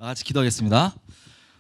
같이 기도하겠습니다.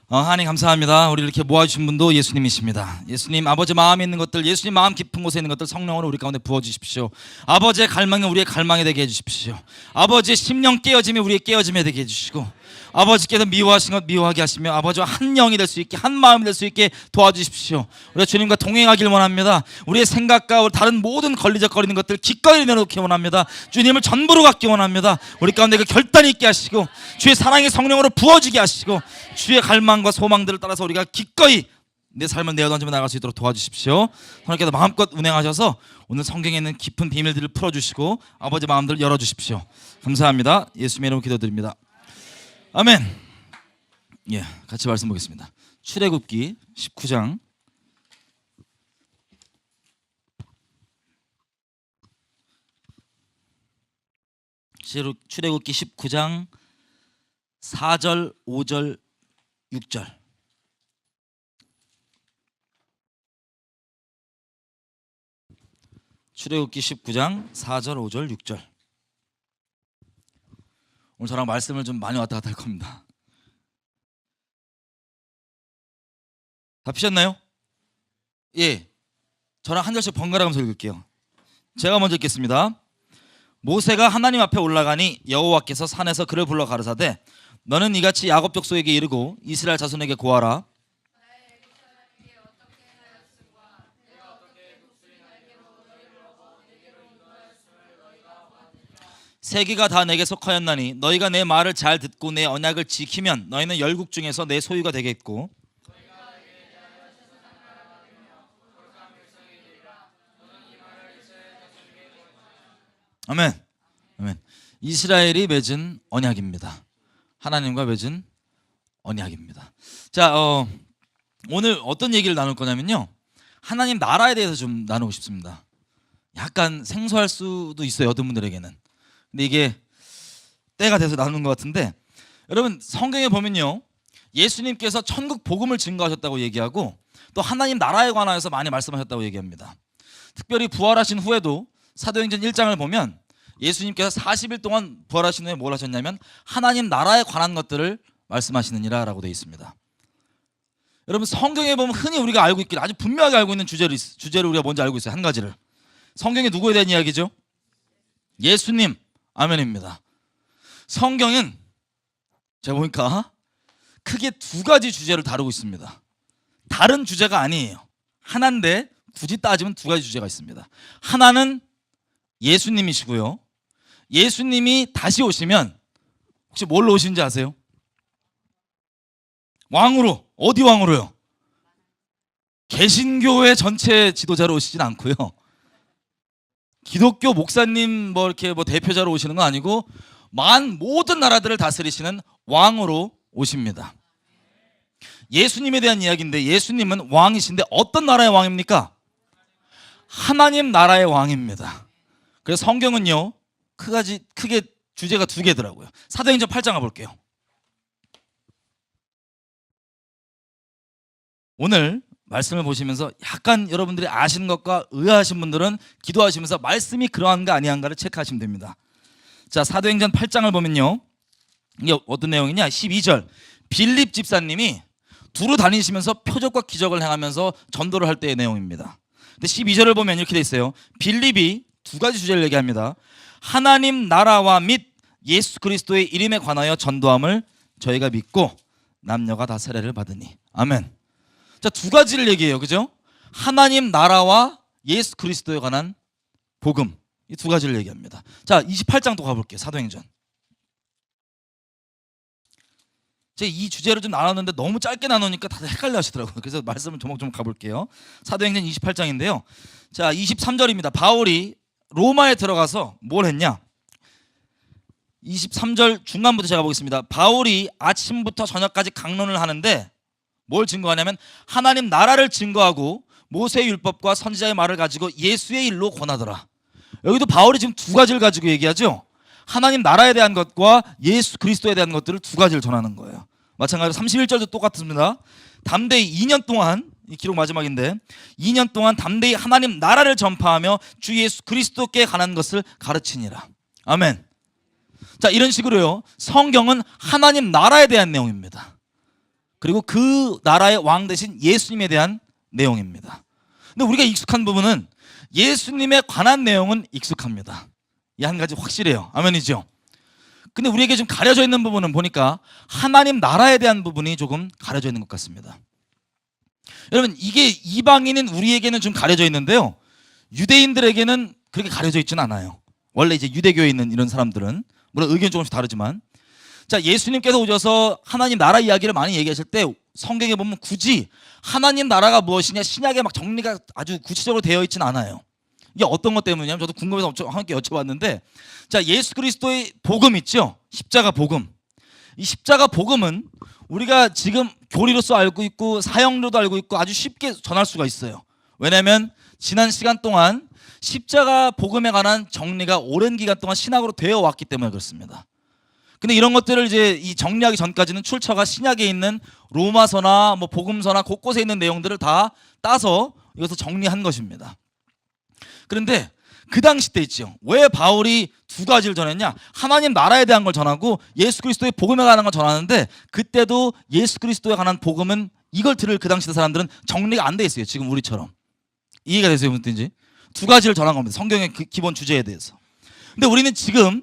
하나님 감사합니다. 우리 이렇게 모아주신 분도 예수님이십니다. 예수님 아버지 마음에 있는 것들, 예수님 마음 깊은 곳에 있는 것들 성령으로 우리 가운데 부어주십시오. 아버지의 갈망이 우리의 갈망이 되게 해주십시오. 아버지의 심령 깨어짐이 우리의 깨어짐이 되게 해주시고, 아버지께서 미워하신 것 미워하게 하시며 아버지와 한 영이 될 수 있게, 한 마음이 될 수 있게 도와주십시오. 우리가 주님과 동행하길 원합니다. 우리의 생각과 다른 모든 걸리적거리는 것들 기꺼이 내놓기 원합니다. 주님을 전부로 갖기 원합니다. 우리 가운데 그 결단이 있게 하시고, 주의 사랑의 성령으로 부어지게 하시고, 주의 갈망과 소망들을 따라서 우리가 기꺼이 내 삶을 내어던지며 나갈 수 있도록 도와주십시오. 하나님께서 마음껏 운행하셔서 오늘 성경에 있는 깊은 비밀들을 풀어주시고 아버지 마음들을 열어주십시오. 감사합니다. 예수님의 이름으로 기도드립니다. 아멘. 예, 같이 말씀 보겠습니다. 출애굽기 19장 출애굽기 19장 4절, 5절, 6절. 출애굽기 19장 4절, 5절, 6절. 오늘 저랑 말씀을 좀 많이 왔다 갔다 할 겁니다. 다 피셨나요? 예, 저랑 한 절씩 번갈아 가면서 읽을게요. 제가 먼저 읽겠습니다. 모세가 하나님 앞에 올라가니 여호와께서 산에서 그를 불러 가르사대, 너는 이같이 야곱 족속에게 이르고 이스라엘 자손에게 고하라. 세계가 다 내게 속하였나니 너희가 내 말을 잘 듣고 내 언약을 지키면 너희는 열국 중에서 내 소유가 되겠고, 아멘. 아멘. 이스라엘이 맺은 언약입니다. 하나님과 맺은 언약입니다. 자, 오늘 어떤 얘기를 나눌 거냐면요, 하나님 나라에 대해서 좀 나누고 싶습니다. 약간 생소할 수도 있어요, 어떤 분들에게는. 근데 이게 때가 돼서 나누는 것 같은데, 여러분 성경에 보면요, 예수님께서 천국 복음을 증거하셨다고 얘기하고 또 하나님 나라에 관하여서 많이 말씀하셨다고 얘기합니다. 특별히 부활하신 후에도 사도행전 1장을 보면 예수님께서 40일 동안 부활하신 후에 뭘 하셨냐면 하나님 나라에 관한 것들을 말씀하시느니라 라고 되어 있습니다. 여러분 성경에 보면 흔히 우리가 알고 있기를 아주 분명하게 알고 있는 주제를 우리가 먼저 알고 있어요. 한 가지를. 성경이 누구에 대한 이야기죠? 예수님. 아멘입니다. 성경은 제가 보니까 크게 두 가지 주제를 다루고 있습니다. 다른 주제가 아니에요. 하나인데 굳이 따지면 두 가지 주제가 있습니다. 하나는 예수님이시고요, 예수님이 다시 오시면 혹시 뭘로 오시는지 아세요? 왕으로. 어디 왕으로요? 개신교의 전체 지도자로 오시진 않고요, 기독교 목사님 이렇게 대표자로 오시는 건 아니고 모든 나라들을 다스리시는 왕으로 오십니다. 예수님에 대한 이야기인데, 예수님은 왕이신데 어떤 나라의 왕입니까? 하나님 나라의 왕입니다. 그래서 성경은요 크게 주제가 두 개더라고요. 사도행전 8장 가볼게요. 오늘 말씀을 보시면서 약간 여러분들이 아시는 것과 의아하신 분들은 기도하시면서 말씀이 그러한가 아니한가를 체크하시면 됩니다. 자, 사도행전 8장을 보면요, 이게 어떤 내용이냐, 12절. 빌립 집사님이 두루 다니시면서 표적과 기적을 행하면서 전도를 할 때의 내용입니다. 근데 12절을 보면 이렇게 돼 있어요. 빌립이 두 가지 주제를 얘기합니다. 하나님 나라와 및 예수 그리스도의 이름에 관하여 전도함을 저희가 믿고 남녀가 다 세례를 받으니. 아멘. 자, 두 가지를 얘기해요. 그죠? 하나님 나라와 예수 그리스도에 관한 복음, 이 두 가지를 얘기합니다. 자, 28장 또 가볼게요. 사도행전. 제가 이 주제를 좀 나눴는데 너무 짧게 나누니까 다들 헷갈려 하시더라고요. 그래서 말씀을 조목조목 가볼게요. 사도행전 28장인데요. 자, 23절입니다. 바울이 로마에 들어가서 뭘 했냐? 23절 중간부터 제가 보겠습니다. 바울이 아침부터 저녁까지 강론을 하는데 뭘 증거하냐면 하나님 나라를 증거하고 모세의 율법과 선지자의 말을 가지고 예수의 일로 권하더라. 여기도 바울이 지금 두 가지를 가지고 얘기하죠. 하나님 나라에 대한 것과 예수 그리스도에 대한 것들을 두 가지를 전하는 거예요. 마찬가지로 31절도 똑같습니다. 담대히 2년 동안, 이 기록 마지막인데 2년 동안 담대히 하나님 나라를 전파하며 주 예수 그리스도께 관한 것을 가르치니라. 아멘. 자, 이런 식으로요. 성경은 하나님 나라에 대한 내용입니다. 그리고 그 나라의 왕 대신 예수님에 대한 내용입니다. 근데 우리가 익숙한 부분은 예수님에 관한 내용은 익숙합니다. 이 한 가지 확실해요. 아멘이죠. 근데 우리에게 좀 가려져 있는 부분은 보니까 하나님 나라에 대한 부분이 조금 가려져 있는 것 같습니다. 여러분, 이게 이방인인 우리에게는 좀 가려져 있는데요, 유대인들에게는 그렇게 가려져 있지는 않아요. 원래 이제 유대교에 있는 이런 사람들은 물론 의견이 조금씩 다르지만, 자, 예수님께서 오셔서 하나님 나라 이야기를 많이 얘기하실 때 성경에 보면 굳이 하나님 나라가 무엇이냐 신약에 막 정리가 아주 구체적으로 되어 있지는 않아요. 이게 어떤 것 때문이냐면 저도 궁금해서 함께 여쭤봤는데, 자, 예수 그리스도의 복음 있죠? 십자가 복음. 이 십자가 복음은 우리가 지금 교리로서 알고 있고 사형로도 알고 있고 아주 쉽게 전할 수가 있어요. 왜냐하면 지난 시간 동안 십자가 복음에 관한 정리가 오랜 기간 동안 신학으로 되어 왔기 때문에 그렇습니다. 근데 이런 것들을 이제 이 정리하기 전까지는 출처가 신약에 있는 로마서나 뭐 복음서나 곳곳에 있는 내용들을 다 따서 이것을 정리한 것입니다. 그런데 그 당시 때 있죠. 왜 바울이 두 가지를 전했냐? 하나님 나라에 대한 걸 전하고 예수 그리스도의 복음에 관한 걸 전하는데, 그때도 예수 그리스도에 관한 복음은 이걸 들을 그 당시 사람들은 정리가 안 돼 있어요. 지금 우리처럼. 이해가 되세요? 무슨 뜻인지? 두 가지를 전한 겁니다. 성경의 기본 주제에 대해서. 근데 우리는 지금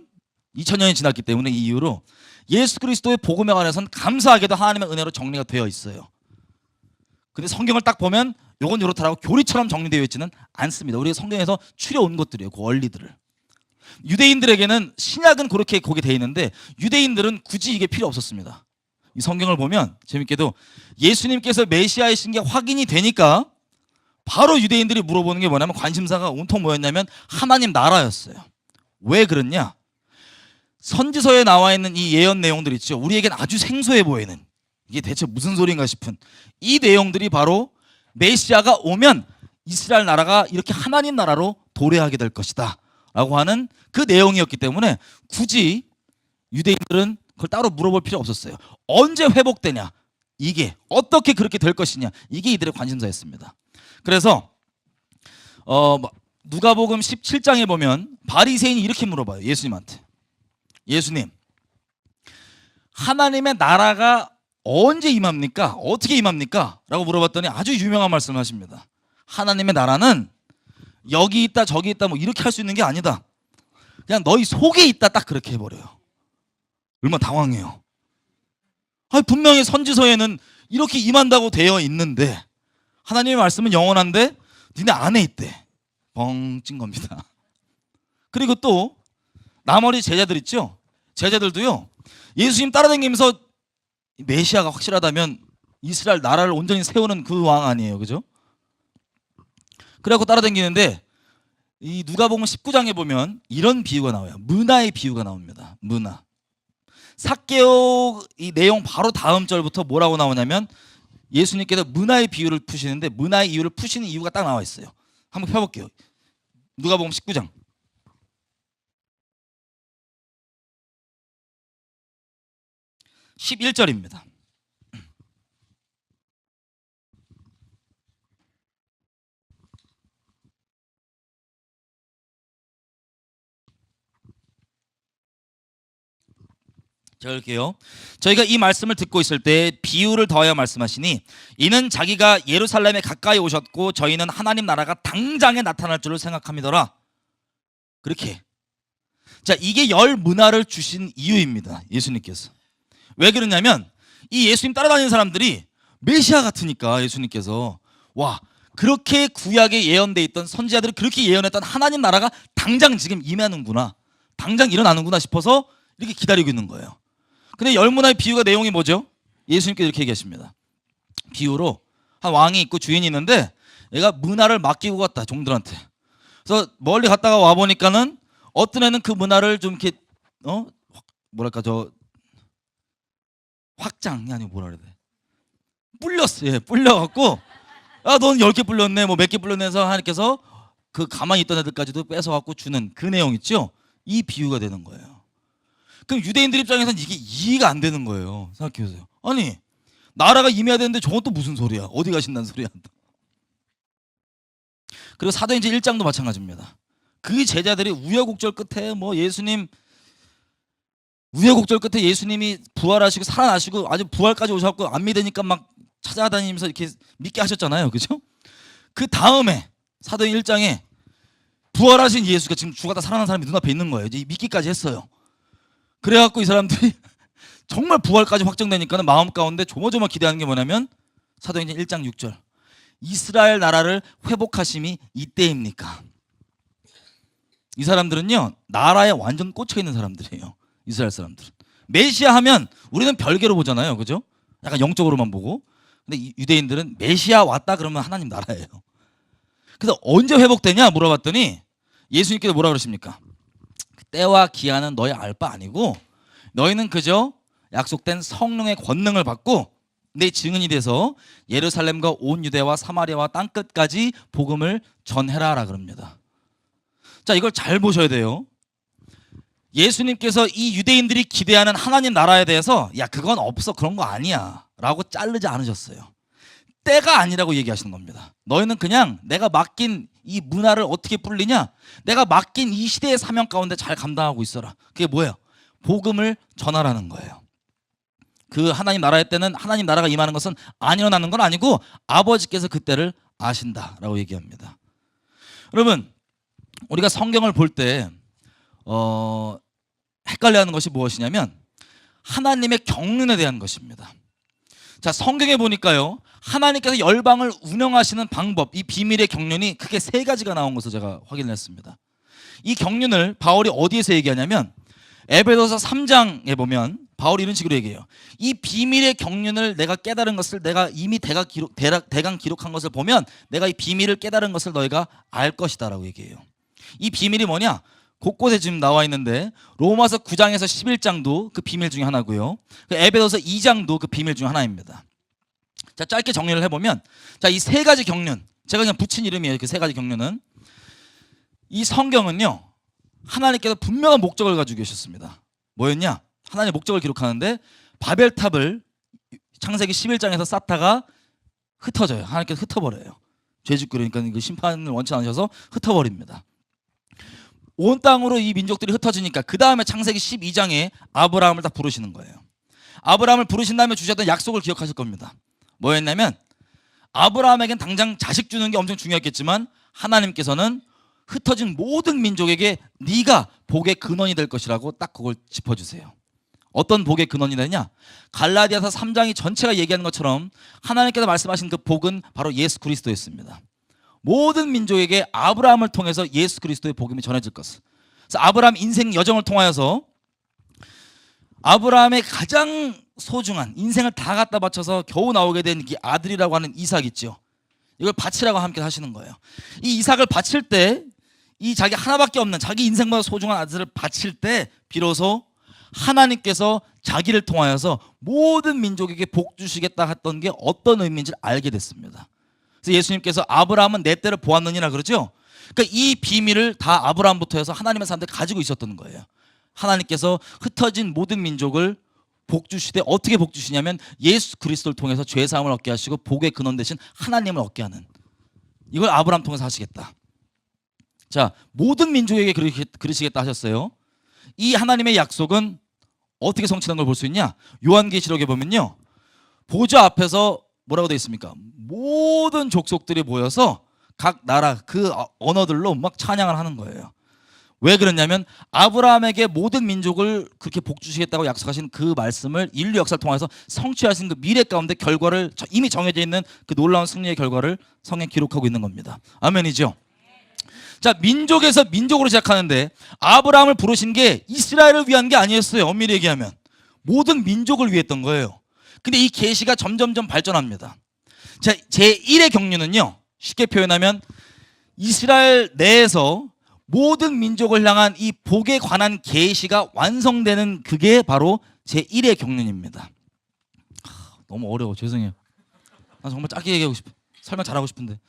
2000년이 지났기 때문에 이 이후로 예수 그리스도의 복음에 관해서는 감사하게도 하나님의 은혜로 정리가 되어 있어요. 근데 성경을 딱 보면 요건 요렇다라고 교리처럼 정리되어 있지는 않습니다. 우리가 성경에서 추려온 것들이에요. 그 원리들을. 유대인들에게는 신약은 그렇게 거기 되어 있는데 유대인들은 굳이 이게 필요 없었습니다. 이 성경을 보면 재밌게도 예수님께서 메시아이신 게 확인이 되니까 바로 유대인들이 물어보는 게 뭐냐면, 관심사가 온통 뭐였냐면 하나님 나라였어요. 왜 그랬냐? 선지서에 나와 있는 이 예언 내용들 있죠. 우리에겐 아주 생소해 보이는, 이게 대체 무슨 소리인가 싶은 이 내용들이 바로 메시아가 오면 이스라엘 나라가 이렇게 하나님 나라로 도래하게 될 것이다 라고 하는 그 내용이었기 때문에 굳이 유대인들은 그걸 따로 물어볼 필요 없었어요. 언제 회복되냐, 이게 어떻게 그렇게 될 것이냐, 이게 이들의 관심사였습니다. 그래서 누가복음 17장에 보면 바리새인이 이렇게 물어봐요. 예수님한테, 예수님, 하나님의 나라가 언제 임합니까? 어떻게 임합니까? 라고 물어봤더니 아주 유명한 말씀을 하십니다. 하나님의 나라는 여기 있다 저기 있다 뭐 이렇게 할 수 있는 게 아니다. 그냥 너희 속에 있다, 딱 그렇게 해버려요. 얼마나 당황해요. 분명히 선지서에는 이렇게 임한다고 되어 있는데 하나님의 말씀은 영원한데 니네 안에 있대. 뻥찐 겁니다. 그리고 또 나머지 제자들 있죠? 제자들도요, 예수님 따라다니면서 메시아가 확실하다면 이스라엘 나라를 온전히 세우는 그 왕 아니에요, 그죠? 그래갖고 따라다니는데 이 누가복음 19장에 보면 이런 비유가 나와요. 문화의 비유가 나옵니다. 문화. 삭개오 이 내용 바로 다음 절부터 뭐라고 나오냐면 예수님께서 문화의 비유를 푸시는데 문화의 이유를 푸시는 이유가 딱 나와 있어요. 한번 펴볼게요. 누가복음 19장 11절입니다. 제가 읽을게요. 저희가 이 말씀을 듣고 있을 때 비유를 더하여 말씀하시니, 이는 자기가 예루살렘에 가까이 오셨고 저희는 하나님 나라가 당장에 나타날 줄을 생각함이더라. 그렇게. 자, 이게 열 문화를 주신 이유입니다. 예수님께서. 왜 그러냐면 이 예수님 따라다니는 사람들이 메시아 같으니까 예수님께서, 와, 그렇게 구약에 예언돼 있던 선지자들이 그렇게 예언했던 하나님 나라가 당장 지금 임하는구나, 당장 일어나는구나 싶어서 이렇게 기다리고 있는 거예요. 근데 열 문화의 비유가 내용이 뭐죠? 예수님께서 이렇게 얘기하십니다. 비유로 한 왕이 있고 주인이 있는데 얘가 문화를 맡기고 갔다, 종들한테. 그래서 멀리 갔다가 와 보니까는 어떤 애는 그 문화를 좀 이렇게 뭐랄까 확장이 아니고 뭐라 그래야 돼? 불렸어요. 불려갖고, 넌 10개 불렸네, 뭐 몇 개 불렸네 해서 하나님께서 그 가만히 있던 애들까지도 뺏어갖고 주는 그 내용 있죠? 이 비유가 되는 거예요. 그럼 유대인들 입장에서는 이게 이해가 안 되는 거예요. 생각해보세요. 아니, 나라가 임해야 되는데 저건 또 무슨 소리야? 어디 가신다는 소리야? 그리고 사도행전 1장도 마찬가지입니다. 그 제자들이 우여곡절 끝에 뭐 예수님 우여곡절 끝에 예수님이 부활하시고 살아나시고 아주 부활까지 오셔갖고 안 믿으니까 막 찾아다니면서 이렇게 믿게 하셨잖아요. 그죠? 그 다음에 사도행 1장에 부활하신 예수가 지금 죽었다 살아난 사람이 눈앞에 있는 거예요. 이제 믿기까지 했어요. 그래갖고 이 사람들이 정말 부활까지 확정되니까는 마음 가운데 조마조마 기대하는 게 뭐냐면 사도행전 1장 6절 이스라엘 나라를 회복하심이 이때입니까? 이 사람들은요 나라에 완전 꽂혀 있는 사람들이에요. 이스라엘 사람들은 메시아 하면 우리는 별개로 보잖아요. 그죠? 약간 영적으로만 보고. 근데 유대인들은 메시아 왔다 그러면 하나님 나라예요. 그래서 언제 회복되냐 물어봤더니 예수님께서 뭐라 그러십니까? 때와 기한은 너희 알 바 아니고 너희는 그저 약속된 성령의 권능을 받고 내 증인이 돼서 예루살렘과 온 유대와 사마리아와 땅끝까지 복음을 전해라라 그럽니다. 자, 이걸 잘 보셔야 돼요. 예수님께서 이 유대인들이 기대하는 하나님 나라에 대해서 야 그건 없어 그런 거 아니야 라고 자르지 않으셨어요. 때가 아니라고 얘기하시는 겁니다. 너희는 그냥 내가 맡긴 이 문화를 어떻게 불리냐, 내가 맡긴 이 시대의 사명 가운데 잘 감당하고 있어라. 그게 뭐예요? 복음을 전하라는 거예요. 그 하나님 나라의 때는 하나님 나라가 임하는 것은 안 일어나는 건 아니고 아버지께서 그때를 아신다라고 얘기합니다. 여러분 우리가 성경을 볼 때 헷갈려하는 것이 무엇이냐면 하나님의 경륜에 대한 것입니다. 자, 성경에 보니까요 하나님께서 열방을 운영하시는 방법, 이 비밀의 경륜이 크게 세 가지가 나온 것을 제가 확인했습니다. 이 경륜을 바울이 어디에서 얘기하냐면 에베소서 3장에 보면 바울이 이런 식으로 얘기해요. 이 비밀의 경륜을 내가 깨달은 것을 내가 이미 대강 기록한 것을 보면 내가 이 비밀을 깨달은 것을 너희가 알 것이다 라고 얘기해요. 이 비밀이 뭐냐? 곳곳에 지금 나와 있는데 로마서 9장에서 11장도 그 비밀 중에 하나고요. 에베소서 2장도 그 비밀 중에 하나입니다. 자, 짧게 정리를 해보면 자, 이 세 가지 경륜, 제가 그냥 붙인 이름이에요. 그 세 가지 경륜은 이 성경은요 하나님께서 분명한 목적을 가지고 계셨습니다. 뭐였냐? 하나님의 목적을 기록하는데 바벨탑을 창세기 11장에서 쌓다가 흩어져요. 하나님께서 흩어버려요. 죄짓고 그러니까 그 심판을 원치 않으셔서 흩어버립니다. 온 땅으로 이 민족들이 흩어지니까 그 다음에 창세기 12장에 아브라함을 딱 부르시는 거예요. 아브라함을 부르신 다음에 주셨던 약속을 기억하실 겁니다. 뭐였냐면 아브라함에겐 당장 자식 주는 게 엄청 중요했겠지만 하나님께서는 흩어진 모든 민족에게 네가 복의 근원이 될 것이라고 딱 그걸 짚어주세요. 어떤 복의 근원이 되냐? 갈라디아서 3장이 전체가 얘기하는 것처럼 하나님께서 말씀하신 그 복은 바로 예수 그리스도였습니다. 모든 민족에게 아브라함을 통해서 예수 그리스도의 복음이 전해질 것을. 그래서 아브라함 인생 여정을 통하여서 아브라함의 가장 소중한 인생을 다 갖다 바쳐서 겨우 나오게 된 이 아들이라고 하는 이삭 있죠. 이걸 바치라고 함께 하시는 거예요. 이 이삭을 바칠 때 이 자기 하나밖에 없는 자기 인생보다 소중한 아들을 바칠 때 비로소 하나님께서 자기를 통하여서 모든 민족에게 복 주시겠다 했던 게 어떤 의미인지를 알게 됐습니다. 그래서 예수님께서 아브라함은 내 때를 보았느니라 그러죠. 그러니까 이 비밀을 다 아브라함부터 해서 하나님의 사람들이 가지고 있었던 거예요. 하나님께서 흩어진 모든 민족을 복 주시되 어떻게 복 주시냐면 예수 그리스도를 통해서 죄 사함을 얻게 하시고 복의 근원 되신 하나님을 얻게 하는, 이걸 아브라함 통해서 하시겠다. 자, 모든 민족에게 그러시겠다 하셨어요. 이 하나님의 약속은 어떻게 성취된 걸 볼 수 있냐? 요한계시록에 보면요 보좌 앞에서 뭐라고 되어 있습니까? 모든 족속들이 모여서 각 나라 그 언어들로 막 찬양을 하는 거예요. 왜 그러냐면 아브라함에게 모든 민족을 그렇게 복 주시겠다고 약속하신 그 말씀을 인류 역사를 통해서 성취하신 그 미래 가운데 결과를 이미 정해져 있는 그 놀라운 승리의 결과를 성경에 기록하고 있는 겁니다. 아멘이죠? 자, 민족에서 민족으로 시작하는데 아브라함을 부르신 게 이스라엘을 위한 게 아니었어요. 엄밀히 얘기하면 모든 민족을 위했던 거예요. 근데 이 계시가 점점점 발전합니다. 자, 제1의 경륜은요 쉽게 표현하면 이스라엘 내에서 모든 민족을 향한 이 복에 관한 계시가 완성되는 그게 바로 제1의 경륜입니다. 너무 어려워. 죄송해요. 나 정말 짧게 얘기하고 싶어. 설명 잘하고 싶은데.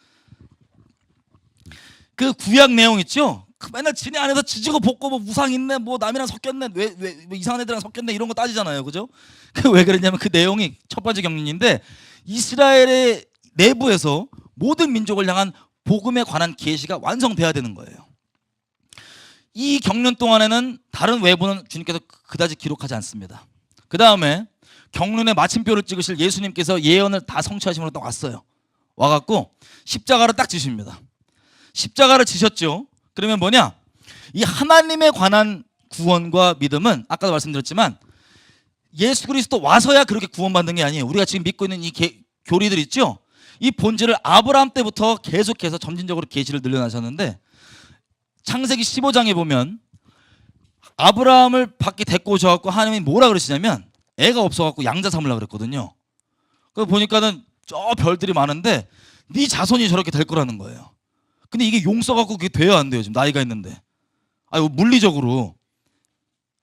그 구약 내용 있죠? 그 맨날 지네 안에서 지지고 볶고 뭐 우상 있네, 뭐 남이랑 섞였네, 왜 이상한 애들이랑 섞였네 이런 거 따지잖아요, 그죠? 그 왜 그러냐면 그 내용이 첫 번째 경륜인데 이스라엘의 내부에서 모든 민족을 향한 복음에 관한 계시가 완성돼야 되는 거예요. 이 경륜 동안에는 다른 외부는 주님께서 그다지 기록하지 않습니다. 그 다음에 경륜의 마침표를 찍으실 예수님께서 예언을 다 성취하심으로 딱 왔어요. 와갖고 십자가를 딱 지십니다. 십자가를 지셨죠. 그러면 뭐냐? 이 하나님에 관한 구원과 믿음은 아까도 말씀드렸지만 예수 그리스도 와서야 그렇게 구원받는 게 아니에요. 우리가 지금 믿고 있는 이 교리들 있죠? 이 본질을 아브라함 때부터 계속해서 점진적으로 계시를 늘려나셨는데 창세기 15장에 보면 아브라함을 밖에 데리고 오셔갖고 하나님이 뭐라 그러시냐면 애가 없어갖고 양자 삼으려고 그랬거든요. 그래서 보니까는 저 별들이 많은데 네 자손이 저렇게 될 거라는 거예요. 근데 이게 용 써갖고 그게 돼야 안 돼요. 지금 나이가 있는데. 아니 물리적으로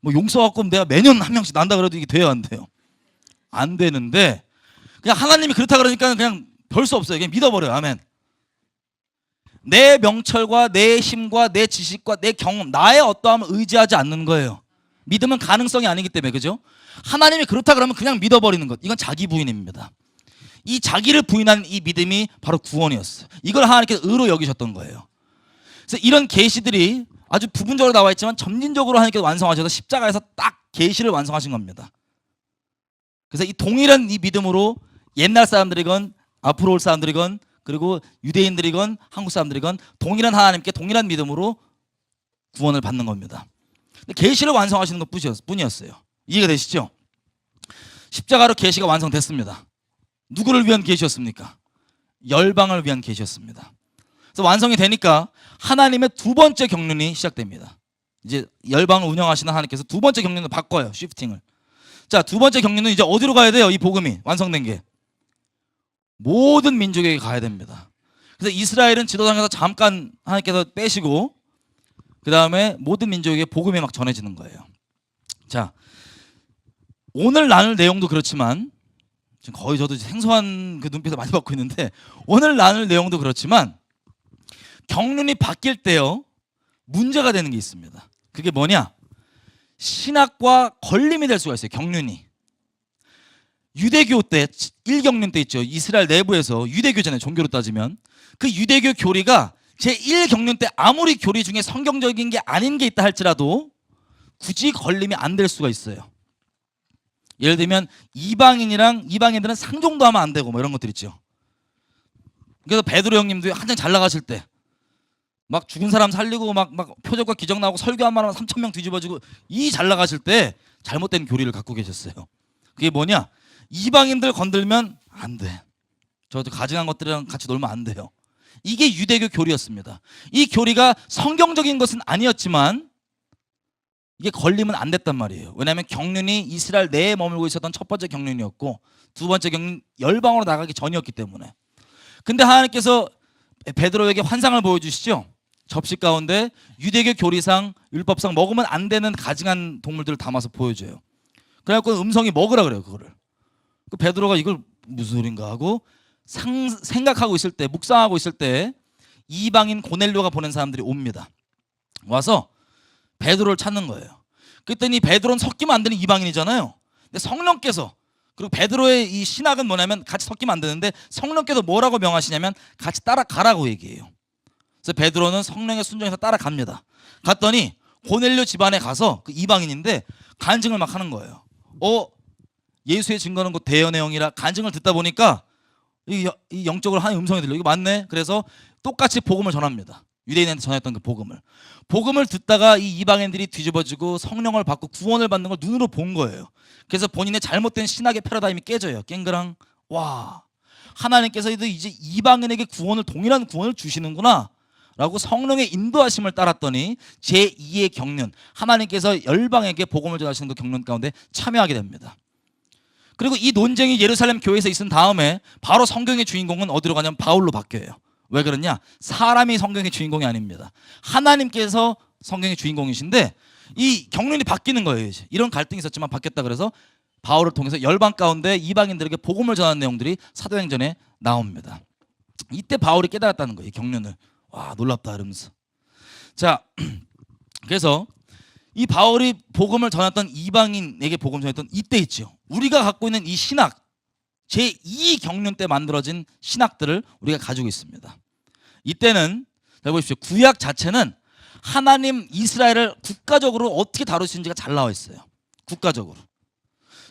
뭐 용 써갖고 내가 매년 한 명씩 난다 그래도 이게 돼야 안 돼요. 안 되는데 그냥 하나님이 그렇다 그러니까 그냥 별 수 없어요. 그냥 믿어버려요. 아멘. 내 명철과 내 힘과 내 지식과 내 경험, 나의 어떠함을 의지하지 않는 거예요. 믿음은 가능성이 아니기 때문에, 그죠? 하나님이 그렇다 그러면 그냥 믿어버리는 것. 이건 자기 부인입니다. 이 자기를 부인하는 이 믿음이 바로 구원이었어요. 이걸 하나님께서 의로 여기셨던 거예요. 그래서 이런 계시들이 아주 부분적으로 나와 있지만 점진적으로 하나님께서 완성하셔서 십자가에서 딱 계시를 완성하신 겁니다. 그래서 이 동일한 이 믿음으로 옛날 사람들이건 앞으로 올 사람들이건 그리고 유대인들이건 한국 사람들이건 동일한 하나님께 동일한 믿음으로 구원을 받는 겁니다. 계시를 완성하시는 것 뿐이었어요. 이해가 되시죠? 십자가로 계시가 완성됐습니다. 누구를 위한 계시였습니까? 열방을 위한 계시였습니다. 그래서 완성이 되니까 하나님의 두 번째 경륜이 시작됩니다. 이제 열방을 운영하시는 하나님께서 두 번째 경륜을 바꿔요. 쉬프팅을. 자, 두 번째 경륜은 이제 어디로 가야 돼요? 이 복음이 완성된 게 모든 민족에게 가야 됩니다. 그래서 이스라엘은 지도상에서 잠깐 하나님께서 빼시고 그 다음에 모든 민족에게 복음이 막 전해지는 거예요. 자, 오늘 나눌 내용도 그렇지만 지금 거의 저도 생소한 그 눈빛을 많이 받고 있는데 오늘 나눌 내용도 그렇지만 경륜이 바뀔 때요 문제가 되는 게 있습니다. 그게 뭐냐? 신학과 걸림이 될 수가 있어요. 경륜이. 유대교 때 1경륜 때 있죠. 이스라엘 내부에서 유대교잖아요. 종교로 따지면 그 유대교 교리가 제1경륜 때 아무리 교리 중에 성경적인 게 아닌 게 있다 할지라도 굳이 걸림이 안 될 수가 있어요. 예를 들면 이방인들은 상종도 하면 안 되고 뭐 이런 것들 있죠. 그래서 베드로 형님도 한창 잘 나가실 때 막 죽은 사람 살리고 막 표적과 기적 나오고 설교 한 말 하면 3,000명 뒤집어지고 이 잘 나가실 때 잘못된 교리를 갖고 계셨어요. 그게 뭐냐? 이방인들 건들면 안 돼. 저도 가증한 것들이랑 같이 놀면 안 돼요. 이게 유대교 교리였습니다. 이 교리가 성경적인 것은 아니었지만 이게 걸리면 안 됐단 말이에요. 왜냐하면 경륜이 이스라엘 내에 머물고 있었던 첫 번째 경륜이었고 두 번째 경륜 열방으로 나가기 전이었기 때문에. 근데 하나님께서 베드로에게 환상을 보여주시죠. 접시 가운데 유대교 교리상 율법상 먹으면 안 되는 가증한 동물들을 담아서 보여줘요. 그래갖고 음성이 먹으라 그래요. 그거를. 그 베드로가 이걸 무슨 소린가 하고 생각하고 있을 때 묵상하고 있을 때 이방인 고넬료가 보낸 사람들이 옵니다. 와서 베드로를 찾는 거예요. 그랬더니 베드로는 섞이면 안 되는 이방인이잖아요. 근데 성령께서 그리고 베드로의 이 신학은 뭐냐면 같이 섞이면 안 되는데 성령께서 뭐라고 명하시냐면 같이 따라가라고 얘기해요. 그래서 베드로는 성령의 순종에서 따라갑니다. 갔더니 고넬료 집안에 가서 그 이방인인데 간증을 막 하는 거예요. 예수의 증거는 곧 대언의 영이라 간증을 듣다 보니까 이 영적으로 하나의 음성이 들려. 이거 맞네. 그래서 똑같이 복음을 전합니다. 유대인한테 전했던 그 복음을 듣다가 이 이방인들이 뒤집어지고 성령을 받고 구원을 받는 걸 눈으로 본 거예요. 그래서 본인의 잘못된 신학의 패러다임이 깨져요. 깽그랑 와, 하나님께서 이제 이방인에게 동일한 구원을 주시는구나 라고 성령의 인도하심을 따랐더니 제2의 경륜, 하나님께서 열방에게 복음을 전하시는 그 경륜 가운데 참여하게 됩니다. 그리고 이 논쟁이 예루살렘 교회에서 있은 다음에 바로 성경의 주인공은 어디로 가냐면 바울로 바뀌어요. 왜 그러냐? 사람이 성경의 주인공이 아닙니다. 하나님께서 성경의 주인공이신데 이 경륜이 바뀌는 거예요. 이제. 이런 갈등이 있었지만 바뀌었다 그래서 바울을 통해서 열방 가운데 이방인들에게 복음을 전하는 내용들이 사도행전에 나옵니다. 이때 바울이 깨달았다는 거예요. 이 경륜을. 와, 놀랍다 이러면서. 자, 그래서 이 바울이 복음을 전했던 이방인에게 복음 전했던 이때 있죠. 우리가 갖고 있는 이 신학 제2 경륜 때 만들어진 신학들을 우리가 가지고 있습니다. 이때는 잘 보십시오. 구약 자체는 하나님 이스라엘을 국가적으로 어떻게 다루시는지가 잘 나와 있어요. 국가적으로.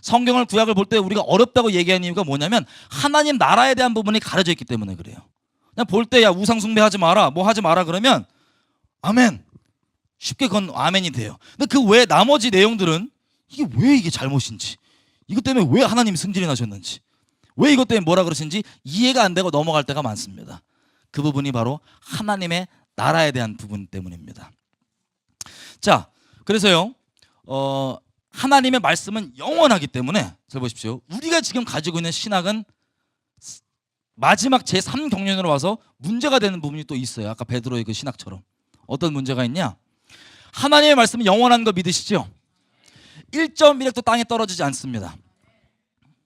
성경을 구약을 볼 때 우리가 어렵다고 얘기하는 이유가 뭐냐면 하나님 나라에 대한 부분이 가려져 있기 때문에 그래요. 그냥 볼 때 야 우상 숭배하지 마라 뭐 하지 마라 그러면 아멘 쉽게 그건 아멘이 돼요. 근데 그 외에 나머지 내용들은 이게 왜 이게 잘못인지 이것 때문에 왜 하나님이 승질이 나셨는지 왜 이것 때문에 뭐라 그러신지 이해가 안 되고 넘어갈 때가 많습니다. 그 부분이 바로 하나님의 나라에 대한 부분 때문입니다. 자 그래서요 하나님의 말씀은 영원하기 때문에 잘 보십시오. 우리가 지금 가지고 있는 신학은 마지막 제3경륜으로 와서 문제가 되는 부분이 또 있어요. 아까 베드로의 그 신학처럼. 어떤 문제가 있냐? 하나님의 말씀은 영원한 거 믿으시죠? 1.1핵도 땅에 떨어지지 않습니다.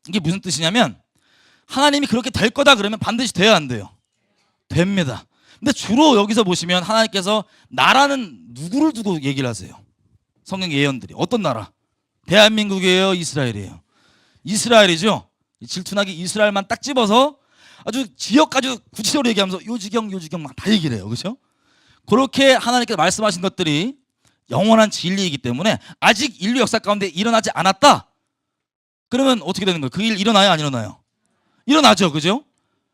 이게 무슨 뜻이냐면 하나님이 그렇게 될 거다 그러면 반드시 돼야 안 돼요? 됩니다. 근데 주로 여기서 보시면 하나님께서 나라는 누구를 두고 얘기를 하세요? 성경 예언들이. 어떤 나라? 대한민국이에요? 이스라엘이에요? 이스라엘이죠. 질투나게 이스라엘만 딱 집어서 아주 지역까지 구체적으로 얘기하면서 요지경 막 다 얘기를 해요. 그렇죠? 그렇게 하나님께서 말씀하신 것들이 영원한 진리이기 때문에 아직 인류 역사 가운데 일어나지 않았다. 그러면 어떻게 되는 거예요? 그 일 일어나요? 안 일어나요? 일어나죠. 그죠?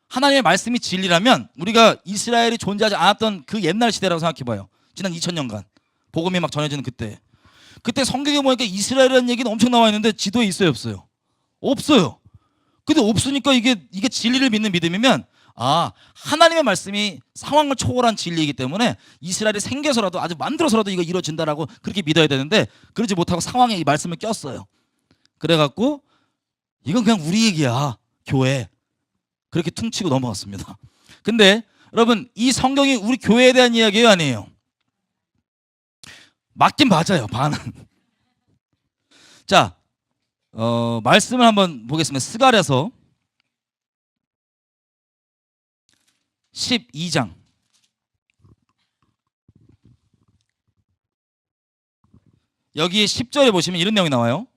하나님의 말씀이 진리라면 우리가 이스라엘이 존재하지 않았던 그 옛날 시대라고 생각해봐요. 지난 2000년간 복음이 막 전해지는 그때 성경에 보니까 이스라엘이라는 얘기는 엄청 나와 있는데 지도에 있어요? 없어요? 없어요. 근데 없으니까 이게 진리를 믿는 믿음이면 하나님의 말씀이 상황을 초월한 진리이기 때문에 이스라엘이 생겨서라도 아주 만들어서라도 이거 이루어진다라고 그렇게 믿어야 되는데 그러지 못하고 상황에 이 말씀을 꼈어요. 그래갖고 이건 그냥 우리 얘기야 교회 그렇게 퉁치고 넘어갔습니다. 근데 여러분 이 성경이 우리 교회에 대한 이야기예요 아니에요? 맞긴 맞아요. 반은. 자 말씀을 한번 보겠습니다. 스가랴서 12장 여기 10절에 보시면 이런 내용이 나와요.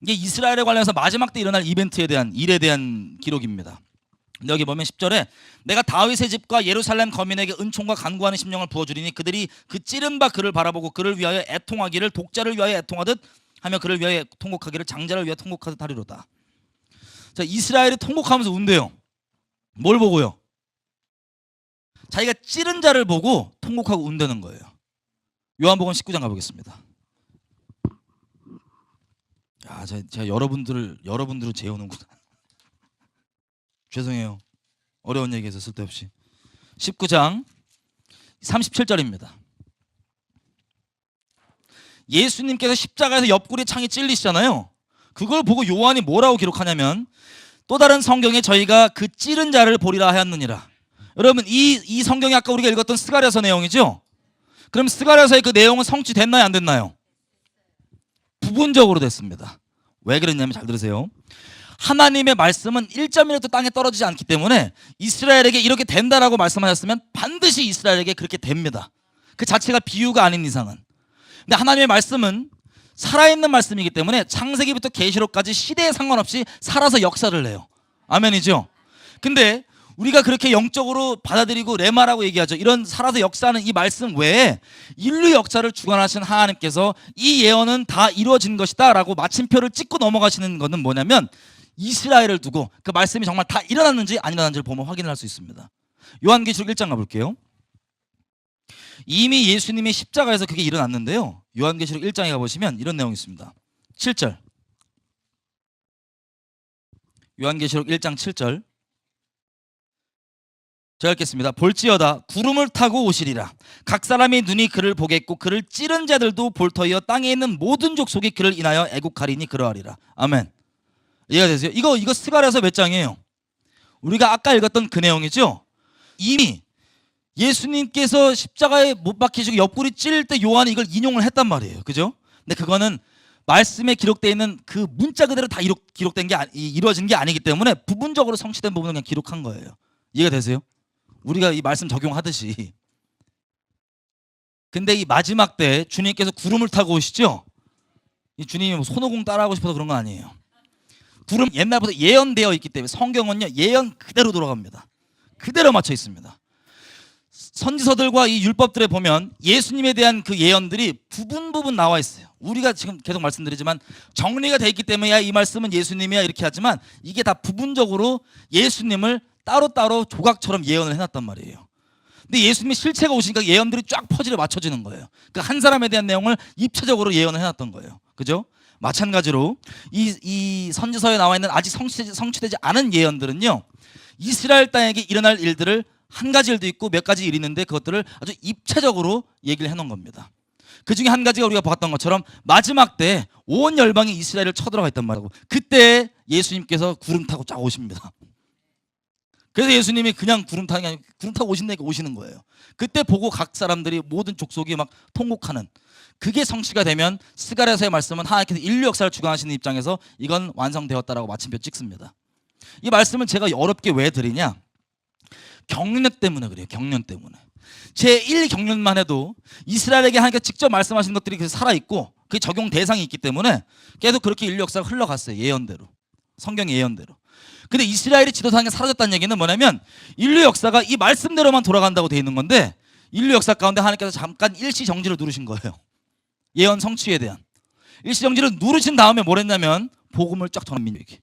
이게 이스라엘에 관련해서 마지막 때 일어날 이벤트에 대한 일에 대한 기록입니다. 여기 보면 10절에 내가 다윗의 집과 예루살렘 거민에게 은총과 간구하는 심령을 부어주리니 그들이 그 찌른 바 그를 바라보고 그를 위하여 애통하기를 독자를 위하여 애통하듯 하며 그를 위하여 통곡하기를 장자를 위하여 통곡하듯 하리로다. 자, 이스라엘이 통곡하면서 운대요. 뭘 보고요? 자기가 찌른 자를 보고 통곡하고 운다는 거예요. 요한복음 19장 가보겠습니다. 야, 제가 여러분들을 재우는구나. 죄송해요. 어려운 얘기해서 쓸데없이. 19장 37절입니다. 예수님께서 십자가에서 옆구리 창이 찔리시잖아요. 그걸 보고 요한이 뭐라고 기록하냐면 또 다른 성경에 저희가 그 찌른 자를 보리라 하였느니라. 여러분 이 성경이 아까 우리가 읽었던 스가랴서 내용이죠. 그럼 스가랴서의 그 내용은 성취됐나요 안 됐나요? 부분적으로 됐습니다. 왜 그랬냐면 잘 들으세요. 하나님의 말씀은 1.1도 땅에 떨어지지 않기 때문에 이스라엘에게 이렇게 된다라고 말씀하셨으면 반드시 이스라엘에게 그렇게 됩니다. 그 자체가 비유가 아닌 이상은. 근데 하나님의 말씀은 살아있는 말씀이기 때문에 창세기부터 계시록까지 시대에 상관없이 살아서 역사를 해요. 아멘이죠? 근데 우리가 그렇게 영적으로 받아들이고 레마라고 얘기하죠. 이런 살아서 역사하는 이 말씀 외에 인류 역사를 주관하신 하나님께서 이 예언은 다 이루어진 것이다 라고 마침표를 찍고 넘어가시는 것은 뭐냐면 이스라엘을 두고 그 말씀이 정말 다 일어났는지 안 일어났는지를 보면 확인을 할 수 있습니다. 요한계시록 1장 가볼게요. 이미 예수님의 십자가에서 그게 일어났는데요. 요한계시록 1장에 가보시면 이런 내용이 있습니다. 7절 요한계시록 1장 7절 제가 읽겠습니다. 볼지어다 구름을 타고 오시리라. 각 사람의 눈이 그를 보겠고 그를 찌른 자들도 볼터이어 땅에 있는 모든 족속이 그를 인하여 애국하리니 그러하리라. 아멘. 이해가 되세요? 이거 스가랴서 몇 장이에요? 우리가 아까 읽었던 그 내용이죠. 이미 예수님께서 십자가에 못 박히시고 옆구리 찔릴 때 요한이 이걸 인용을 했단 말이에요. 그죠? 근데 그거는 말씀에 기록되어 있는 그 문자 그대로 다 기록된 게 이루어진 게 아니기 때문에 부분적으로 성취된 부분을 그냥 기록한 거예요. 이해가 되세요? 우리가 이 말씀 적용하듯이. 근데 이 마지막 때 주님께서 구름을 타고 오시죠? 이 주님이 뭐 손오공 따라하고 싶어서 그런 건 아니에요. 구름 옛날부터 예언되어 있기 때문에 성경은요 예언 그대로 돌아갑니다. 그대로 맞춰 있습니다. 선지서들과 이 율법들에 보면 예수님에 대한 그 예언들이 부분 나와 있어요. 우리가 지금 계속 말씀드리지만 정리가 돼 있기 때문에 야, 이 말씀은 예수님이야 이렇게 하지만 이게 다 부분적으로 예수님을 따로따로 조각처럼 예언을 해놨단 말이에요. 근데 예수님이 실체가 오시니까 예언들이 쫙 퍼즐에 맞춰지는 거예요. 그러니까 한 사람에 대한 내용을 입체적으로 예언을 해놨던 거예요. 그죠? 마찬가지로 이 선지서에 나와 있는 아직 성취되지 않은 예언들은요, 이스라엘 땅에게 일어날 일들을 한 가지 일도 있고 몇 가지 일이 있는데 그것들을 아주 입체적으로 얘기를 해놓은 겁니다. 그 중에 한 가지가 우리가 봤던 것처럼 마지막 때 온 열방이 이스라엘을 쳐들어가 있단 말이고, 그때 예수님께서 구름 타고 쫙 오십니다. 그래서 예수님이 그냥 구름 타고 오신다니까 오시는 거예요. 그때 보고 각 사람들이 모든 족속이 막 통곡하는, 그게 성취가 되면 스가랴서의 말씀은 하나님께서 인류 역사를 주관하시는 입장에서 이건 완성되었다라고 마침표 찍습니다. 이 말씀을 제가 어렵게 왜 드리냐? 경륜 때문에 그래요. 경륜 때문에. 제1 경륜만 해도 이스라엘에게 하나님께서 직접 말씀하시는 것들이 계속 살아있고 그 적용 대상이 있기 때문에 계속 그렇게 인류 역사가 흘러갔어요. 예언대로. 성경 예언대로. 근데 이스라엘이 지도상에 사라졌다는 얘기는 뭐냐면 인류 역사가 이 말씀대로만 돌아간다고 돼 있는 건데, 인류 역사 가운데 하나님께서 잠깐 일시정지를 누르신 거예요. 예언 성취에 대한 일시정지를 누르신 다음에 뭘 했냐면 복음을 쫙 전한 민족에게.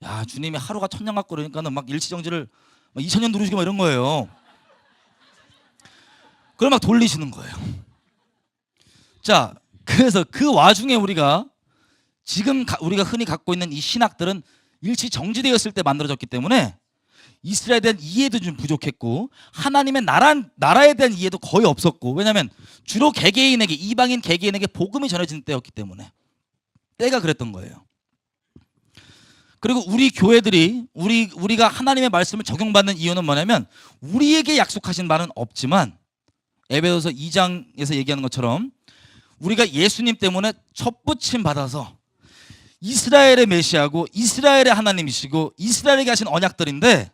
야, 주님이 하루가 1000년 갖고 그러니까는 막 일시정지를 2000년 누르시고 막 이런 거예요. 그걸 막 돌리시는 거예요. 자, 그래서 그 와중에 우리가 지금 우리가 흔히 갖고 있는 이 신학들은 일시정지되었을 때 만들어졌기 때문에 이스라엘에 대한 이해도 좀 부족했고 하나님의 나라에 대한 이해도 거의 없었고, 왜냐하면 주로 개개인에게, 이방인 개개인에게 복음이 전해지는 때였기 때문에, 때가 그랬던 거예요. 그리고 우리 교회들이 우리가 하나님의 말씀을 적용받는 이유는 뭐냐면 우리에게 약속하신 말은 없지만 에베소서 2장에서 얘기하는 것처럼 우리가 예수님 때문에 첫부침 받아서 이스라엘의 메시아고 이스라엘의 하나님이시고 이스라엘에게 하신 언약들인데,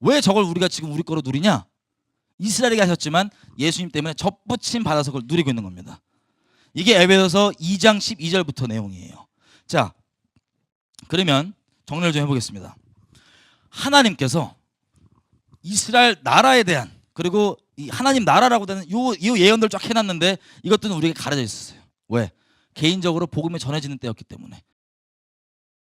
왜 저걸 우리가 지금 우리 거로 누리냐? 이스라엘에게 하셨지만 예수님 때문에 첫부침 받아서 그걸 누리고 있는 겁니다. 이게 에베소서 2장 12절부터 내용이에요. 자, 그러면 정리를 좀 해보겠습니다. 하나님께서 이스라엘 나라에 대한, 그리고 이 하나님 나라라고 되는 이 예언들 쫙 해놨는데 이것들은 우리에게 가려져 있었어요. 왜? 개인적으로 복음이 전해지는 때였기 때문에.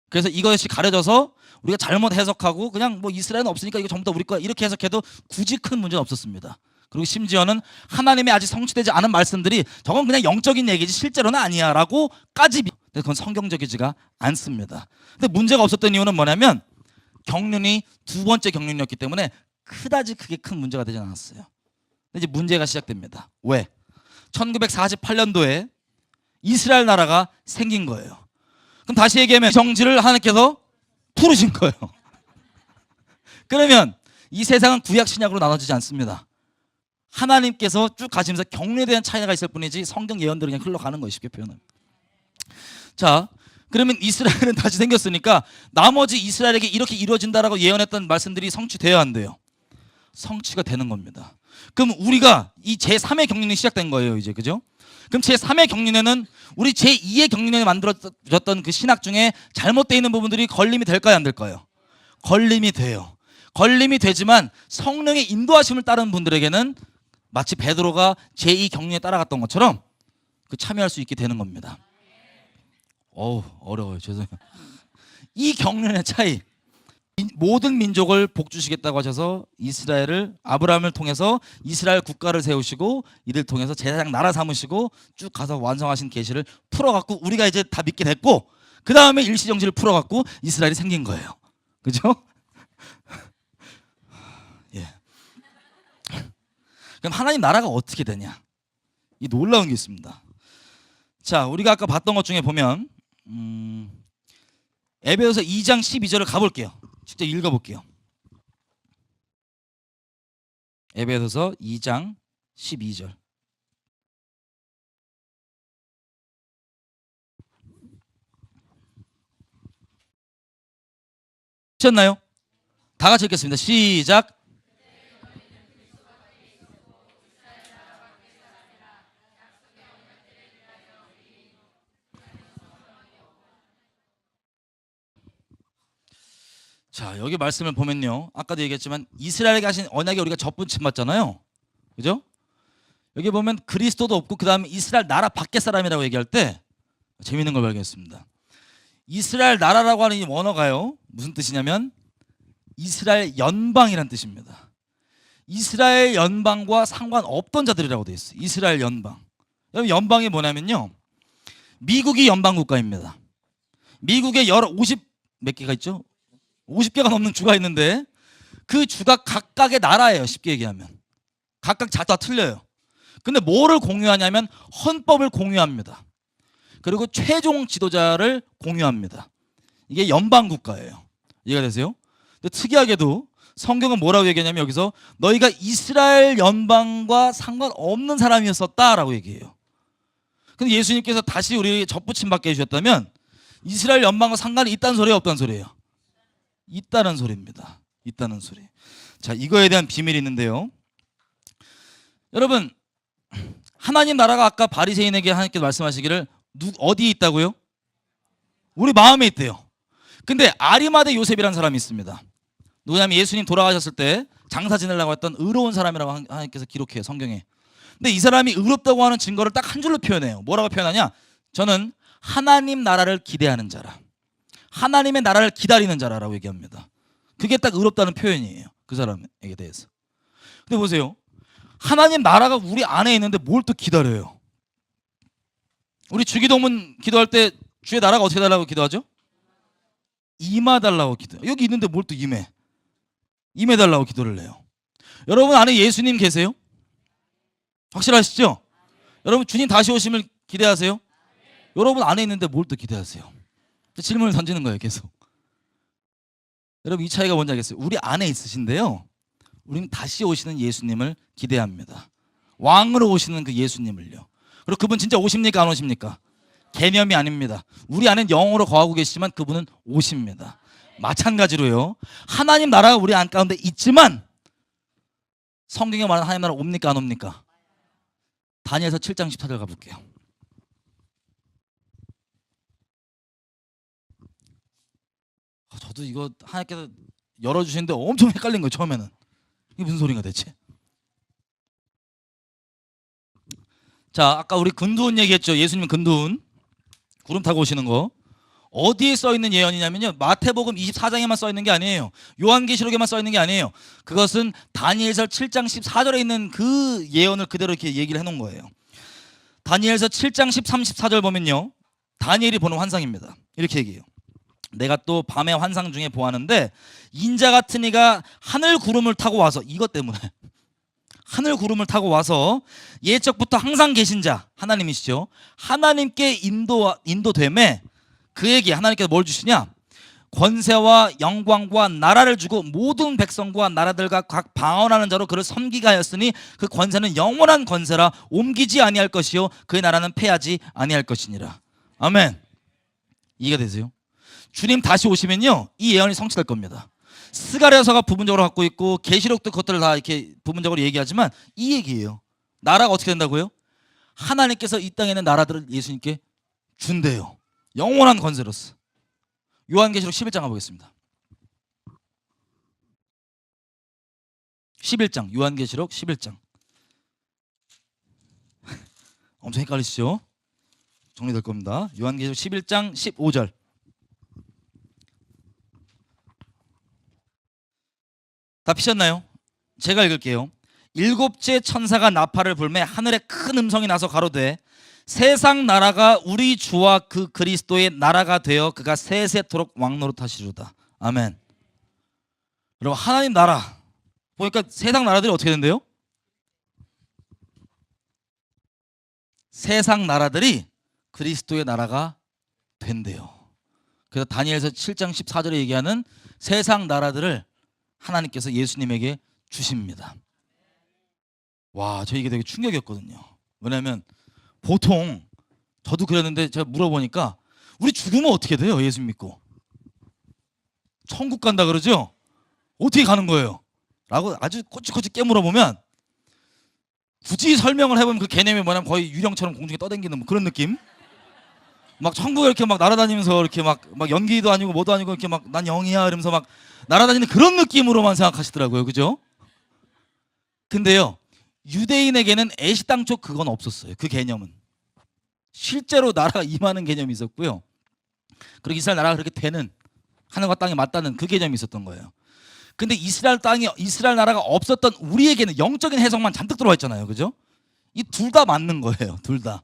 그래서 이것이 가려져서 우리가 잘못 해석하고 그냥 뭐 이스라엘은 없으니까 이거 전부 다 우리 거야 이렇게 해석해도 굳이 큰 문제는 없었습니다. 그리고 심지어는 하나님의 아직 성취되지 않은 말씀들이 저건 그냥 영적인 얘기지 실제로는 아니야 라고까지, 그건 성경적이지가 않습니다. 근데 문제가 없었던 이유는 뭐냐면 경륜이 두 번째 경륜이었기 때문에 그다지 크게 큰 문제가 되지 않았어요. 근데 이제 문제가 시작됩니다. 왜? 1948년도에 이스라엘 나라가 생긴 거예요. 그럼 다시 얘기하면 정지를 하나님께서 풀으신 거예요. 그러면 이 세상은 구약 신약으로 나눠지지 않습니다. 하나님께서 쭉 가시면서 경륜에 대한 차이가 있을 뿐이지 성경 예언들은 그냥 흘러가는 거예요. 쉽게 표현하면. 자, 그러면 이스라엘은 다시 생겼으니까 나머지 이스라엘에게 이렇게 이루어진다라고 예언했던 말씀들이 성취돼야 안 돼요. 성취가 되는 겁니다. 그럼 우리가 이 제3의 경륜이 시작된 거예요, 이제. 그죠? 그럼 제3의 경륜에는 우리 제2의 경륜에 만들어졌던 그 신학 중에 잘못되어 있는 부분들이 걸림이 될까요, 안 될까요? 걸림이 돼요. 걸림이 되지만 성령의 인도하심을 따르는 분들에게는 마치 베드로가 제2 경륜에 따라갔던 것처럼 그 참여할 수 있게 되는 겁니다. 어려워요. 죄송해요. 이 경륜의 차이, 모든 민족을 복 주시겠다고 하셔서 이스라엘을, 아브라함을 통해서 이스라엘 국가를 세우시고 이들 통해서 제사장 나라 삼으시고 쭉 가서 완성하신 계시를 풀어갖고 우리가 이제 다 믿게 됐고, 그 다음에 일시정지를 풀어갖고 이스라엘이 생긴 거예요. 그죠? 예. 그럼 하나님 나라가 어떻게 되냐? 이 놀라운 게 있습니다. 자, 우리가 아까 봤던 것 중에 보면 에베소서 2장 12절을 가볼게요. 직접 읽어볼게요. 에베소서 2장 12절. 하셨나요? 다 같이 읽겠습니다. 시작. 자, 여기 말씀을 보면요, 아까도 얘기했지만 이스라엘에게 하신 언약에 우리가 접붙임 받잖아요, 그죠? 여기 보면 그리스도도 없고 그 다음에 이스라엘 나라 밖의 사람이라고 얘기할 때 재미있는 걸 발견했습니다. 이스라엘 나라라고 하는 이 원어가요, 무슨 뜻이냐면 이스라엘 연방이란 뜻입니다. 이스라엘 연방과 상관없던 자들이라고 되어 있어요. 이스라엘 연방. 여러분, 연방이 뭐냐면요, 미국이 연방 국가입니다. 미국에 여러 50 몇 개가 있죠? 50개가 넘는 주가 있는데 그 주가 각각의 나라예요. 쉽게 얘기하면 각각 다 틀려요. 근데 뭐를 공유하냐면 헌법을 공유합니다. 그리고 최종 지도자를 공유합니다. 이게 연방 국가예요. 이해가 되세요? 근데 특이하게도 성경은 뭐라고 얘기하냐면 여기서 너희가 이스라엘 연방과 상관없는 사람이었었다라고 얘기해요. 근데 예수님께서 다시 우리 접붙임 받게 해주셨다면 이스라엘 연방과 상관이 있다는 소리예요, 없다는 소리예요? 있다는 소리입니다. 있다는 소리. 자, 이거에 대한 비밀이 있는데요, 여러분, 하나님 나라가 아까 바리새인에게 하나님께서 말씀하시기를 어디에 있다고요? 우리 마음에 있대요. 근데 아리마대 요셉이라는 사람이 있습니다. 누구냐면 예수님 돌아가셨을 때 장사 지내려고 했던 의로운 사람이라고 하나님께서 기록해요, 성경에. 근데 이 사람이 의롭다고 하는 증거를 딱 한 줄로 표현해요. 뭐라고 표현하냐? 저는 하나님 나라를 기대하는 자라, 하나님의 나라를 기다리는 자라라고 얘기합니다. 그게 딱 의롭다는 표현이에요, 그 사람에게 대해서. 근데 보세요, 하나님 나라가 우리 안에 있는데 뭘 또 기다려요? 우리 주기도문 기도할 때 주의 나라가 어떻게 달라고 기도하죠? 임하달라고 기도해요. 여기 있는데 뭘 또 임해달라고 기도를 해요. 여러분 안에 예수님 계세요? 확실하시죠? 여러분 주님 다시 오심을 기대하세요? 여러분 안에 있는데 뭘 또 기대하세요? 질문을 던지는 거예요, 계속. 여러분 이 차이가 뭔지 알겠어요? 우리 안에 있으신데요, 우리는 다시 오시는 예수님을 기대합니다. 왕으로 오시는 그 예수님을요. 그리고 그분 진짜 오십니까, 안 오십니까? 개념이 아닙니다. 우리 안엔 영으로 거하고 계시지만 그분은 오십니다. 마찬가지로요, 하나님 나라가 우리 안 가운데 있지만 성경에 말하는 하나님 나라 옵니까, 안 옵니까? 다니엘서 7장 14절 가볼게요. 저도 이거 하나님께서 열어주시는데 엄청 헷갈린 거예요, 처음에는. 이게 무슨 소린가 대체? 자, 아까 우리 근두운 얘기했죠. 예수님 근두운 구름 타고 오시는 거. 어디에 써 있는 예언이냐면요, 마태복음 24장에만 써 있는 게 아니에요. 요한계시록에만 써 있는 게 아니에요. 그것은 다니엘서 7장 14절에 있는 그 예언을 그대로 이렇게 얘기를 해놓은 거예요. 다니엘서 7장 13, 14절 보면요, 다니엘이 보는 환상입니다. 이렇게 얘기해요. 내가 또 밤에 환상 중에 보았는데 인자 같은 이가 하늘 구름을 타고 와서, 이것 때문에 하늘 구름을 타고 와서 예적부터 항상 계신 자 하나님이시죠, 하나님께 인도됨에 그에게 하나님께서 뭘 주시냐? 권세와 영광과 나라를 주고 모든 백성과 나라들과 각 방언하는 자로 그를 섬기게 하였으니 그 권세는 영원한 권세라 옮기지 아니할 것이요 그의 나라는 패하지 아니할 것이니라. 아멘. 이해가 되세요? 주님 다시 오시면요, 이 예언이 성취될 겁니다. 스가랴서가 부분적으로 갖고 있고 계시록도 그것들을 다 이렇게 부분적으로 얘기하지만 이 얘기예요. 나라가 어떻게 된다고요? 하나님께서 이 땅에 있는 나라들을 예수님께 준대요. 영원한 권세로서. 요한계시록 11장 가보겠습니다. 11장, 요한계시록 11장. 엄청 헷갈리시죠? 정리될 겁니다. 요한계시록 11장 15절. 다 피셨나요? 제가 읽을게요. 일곱째 천사가 나팔을 불매 하늘에 큰 음성이 나서 가로되 세상 나라가 우리 주와 그 그리스도의 나라가 되어 그가 세세토록 왕노릇하시리로다. 아멘. 여러분 하나님 나라 보니까 세상 나라들이 어떻게 된대요? 세상 나라들이 그리스도의 나라가 된대요. 그래서 다니엘서 7장 14절에 얘기하는 세상 나라들을 하나님께서 예수님에게 주십니다. 와, 저 이게 되게 충격이었거든요. 왜냐하면 보통 저도 그랬는데 제가 물어보니까 우리 죽으면 어떻게 돼요? 예수 믿고 천국 간다 그러죠? 어떻게 가는 거예요? 라고 아주 꼬치꼬치 깨물어보면 굳이 설명을 해보면 그 개념이 뭐냐면 거의 유령처럼 공중에 떠다니는 뭐 그런 느낌? 막 천국에 이렇게 막 날아다니면서 이렇게 막 연기도 아니고 뭐도 아니고 이렇게 막 난 영이야 이러면서 막 날아다니는 그런 느낌으로만 생각하시더라고요. 그죠? 근데요, 유대인에게는 애시당초 그건 없었어요. 그 개념은 실제로 나라가 임하는 개념이 있었고요. 그리고 이스라엘 나라가 그렇게 되는, 하늘과 땅이 맞닿는 그 개념이 있었던 거예요. 근데 이스라엘 나라가 없었던 우리에게는 영적인 해석만 잔뜩 들어와 있잖아요. 그죠? 이 둘 다 맞는 거예요. 둘 다.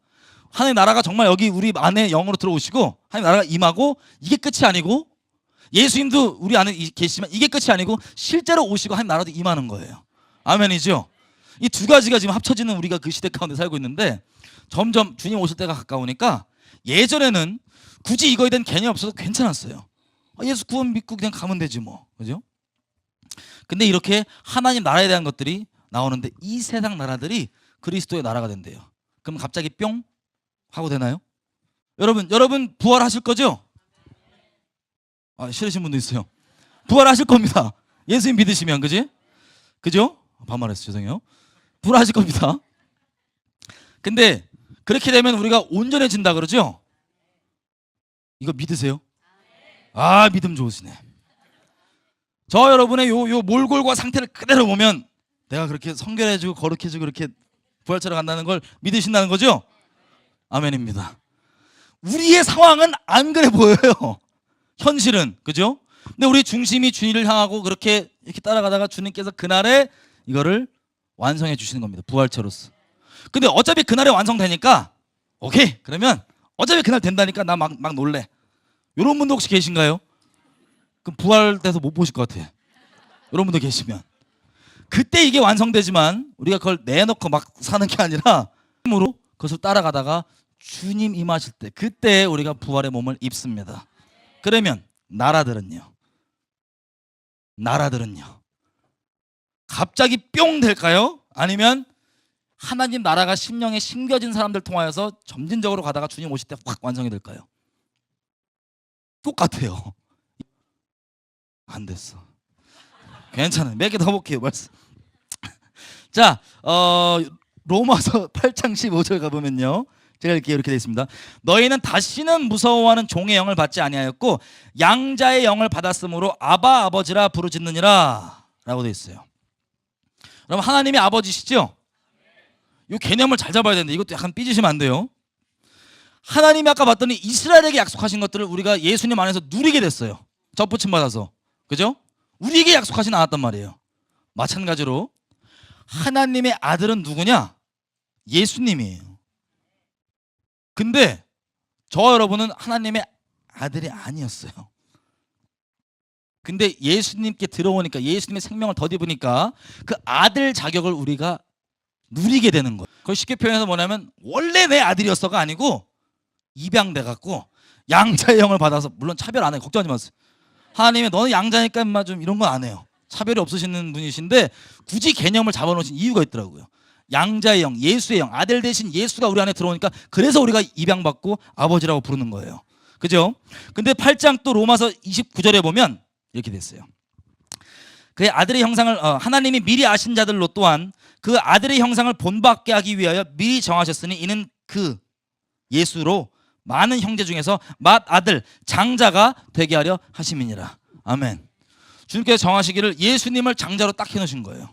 하나님 나라가 정말 여기 우리 안에 영으로 들어오시고 하나님 나라가 임하고, 이게 끝이 아니고 예수님도 우리 안에 계시지만 이게 끝이 아니고 실제로 오시고 하나님 나라도 임하는 거예요. 아멘이죠? 이 두 가지가 지금 합쳐지는 우리가 그 시대 가운데 살고 있는데, 점점 주님 오실 때가 가까우니까 예전에는 굳이 이거에 대한 개념이 없어도 괜찮았어요. 예수 구원 믿고 그냥 가면 되지 뭐. 그죠? 근데 이렇게 하나님 나라에 대한 것들이 나오는데 이 세상 나라들이 그리스도의 나라가 된대요. 그럼 갑자기 뿅 하고 되나요? 여러분 부활하실 거죠? 싫으신 분도 있어요. 부활하실 겁니다. 예수님 믿으시면. 그죠? 반말했어, 죄송해요. 부활하실 겁니다. 근데 그렇게 되면 우리가 온전해진다 그러죠? 이거 믿으세요? 믿음 좋으시네. 저 여러분의 요 몰골과 상태를 그대로 보면 내가 그렇게 성결해지고 거룩해지고 그렇게 부활처럼 간다는 걸 믿으신다는 거죠? 아멘입니다. 우리의 상황은 안 그래 보여요. 현실은. 그죠? 근데 우리 중심이 주님을 향하고 그렇게 이렇게 따라가다가 주님께서 그날에 이거를 완성해 주시는 겁니다. 부활체로서. 근데 어차피 그날에 완성되니까 오케이, 그러면 어차피 그날 된다니까 나 막 놀래. 이런 분도 혹시 계신가요? 그럼 부활돼서 못 보실 것 같아. 이런 분도 계시면 그때 이게 완성되지만 우리가 그걸 내놓고 막 사는 게 아니라 힘으로 그것을 따라가다가 주님 임하실 때, 그때 우리가 부활의 몸을 입습니다. 그러면 나라들은요 갑자기 뿅 될까요? 아니면 하나님 나라가 심령에 심겨진 사람들 통하여서 점진적으로 가다가 주님 오실 때 확 완성이 될까요? 똑같아요. 안 됐어. 괜찮아요. 몇 개 더 볼게요. 말씀. 자, 로마서 8장 15절 가보면요, 제가 이렇게 되어 있습니다. 너희는 다시는 무서워하는 종의 영을 받지 아니하였고 양자의 영을 받았으므로 아바 아버지라 부르짖느니라 라고 되어 있어요. 그럼 하나님이 아버지시죠? 이 개념을 잘 잡아야 되는데 이것도 약간 삐지시면 안 돼요. 하나님이 아까 봤더니 이스라엘에게 약속하신 것들을 우리가 예수님 안에서 누리게 됐어요. 접붙임 받아서. 그죠? 우리에게 약속하진 않았단 말이에요. 마찬가지로 하나님의 아들은 누구냐? 예수님이에요. 근데 저와 여러분은 하나님의 아들이 아니었어요. 근데 예수님께 들어오니까, 예수님의 생명을 덧입으니까 그 아들 자격을 우리가 누리게 되는 거예요. 그걸 쉽게 표현해서 뭐냐면 원래 내 아들이었어가 아니고 입양돼 갖고 양자의 영을 받아서, 물론 차별 안 해요. 걱정하지 마세요. 하나님이 너는 양자니까 인마 좀 이런 건 안 해요. 차별이 없으시는 분이신데 굳이 개념을 잡아놓으신 이유가 있더라고요. 양자의 영, 예수의 영, 아들 대신 예수가 우리 안에 들어오니까 그래서 우리가 입양받고 아버지라고 부르는 거예요. 그죠? 근데 8장 또 로마서 29절에 보면 이렇게 됐어요. 그의 아들의 형상을 하나님이 미리 아신 자들로 또한 그 아들의 형상을 본받게 하기 위하여 미리 정하셨으니 이는 그 예수로 많은 형제 중에서 맏아들 장자가 되게 하려 하심이니라. 아멘. 주님께서 정하시기를 예수님을 장자로 딱 해놓으신 거예요.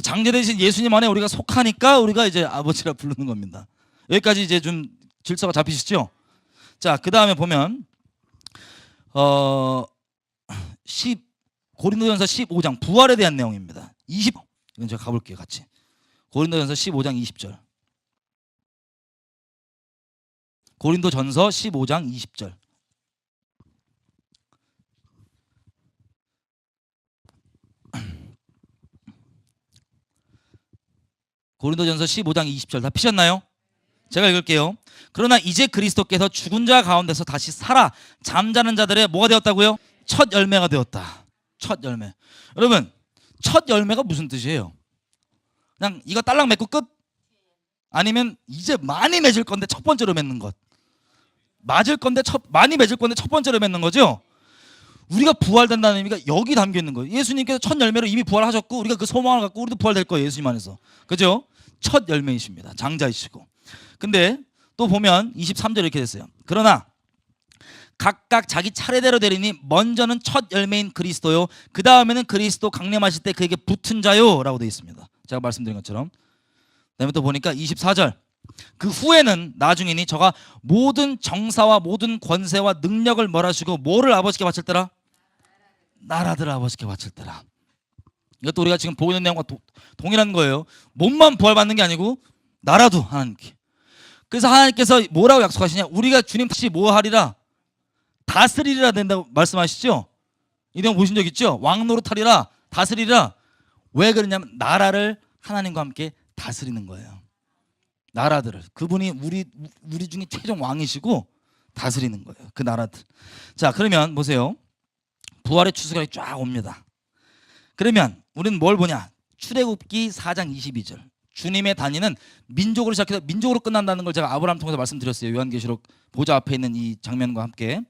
장자 대신 예수님 안에 우리가 속하니까 우리가 이제 아버지라 부르는 겁니다. 여기까지 이제 좀 질서가 잡히시죠? 자, 그 다음에 보면 고린도전서 15장 부활에 대한 내용입니다. 이건 제가 가볼게요, 같이. 고린도전서 15장 20절. 고린도전서 15장 20절. 고린도전서 15장 20절 다 피셨나요? 제가 읽을게요. 그러나 이제 그리스도께서 죽은 자 가운데서 다시 살아 잠자는 자들의 뭐가 되었다고요? 첫 열매가 되었다. 첫 열매. 여러분, 첫 열매가 무슨 뜻이에요? 그냥 이거 딸랑 맺고 끝? 아니면 이제 많이 맺을 건데 첫 번째로 맺는 것. 많이 맺을 건데 첫 번째로 맺는 거죠? 우리가 부활된다는 의미가 여기 담겨 있는 거예요. 예수님께서 첫 열매로 이미 부활하셨고 우리가 그 소망을 갖고 우리도 부활될 거예요. 예수님 안에서. 그죠? 첫 열매이십니다. 장자이시고. 근데 또 보면 23절 이렇게 됐어요. 그러나 각각 자기 차례대로 되리니 먼저는 첫 열매인 그리스도요, 그 다음에는 그리스도 강림하실 때 그에게 붙은 자요 라고 되어 있습니다. 제가 말씀드린 것처럼. 그다음에 또 보니까 24절, 그 후에는 나중이니 저가 모든 정사와 모든 권세와 능력을 멀하시고 뭐를 아버지께 바칠 때라? 나라들을 아버지께 바칠 때라. 이것도 우리가 지금 보고 있는 내용과 동일한 거예요. 몸만 부활받는 게 아니고 나라도 하나님께. 그래서 하나님께서 뭐라고 약속하시냐? 우리가 주님 다시 뭐 하리라? 다스리리라 된다고 말씀하시죠. 이 내용 보신 적 있죠? 왕노릇하리라, 다스리리라. 왜 그러냐면 나라를 하나님과 함께 다스리는 거예요. 나라들을, 그분이 우리 중에 최종 왕이시고 다스리는 거예요, 그 나라들. 자, 그러면 보세요. 부활의 추수가 쫙 옵니다. 그러면 우리는 뭘 보냐? 출애굽기 4장 22절. 주님의 단위는 민족으로 시작해서 민족으로 끝난다는 걸 제가 아브라함 통해서 말씀드렸어요. 요한계시록 보좌 앞에 있는 이 장면과 함께.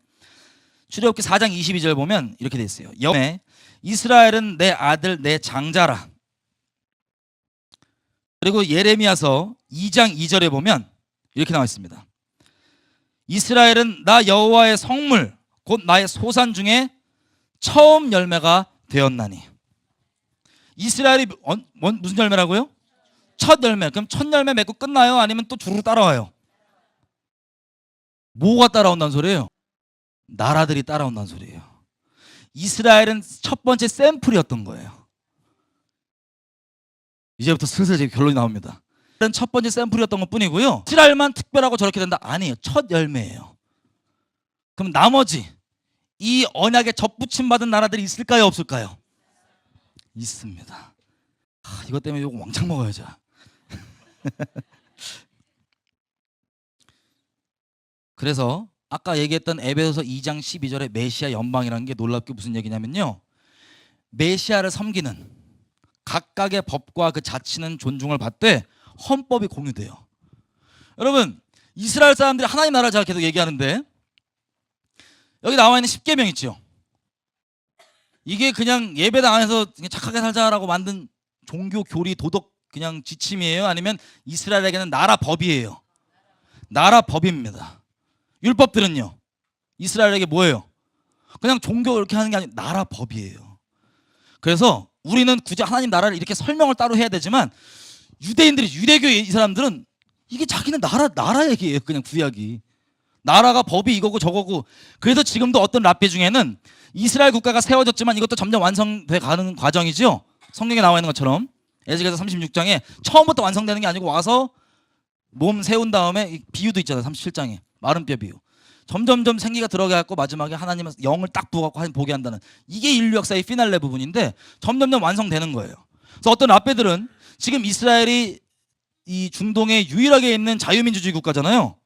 출애굽기 4장 22절 보면 이렇게 돼 있어요. 여호와의 이스라엘은 내 아들 내 장자라. 그리고 예레미야서 2장 2절에 보면 이렇게 나와 있습니다. 이스라엘은 나 여호와의 성물 곧 나의 소산 중에 처음 열매가 되었나니. 이스라엘이 무슨 열매라고요? 첫 열매. 그럼 첫 열매 맺고 끝나요? 아니면 또 주르륵 따라와요? 뭐가 따라온다는 소리예요? 나라들이 따라온다는 소리예요. 이스라엘은 첫 번째 샘플이었던 거예요. 이제부터 슬슬 이제 결론이 나옵니다. 첫 번째 샘플이었던 것 뿐이고요. 이스라엘만 특별하고 저렇게 된다? 아니에요. 첫 열매예요. 그럼 나머지 이 언약에 접붙임 받은 나라들이 있을까요? 없을까요? 있습니다. 이것 때문에 이거 왕창 먹어야죠. 그래서 아까 얘기했던 에베소서 2장 12절에 메시아 연방이라는 게 놀랍게 무슨 얘기냐면요, 메시아를 섬기는 각각의 법과 그 자치는 존중을 받되 헌법이 공유돼요. 여러분, 이스라엘 사람들이 하나님 나라를 제가 계속 얘기하는데 여기 나와 있는 10계명 있죠. 이게 그냥 예배당 안에서 그냥 착하게 살자라고 만든 종교 교리 도덕 그냥 지침이에요? 아니면 이스라엘에게는 나라 법이에요? 나라 법입니다. 율법들은요, 이스라엘에게 뭐예요? 그냥 종교 이렇게 하는 게 아니고 나라 법이에요. 그래서 우리는 굳이 하나님 나라를 이렇게 설명을 따로 해야 되지만 유대인들이, 유대교의 이 사람들은 이게 자기는 나라 얘기예요. 그냥 구약이 나라가 법이 이거고 저거고. 그래서 지금도 어떤 랍비 중에는 이스라엘 국가가 세워졌지만 이것도 점점 완성돼 가는 과정이죠. 성경에 나와 있는 것처럼 에스겔서 36장에 처음부터 완성되는 게 아니고 와서 몸 세운 다음에 비유도 있잖아요. 37장에 마른 뼈 비유. 점점점 생기가 들어가고 마지막에 하나님은 영을 딱 부어갖고 보게 한다는, 이게 인류 역사의 피날레 부분인데 점점점 완성되는 거예요. 그래서 어떤 랍비들은 지금 이스라엘이 이 중동에 유일하게 있는 자유민주주의 국가잖아요.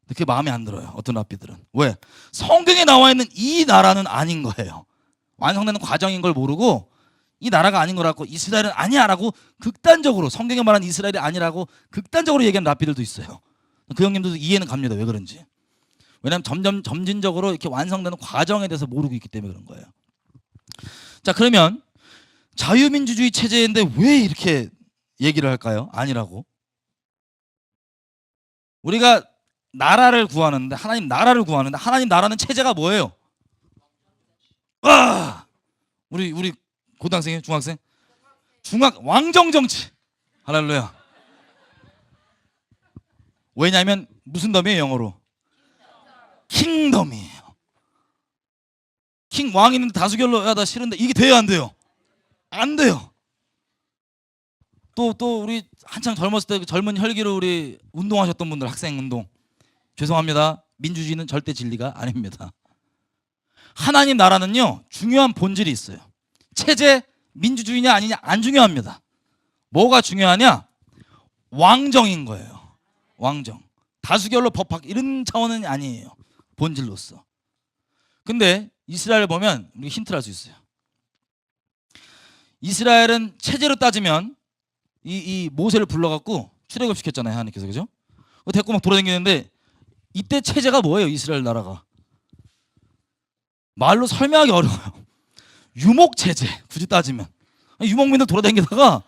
그게 마음에 안 들어요. 어떤 랍비들은. 왜? 성경에 나와 있는 이 나라는 아닌 거예요. 완성되는 과정인 걸 모르고 이 나라가 아닌 거라고, 이스라엘은 아니야 라고 극단적으로, 성경에 말하는 이스라엘이 아니라고 극단적으로 얘기하는 랍비들도 있어요. 그 형님들도 이해는 갑니다. 왜 그런지. 왜냐하면 점진적으로 이렇게 완성되는 과정에 대해서 모르고 있기 때문에 그런 거예요. 자, 그러면 자유민주주의 체제인데 왜 이렇게 얘기를 할까요? 아니라고. 우리가 나라를 구하는데, 하나님 나라를 구하는데, 하나님 나라는 체제가 뭐예요? 우리 고등학생이에요? 중학생? 왕정 정치. 할렐루야. 왜냐하면 무슨 덤이에요? 영어로 킹덤이에요. 킹, 왕이 있는데 다수결로 나 싫은데 이게 돼요? 안 돼요? 안 돼요. 또 우리 한창 젊었을 때 젊은 혈기로 우리 운동하셨던 분들, 학생 운동, 죄송합니다. 민주주의는 절대 진리가 아닙니다. 하나님 나라는요 중요한 본질이 있어요. 체제, 민주주의냐 아니냐 안 중요합니다. 뭐가 중요하냐? 왕정인 거예요. 왕정. 다수결로 법학 이런 차원은 아니에요. 본질로서. 근데 이스라엘 보면 우리 힌트를 알 수 있어요. 이스라엘은 체제로 따지면 이 모세를 불러갖고 출애굽시켰잖아요. 하나님께서. 그죠? 데리고 막 돌아다니는데 이때 체제가 뭐예요? 이스라엘 나라가 말로 설명하기 어려워요. 유목체제. 굳이 따지면 유목민들 돌아다니다가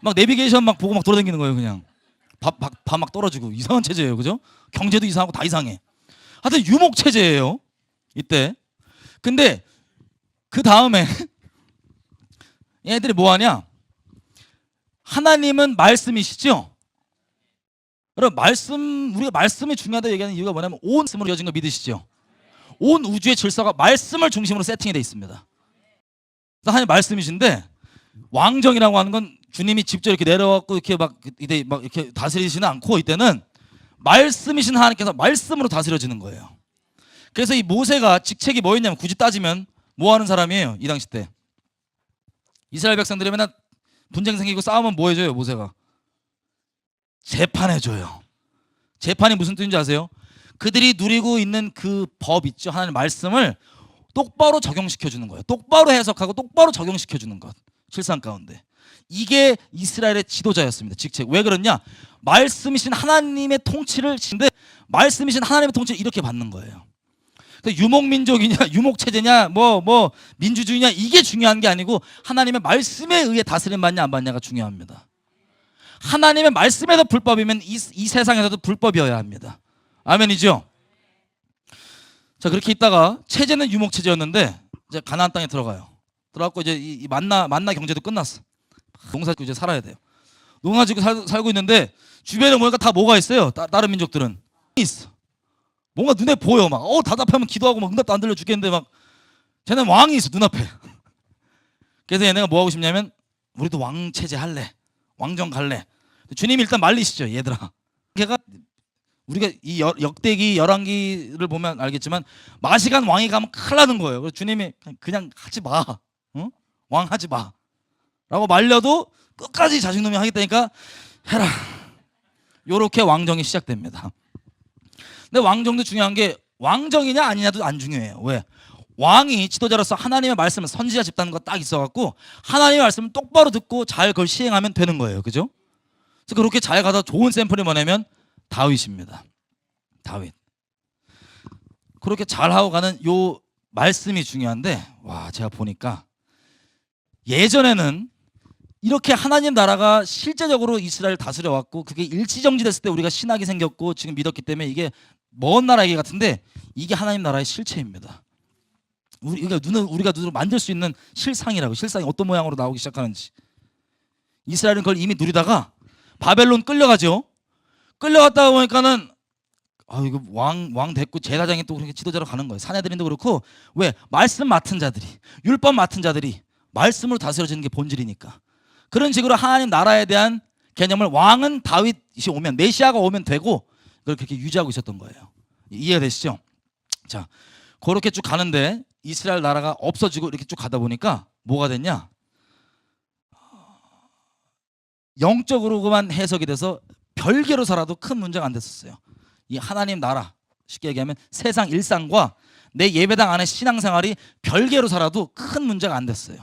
막 내비게이션 막 보고 막 돌아다니는 거예요. 그냥 밥 막 떨어지고 이상한 체제예요, 그죠? 경제도 이상하고 다 이상해. 하여튼 유목 체제예요, 이때. 근데 그 다음에 얘들이 뭐 하냐? 하나님은 말씀이시죠? 여러분, 우리가 말씀이 중요하다 얘기하는 이유가 뭐냐면 온 말씀으로 이어진 거 믿으시죠? 온 우주의 질서가 말씀을 중심으로 세팅이 돼 있습니다. 하나님 말씀이신데 왕정이라고 하는 건 주님이 직접 이렇게 내려왔고 이렇게 막 이렇게 다스리지는 않고 이때는 말씀이신 하나님께서 말씀으로 다스려지는 거예요. 그래서 이 모세가 직책이 뭐였냐면 굳이 따지면 뭐 하는 사람이에요? 이 당시 때 이스라엘 백성들이 맨날 분쟁 생기고 싸우면 뭐 해줘요? 모세가 재판해줘요. 재판이 무슨 뜻인지 아세요? 그들이 누리고 있는 그 법 있죠, 하나님의 말씀을 똑바로 적용시켜주는 거예요. 똑바로 해석하고 똑바로 적용시켜주는 것, 실상 가운데. 이게 이스라엘의 지도자였습니다. 직책. 왜 그러냐? 말씀이신 하나님의 통치를 신데 말씀이신 하나님의 통치를 이렇게 받는 거예요. 유목민족이냐 유목체제냐 뭐 민주주의냐 이게 중요한 게 아니고 하나님의 말씀에 의해 다스림 받냐 안 받냐가 중요합니다. 하나님의 말씀에도 불법이면 이 세상에서도 불법이어야 합니다. 아멘이죠? 자, 그렇게 있다가 체제는 유목체제였는데 이제 가나안 땅에 들어가고 이제 이 만나 경제도 끝났어. 농사 짓고 이제 살아야 돼요. 농사 짓고 살고 있는데 주변에 보니까 다 뭐가 있어요? 다른 민족들은 있어. 뭔가 눈에 보여. 막 답답하면 기도하고 막 응답도 안 들려 죽겠는데 막 쟤는 왕이 있어 눈앞에. 그래서 얘네가 뭐 하고 싶냐면 우리도 왕체제 할래, 왕정 갈래. 주님이 일단 말리시죠. 얘들아, 걔가 우리가 이 역대기 열왕기를 보면 알겠지만 마시간 왕이 가면 큰일 나는 거예요. 그래서 주님이 그냥 하지 마, 왕 하지 마 라고 말려도 끝까지 자식놈이 하겠다니까 해라. 요렇게 왕정이 시작됩니다. 근데 왕정도 중요한 게 왕정이냐 아니냐도 안 중요해요. 왜? 왕이 지도자로서 하나님의 말씀을, 선지자 집단인 거 딱 있어갖고 하나님의 말씀을 똑바로 듣고 잘 그걸 시행하면 되는 거예요. 그죠? 그래서 그렇게 잘 가다 좋은 샘플이 뭐냐면 다윗입니다. 다윗. 그렇게 잘하고 가는 요 말씀이 중요한데, 와, 제가 보니까 예전에는 이렇게 하나님 나라가 실제적으로 이스라엘 다스려왔고 그게 일치정지됐을 때 우리가 신학이 생겼고 지금 믿었기 때문에 이게 먼 나라 얘기 같은데 이게 하나님 나라의 실체입니다. 우리가 눈으로 만들 수 있는 실상이라고. 실상이 어떤 모양으로 나오기 시작하는지. 이스라엘은 그걸 이미 누리다가 바벨론 끌려가죠. 끌려갔다 보니까는 이거 왕 됐고 제사장이 또 그렇게 지도자로 가는 거예요. 사내들인도 그렇고. 왜? 말씀 맡은 자들이, 율법 맡은 자들이 말씀으로 다스려지는 게 본질이니까. 그런 식으로 하나님 나라에 대한 개념을 왕은 다윗이 오면, 메시아가 오면 되고 그걸 그렇게 유지하고 있었던 거예요. 이해가 되시죠? 자, 그렇게 쭉 가는데 이스라엘 나라가 없어지고 이렇게 쭉 가다 보니까 뭐가 됐냐? 영적으로만 해석이 돼서 별개로 살아도 큰 문제가 안 됐었어요. 이 하나님 나라, 쉽게 얘기하면 세상 일상과 내 예배당 안에 신앙생활이 별개로 살아도 큰 문제가 안 됐어요.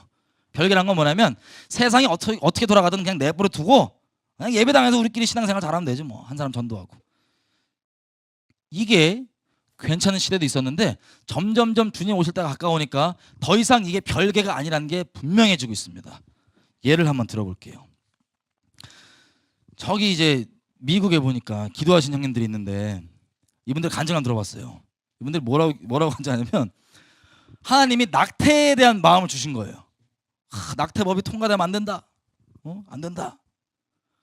별개란 건 뭐냐면 세상이 어떻게 돌아가든 그냥 내버려 두고 그냥 예배당에서 우리끼리 신앙생활 잘하면 되지 뭐. 한 사람 전도하고. 이게 괜찮은 시대도 있었는데 점점점 주님 오실 때가 가까우니까 더 이상 이게 별개가 아니라는 게 분명해지고 있습니다. 예를 한번 들어볼게요. 저기 이제 미국에 보니까 기도하신 형님들이 있는데 이분들 간증 안 들어봤어요. 이분들 뭐라고 하냐면 하나님이 낙태에 대한 마음을 주신 거예요. 낙태법이 통과되면 안 된다. 안 된다.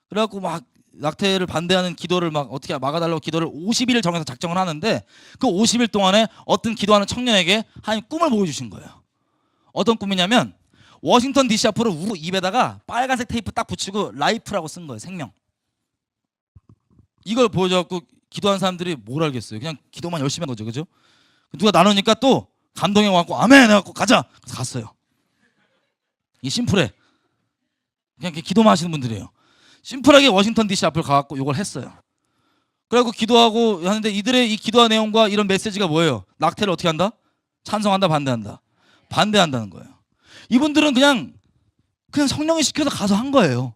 그래갖고 막 낙태를 반대하는 기도를 막 어떻게 막아달라고 기도를 50일을 정해서 작정을 하는데 그 50일 동안에 어떤 기도하는 청년에게 하나님 꿈을 보여주신 거예요. 어떤 꿈이냐면 워싱턴 DC 앞으로 입에다가 빨간색 테이프 딱 붙이고 라이프라고 쓴 거예요. 생명. 이걸 보여줘갖고 기도하는 사람들이 뭘 알겠어요. 그냥 기도만 열심히 한 거죠. 그죠? 누가 나누니까 또 감동해 갖고 아멘 해갖고 가자. 그래서 갔어요. 이게 심플해. 그냥 기도만 하시는 분들이에요. 심플하게 워싱턴 DC 앞을 가갖고 이걸 했어요. 그래갖고 기도하고 하는데 이들의 이 기도한 내용과 이런 메시지가 뭐예요? 낙태를 어떻게 한다? 찬성한다, 반대한다? 반대한다는 거예요. 이분들은 그냥 성령이 시켜서 가서 한 거예요.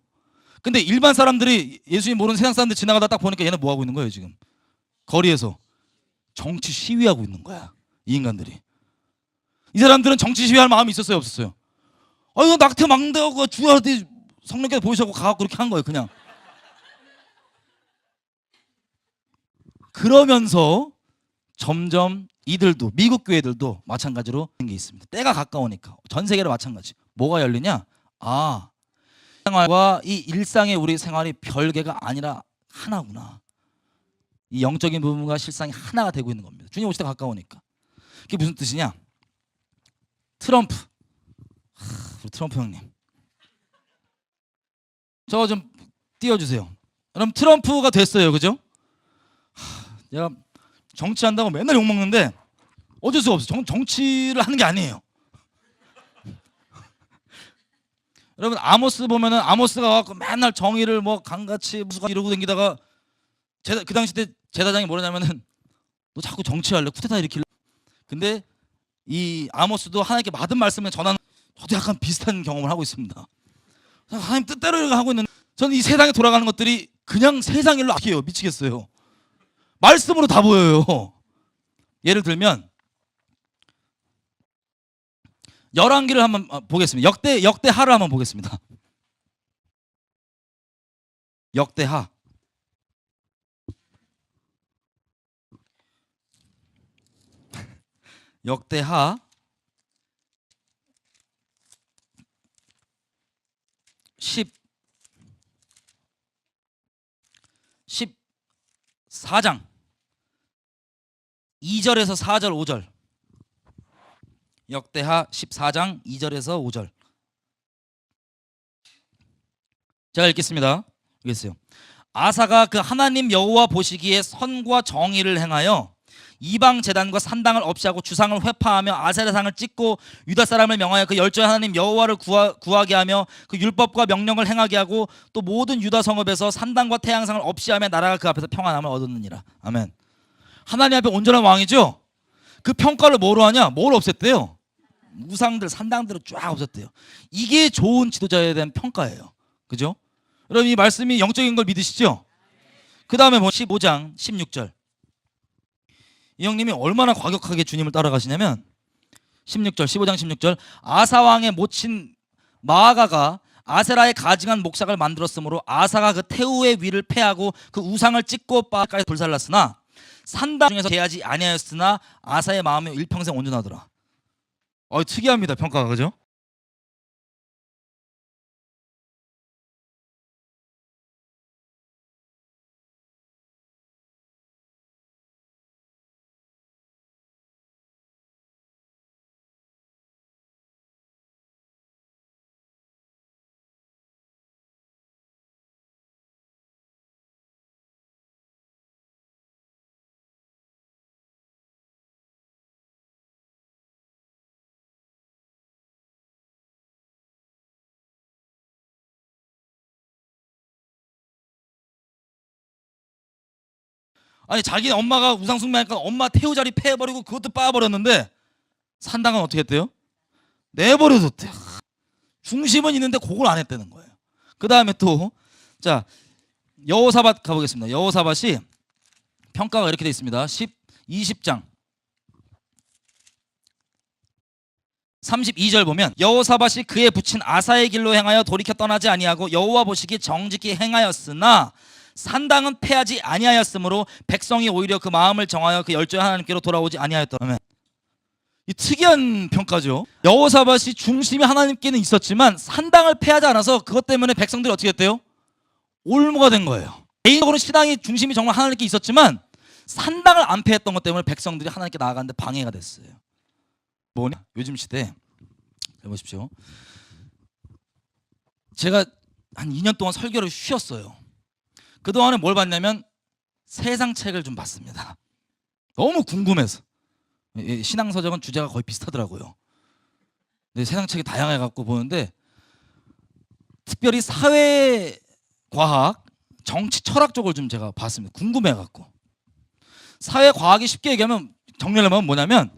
근데 일반 사람들이, 예수님 모르는 세상 사람들 지나가다 딱 보니까 얘는 뭐 하고 있는 거예요? 지금 거리에서 정치 시위하고 있는 거야. 이 인간들이. 이 사람들은 정치 시위할 마음이 있었어요, 없었어요? 이거 낙태 막는다고 주야한테 성령께서 보이셔서 가갖고 그렇게 한 거예요. 그냥 그러면서 점점 이들도 미국 교회들도 마찬가지로 그런 게 있습니다. 때가 가까우니까 전 세계로 마찬가지. 뭐가 열리냐? 생활과 이 일상의 우리 생활이 별개가 아니라 하나구나. 이 영적인 부분과 실상이 하나가 되고 있는 겁니다. 주님 오실 때 가까우니까. 그게 무슨 뜻이냐? 트럼프, 우리 트럼프 형님, 저 좀 띄워주세요. 그럼 트럼프가 됐어요, 그죠? 내가 정치한다고 맨날 욕 먹는데 어쩔 수가 없어. 정치를 하는 게 아니에요. 여러분 아모스 보면은 아모스가 와갖고 맨날 정의를 뭐 강같이 무슨 이러고 다니다가 그 당시 때 제사장이 뭐냐면은 너 자꾸 정치할래? 쿠데타 일으킬래? 근데 이 아모스도 하나님께 받은 말씀을 전하는, 저도 약간 비슷한 경험을 하고 있습니다. 하나님 뜻대로 하고 있는, 저는 이 세상에 돌아가는 것들이 그냥 세상 일로 아껴요. 미치겠어요. 말씀으로 다 보여요. 예를 들면 열왕기를 한번 보겠습니다. 역대하를 한번 보겠습니다. 역대하. 역대하 14장 2절에서 4절 5절. 역대하 14장 2절에서 5절. 제가 읽겠습니다. 읽겠어요. 아사가 그 하나님 여호와 보시기에 선과 정의를 행하여 이방 제단과 산당을 없이 하고 주상을 회파하며 아세라상을 찍고 유다 사람을 명하여 그 열조의 하나님 여호와를 구하게 하며 그 율법과 명령을 행하게 하고 또 모든 유다 성읍에서 산당과 태양상을 없이 하며 나라가 그 앞에서 평안함을 얻었느니라. 아멘. 하나님 앞에 온전한 왕이죠. 그 평가를 뭐로 하냐? 뭘 없앴대요? 우상들, 산당들을 쫙 없앴대요. 이게 좋은 지도자에 대한 평가예요. 그죠? 여러분 이 말씀이 영적인 걸 믿으시죠? 그 다음에 15장 16절. 이 형님이 얼마나 과격하게 주님을 따라가시냐면 16절, 15장 16절. 아사왕의 모친 마아가가 아세라의 가증한 목삭을 만들었으므로 아사가 그 태우의 위를 패하고 그 우상을 찍고 바까지 불살랐으나 산당 중에서 제하지 아니하였으나 아사의 마음이 일평생 온전하더라. 특이합니다. 평가가. 그죠? 아니 자기 엄마가 우상 숭배하니까 엄마 태우 자리 패해버리고 그것도 빠버렸는데 산당은 어떻게 했대요? 내버려뒀대요. 중심은 있는데 그걸 안 했다는 거예요. 그 다음에 또 자 여호사밧 가보겠습니다. 여호사밧이 평가가 이렇게 되어 있습니다. 20장 32절 보면 여호사밧이 그의 붙인 아사의 길로 행하여 돌이켜 떠나지 아니하고 여호와 보시기 정직히 행하였으나 산당은 패하지 아니하였으므로 백성이 오히려 그 마음을 정하여 그 열조의 하나님께로 돌아오지 아니하였다. 아멘. 이 특이한 평가죠. 여호사밧이 중심이 하나님께는 있었지만 산당을 패하지 않아서 그것 때문에 백성들이 어떻게 했대요? 올무가 된 거예요. 개인적으로 신앙이 중심이 정말 하나님께 있었지만 산당을 안 패했던 것 때문에 백성들이 하나님께 나아가는데 방해가 됐어요. 뭐냐? 요즘 시대 해보십시오. 제가 한 2년 동안 설교를 쉬었어요. 그동안에 뭘 봤냐면 세상 책을 좀 봤습니다. 너무 궁금해서. 신앙서적은 주제가 거의 비슷하더라고요. 근데 세상 책이 다양해갖고 보는데 특별히 사회과학, 정치 철학 쪽을 좀 제가 봤습니다. 궁금해갖고. 사회과학이 쉽게 얘기하면 정리하면 뭐냐면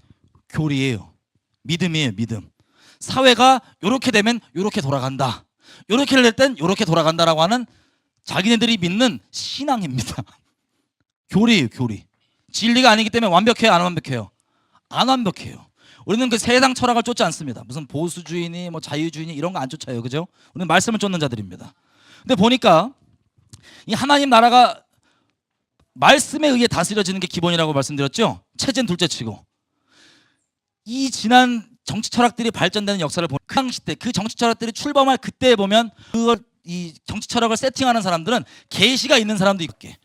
교리예요. 믿음이에요. 믿음. 사회가 이렇게 되면 이렇게 돌아간다, 이렇게 될 땐 이렇게 돌아간다라고 하는 자기네들이 믿는 신앙입니다. 교리예요. 교리. 진리가 아니기 때문에 완벽해요? 안 완벽해요? 안 완벽해요. 우리는 그 세상 철학을 쫓지 않습니다. 무슨 보수주의니 뭐 자유주의니 이런 거 안 쫓아요. 그죠? 우리는 말씀을 쫓는 자들입니다. 근데 보니까 이 하나님 나라가 말씀에 의해 다스려지는 게 기본이라고 말씀드렸죠. 체제는 둘째치고 이 지난 정치 철학들이 발전되는 역사를 보면 그 당시 때 그 정치 철학들이 출범할 그때에 보면 그걸 이 정치 철학을 세팅하는 사람들은 계시가 있는 사람도 있게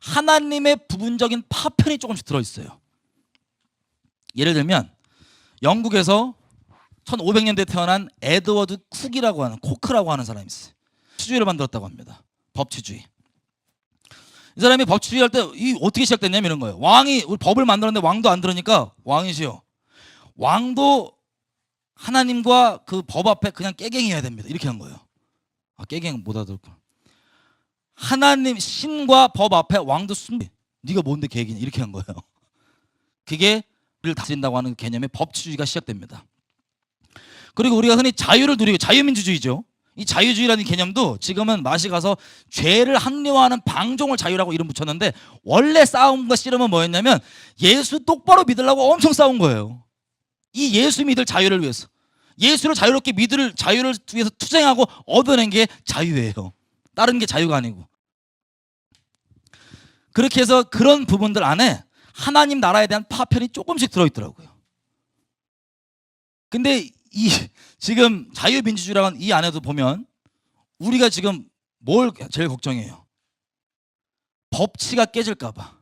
하나님의 부분적인 파편이 조금씩 들어있어요. 예를 들면 영국에서 1500년대에 태어난 에드워드 쿡이라고 하는 코크라고 하는 사람이 있어요. 법치주의를 만들었다고 합니다. 법치주의. 이 사람이 법치주의 할 때 이 어떻게 시작됐냐면 이런 거예요. 왕이 우리 법을 만들었는데 왕도 안 들으니까 왕이시여. 왕도 하나님과 그 법 앞에 그냥 깨갱해야 됩니다. 이렇게 한 거예요. 아, 깨갱 못 알아들었구나. 하나님 신과 법 앞에 왕도 순비. 네가 뭔데 계획이냐 이렇게 한 거예요. 그게 우리를 다스린다고 하는 개념의 법치주의가 시작됩니다. 그리고 우리가 흔히 자유를 누리고 자유민주주의죠. 이 자유주의라는 개념도 지금은 맛이 가서 죄를 합리화하는 방종을 자유라고 이름 붙였는데 원래 싸움과 씨름은 뭐였냐면 예수 똑바로 믿으려고 엄청 싸운 거예요. 이 예수 믿을 자유를 위해서 예수를 자유롭게 믿을 자유를 위해서 투쟁하고 얻어낸 게 자유예요. 다른 게 자유가 아니고. 그렇게 해서 그런 부분들 안에 하나님 나라에 대한 파편이 조금씩 들어있더라고요. 근데 이 지금 자유민주주의라는 이 안에도 보면 우리가 지금 뭘 제일 걱정해요? 법치가 깨질까 봐.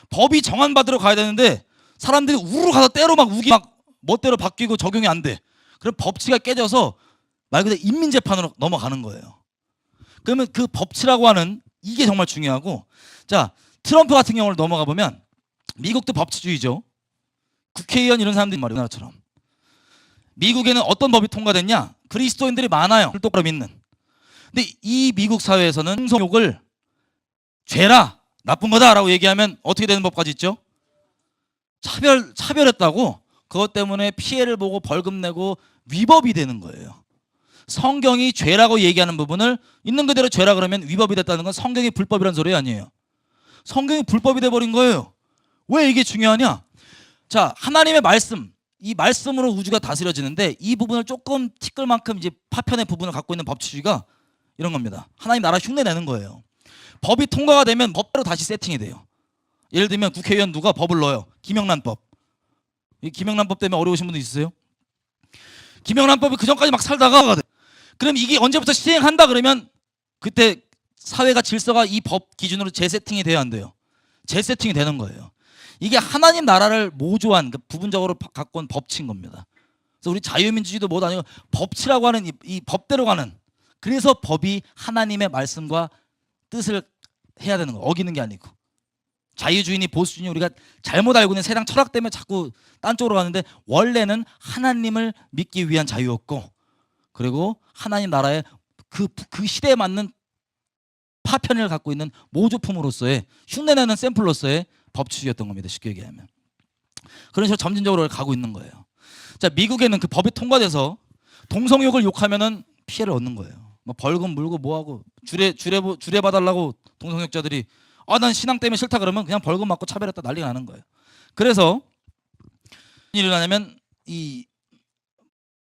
법이 정한받으러 가야 되는데 사람들이 우르르 가서 때로 막 우기 막 멋대로 바뀌고 적용이 안 돼. 그럼 법치가 깨져서 말 그대로 인민재판으로 넘어가는 거예요. 그러면 그 법치라고 하는 이게 정말 중요하고, 자 트럼프 같은 경우를 넘어가 보면 미국도 법치주의죠. 국회의원 이런 사람들이 말이에요. 우리나라처럼. 미국에는 어떤 법이 통과됐냐? 그리스도인들이 많아요. 똑바로 믿는. 근데 이 미국 사회에서는 동성욕을 죄라, 나쁜 거다라고 얘기하면 어떻게 되는 법까지 있죠? 차별했다고 그것 때문에 피해를 보고 벌금 내고 위법이 되는 거예요. 성경이 죄라고 얘기하는 부분을 있는 그대로 죄라 그러면 위법이 됐다는 건 성경이 불법이란 소리 아니에요. 성경이 불법이 돼버린 거예요. 왜 이게 중요하냐? 자, 하나님의 말씀, 이 말씀으로 우주가 다스려지는데 이 부분을 조금 티끌 만큼 이제 파편의 부분을 갖고 있는 법치주의가 이런 겁니다. 하나님 나라 흉내내는 거예요. 법이 통과가 되면 법대로 다시 세팅이 돼요. 예를 들면 국회의원 누가 법을 넣어요. 김영란법. 이 김영란법 때문에 어려우신 분들 있으세요? 김영란법이 그전까지 막 살다가 그럼 이게 언제부터 시행한다 그러면 그때 사회가 질서가 이 법 기준으로 재세팅이 돼야 안 돼요. 재세팅이 되는 거예요. 이게 하나님 나라를 모조한 그 부분적으로 갖고 온 법치인 겁니다. 그래서 우리 자유민주주의도 뭐도 아니고 법치라고 하는 이 법대로 가는, 그래서 법이 하나님의 말씀과 뜻을 해야 되는 거, 어기는 게 아니고. 자유주의니 보수주의니 우리가 잘못 알고 있는 세상 철학 때문에 자꾸 딴 쪽으로 가는데 원래는 하나님을 믿기 위한 자유였고, 그리고 하나님 나라의 그 시대에 맞는 파편을 갖고 있는 모조품으로서의 흉내내는 샘플로서의 법치주의였던 겁니다. 쉽게 얘기하면. 그런 식으로 점진적으로 가고 있는 거예요. 자, 미국에는 그 법이 통과돼서 동성욕을 욕하면은 피해를 얻는 거예요. 뭐 벌금 물고 뭐하고 주례 봐달라고 동성욕자들이 난 신앙 때문에 싫다 그러면 그냥 벌금 맞고 차별했다 난리가 나는 거예요. 그래서 무슨 일이 일어나냐면 이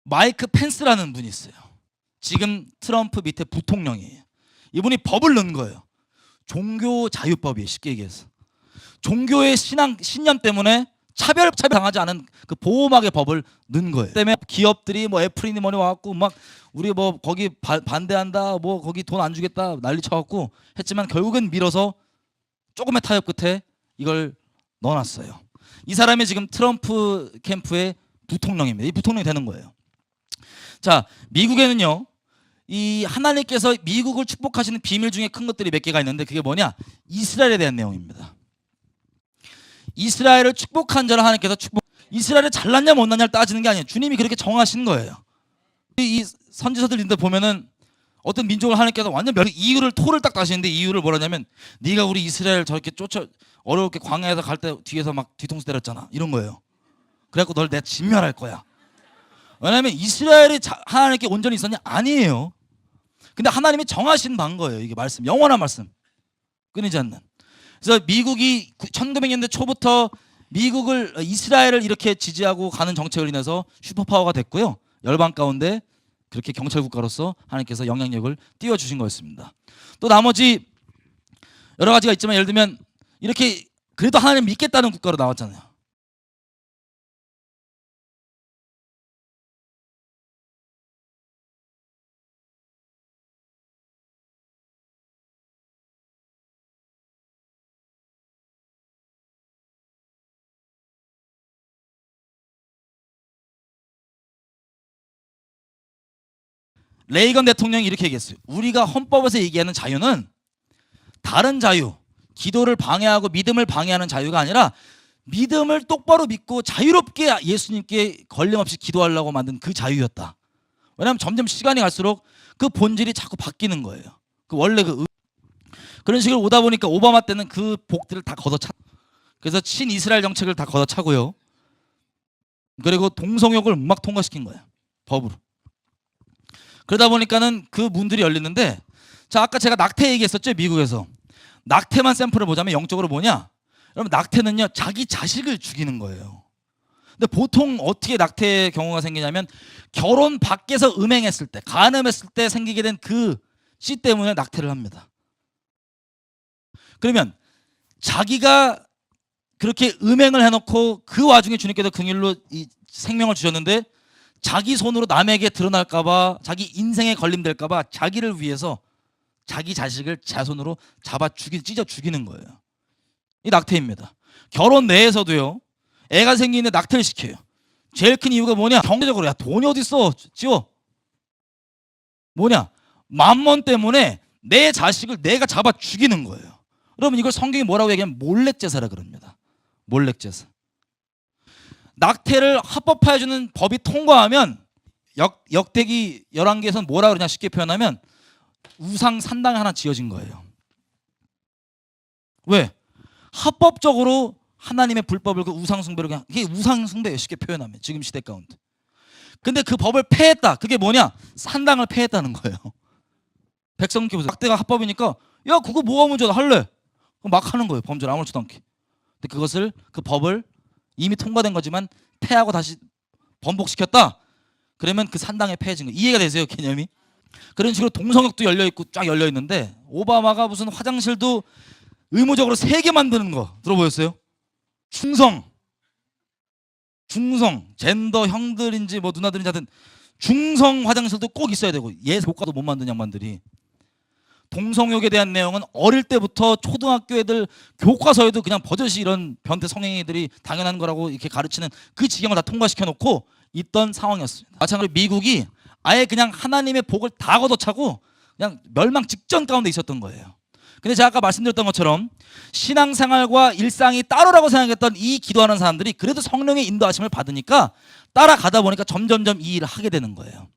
마이크 펜스라는 분이 있어요. 지금 트럼프 밑에 부통령이에요. 이분이 법을 넣은 거예요. 종교 자유법이에요. 쉽게 얘기해서. 종교의 신념 때문에 차별 당하지 않은 그 보호막의 법을 넣은 거예요. 때문에 기업들이 뭐 애플이니 뭐니 와갖고 막 우리 뭐 거기 반대한다, 뭐 거기 돈 안 주겠다 난리 쳐갖고 했지만 결국엔 밀어서 조금의 타협 끝에 이걸 넣어놨어요. 이 사람이 지금 트럼프 캠프의 부통령입니다. 이 부통령이 되는 거예요. 자, 미국에는요, 이 하나님께서 미국을 축복하시는 비밀 중에 큰 것들이 몇 개가 있는데 그게 뭐냐? 이스라엘에 대한 내용입니다. 이스라엘을 축복한 자를 하나님께서 이스라엘이 잘났냐 못났냐를 따지는 게 아니에요. 주님이 그렇게 정하신 거예요. 이 선지서들인데 보면은 어떤 민족을 하나님께서 완전 이유를 토를 딱 다시는데 이유를 뭐라냐면 네가 우리 이스라엘 저렇게 쫓아 어렵게 광야에서 갈 때 뒤에서 막 뒤통수 때렸잖아 이런 거예요. 그래갖고 널 내가 진멸할 거야. 왜냐하면 이스라엘이 하나님께 온전히 있었냐? 아니에요. 근데 하나님이 정하신 반 거예요. 이게 말씀, 영원한 말씀, 끊이지 않는. 그래서 미국이 1900년대 초부터 이스라엘을 이렇게 지지하고 가는 정책을 인해서 슈퍼파워가 됐고요. 열방 가운데 그렇게 경찰 국가로서 하나님께서 영향력을 띄워주신 거였습니다. 또 나머지 여러 가지가 있지만 예를 들면 이렇게 그래도 하나님 믿겠다는 국가로 나왔잖아요. 레이건 대통령이 이렇게 얘기했어요. 우리가 헌법에서 얘기하는 자유는 다른 자유, 기도를 방해하고 믿음을 방해하는 자유가 아니라 믿음을 똑바로 믿고 자유롭게 예수님께 걸림없이 기도하려고 만든 그 자유였다. 왜냐하면 점점 시간이 갈수록 그 본질이 자꾸 바뀌는 거예요. 그 원래 그런 식으로 오다 보니까 오바마 때는 그 복들을 다 걷어차. 그래서 친이스라엘 정책을 다 걷어차고요. 그리고 동성욕을 막 통과시킨 거예요. 법으로. 그러다 보니까는 그 문들이 열리는데, 자, 아까 제가 낙태 얘기했었죠. 미국에서 낙태만 샘플을 보자면 영적으로 뭐냐? 여러분, 낙태는요 자기 자식을 죽이는 거예요. 근데 보통 어떻게 낙태의 경우가 생기냐면 결혼 밖에서 음행했을 때, 간음했을 때 생기게 된 그 씨 때문에 낙태를 합니다. 그러면 자기가 그렇게 음행을 해놓고 그 와중에 주님께서 긍휼로 이 생명을 주셨는데 자기 손으로 남에게 드러날까봐, 자기 인생에 걸림될까봐 자기를 위해서 자기 자식을 자손으로 찢어 죽이는 거예요. 이 낙태입니다. 결혼 내에서도요, 애가 생기는데 낙태를 시켜요. 제일 큰 이유가 뭐냐? 경제적으로. 야, 돈이 어딨어? 지워. 뭐냐? 만몬 때문에 내 자식을 내가 잡아 죽이는 거예요. 여러분, 이걸 성경이 뭐라고 얘기하면 몰렉제사라 그럽니다. 몰렉제사. 낙태를 합법화해주는 법이 통과하면 역대기 11개에서는 뭐라 그러냐 쉽게 표현하면 우상 산당이 하나 지어진 거예요. 왜? 합법적으로 하나님의 불법을 그 우상 숭배를 그냥, 이게 우상 숭배예요 쉽게 표현하면, 지금 시대 가운데. 근데 그 법을 폐했다. 그게 뭐냐? 산당을 폐했다는 거예요. 백성께 보세요. 낙태가 합법이니까 야 그거 뭐가 문제다 할래? 막 하는 거예요. 범죄를 아무렇지도 않게. 근데 그 법을 이미 통과된 거지만 폐하고 다시 번복시켰다. 그러면 그 산당에 폐해진 거. 이해가 되세요 개념이? 그런 식으로 동성역도 열려있고 쫙 열려있는데, 오바마가 무슨 화장실도 의무적으로 3개 만드는 거 들어보셨어요? 중성, 젠더 형들인지 뭐 누나들인지 하여튼 중성 화장실도 꼭 있어야 되고, 교과도 못 만든 양반들이. 동성욕에 대한 내용은 어릴 때부터 초등학교 애들 교과서에도 그냥 버젓이 이런 변태 성행위들이 당연한 거라고 이렇게 가르치는 그 지경을 다 통과시켜 놓고 있던 상황이었습니다. 마찬가지로 미국이 아예 그냥 하나님의 복을 다 걷어차고 그냥 멸망 직전 가운데 있었던 거예요. 근데 제가 아까 말씀드렸던 것처럼 신앙생활과 일상이 따로라고 생각했던 이 기도하는 사람들이 그래도 성령의 인도하심을 받으니까 따라가다 보니까 점점점 이 일을 하게 되는 거예요.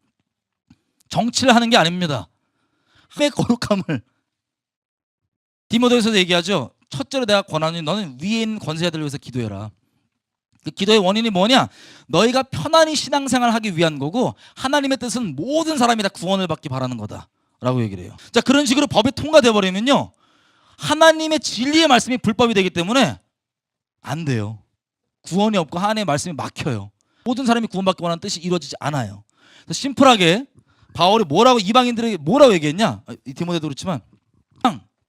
정치를 하는 게 아닙니다. 왜 거룩함을. 디모데후서에서 얘기하죠. 첫째로 내가 권하노니 너는 위에 있는 권세자들을 위해서 기도해라. 그 기도의 원인이 뭐냐? 너희가 편안히 신앙생활을 하기 위한 거고, 하나님의 뜻은 모든 사람이 다 구원을 받기 바라는 거다 라고 얘기를 해요. 자, 그런 식으로 법이 통과돼 버리면요, 하나님의 진리의 말씀이 불법이 되기 때문에 안 돼요. 구원이 없고 하나님의 말씀이 막혀요. 모든 사람이 구원받기 원하는 뜻이 이루어지지 않아요. 그래서 심플하게 바울이 뭐라고, 이방인들에게 뭐라고 얘기했냐? 디모데도 그렇지만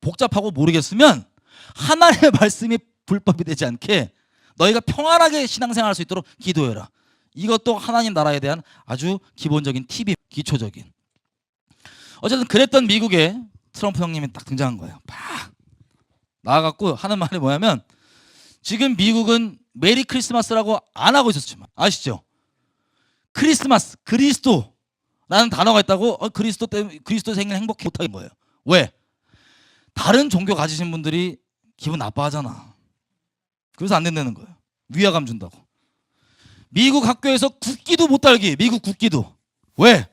복잡하고 모르겠으면 하나님의 말씀이 불법이 되지 않게 너희가 평안하게 신앙생활할 수 있도록 기도해라. 이것도 하나님 나라에 대한 아주 기본적인 팁이, 기초적인. 어쨌든 그랬던 미국에 트럼프 형님이 딱 등장한 거예요. 팍 나와갖고 하는 말이 뭐냐면, 지금 미국은 메리 크리스마스라고 안 하고 있었지만 아시죠? 크리스마스, 그리스도라는 단어가 있다고, 그리스도 때문에 그리스도 생일 행복해 못하는 거예요. 왜? 다른 종교 가지신 분들이 기분 나빠하잖아. 그래서 안 된다는 거예요. 위화감 준다고. 미국 학교에서 국기도 못 달기. 미국 국기도. 왜?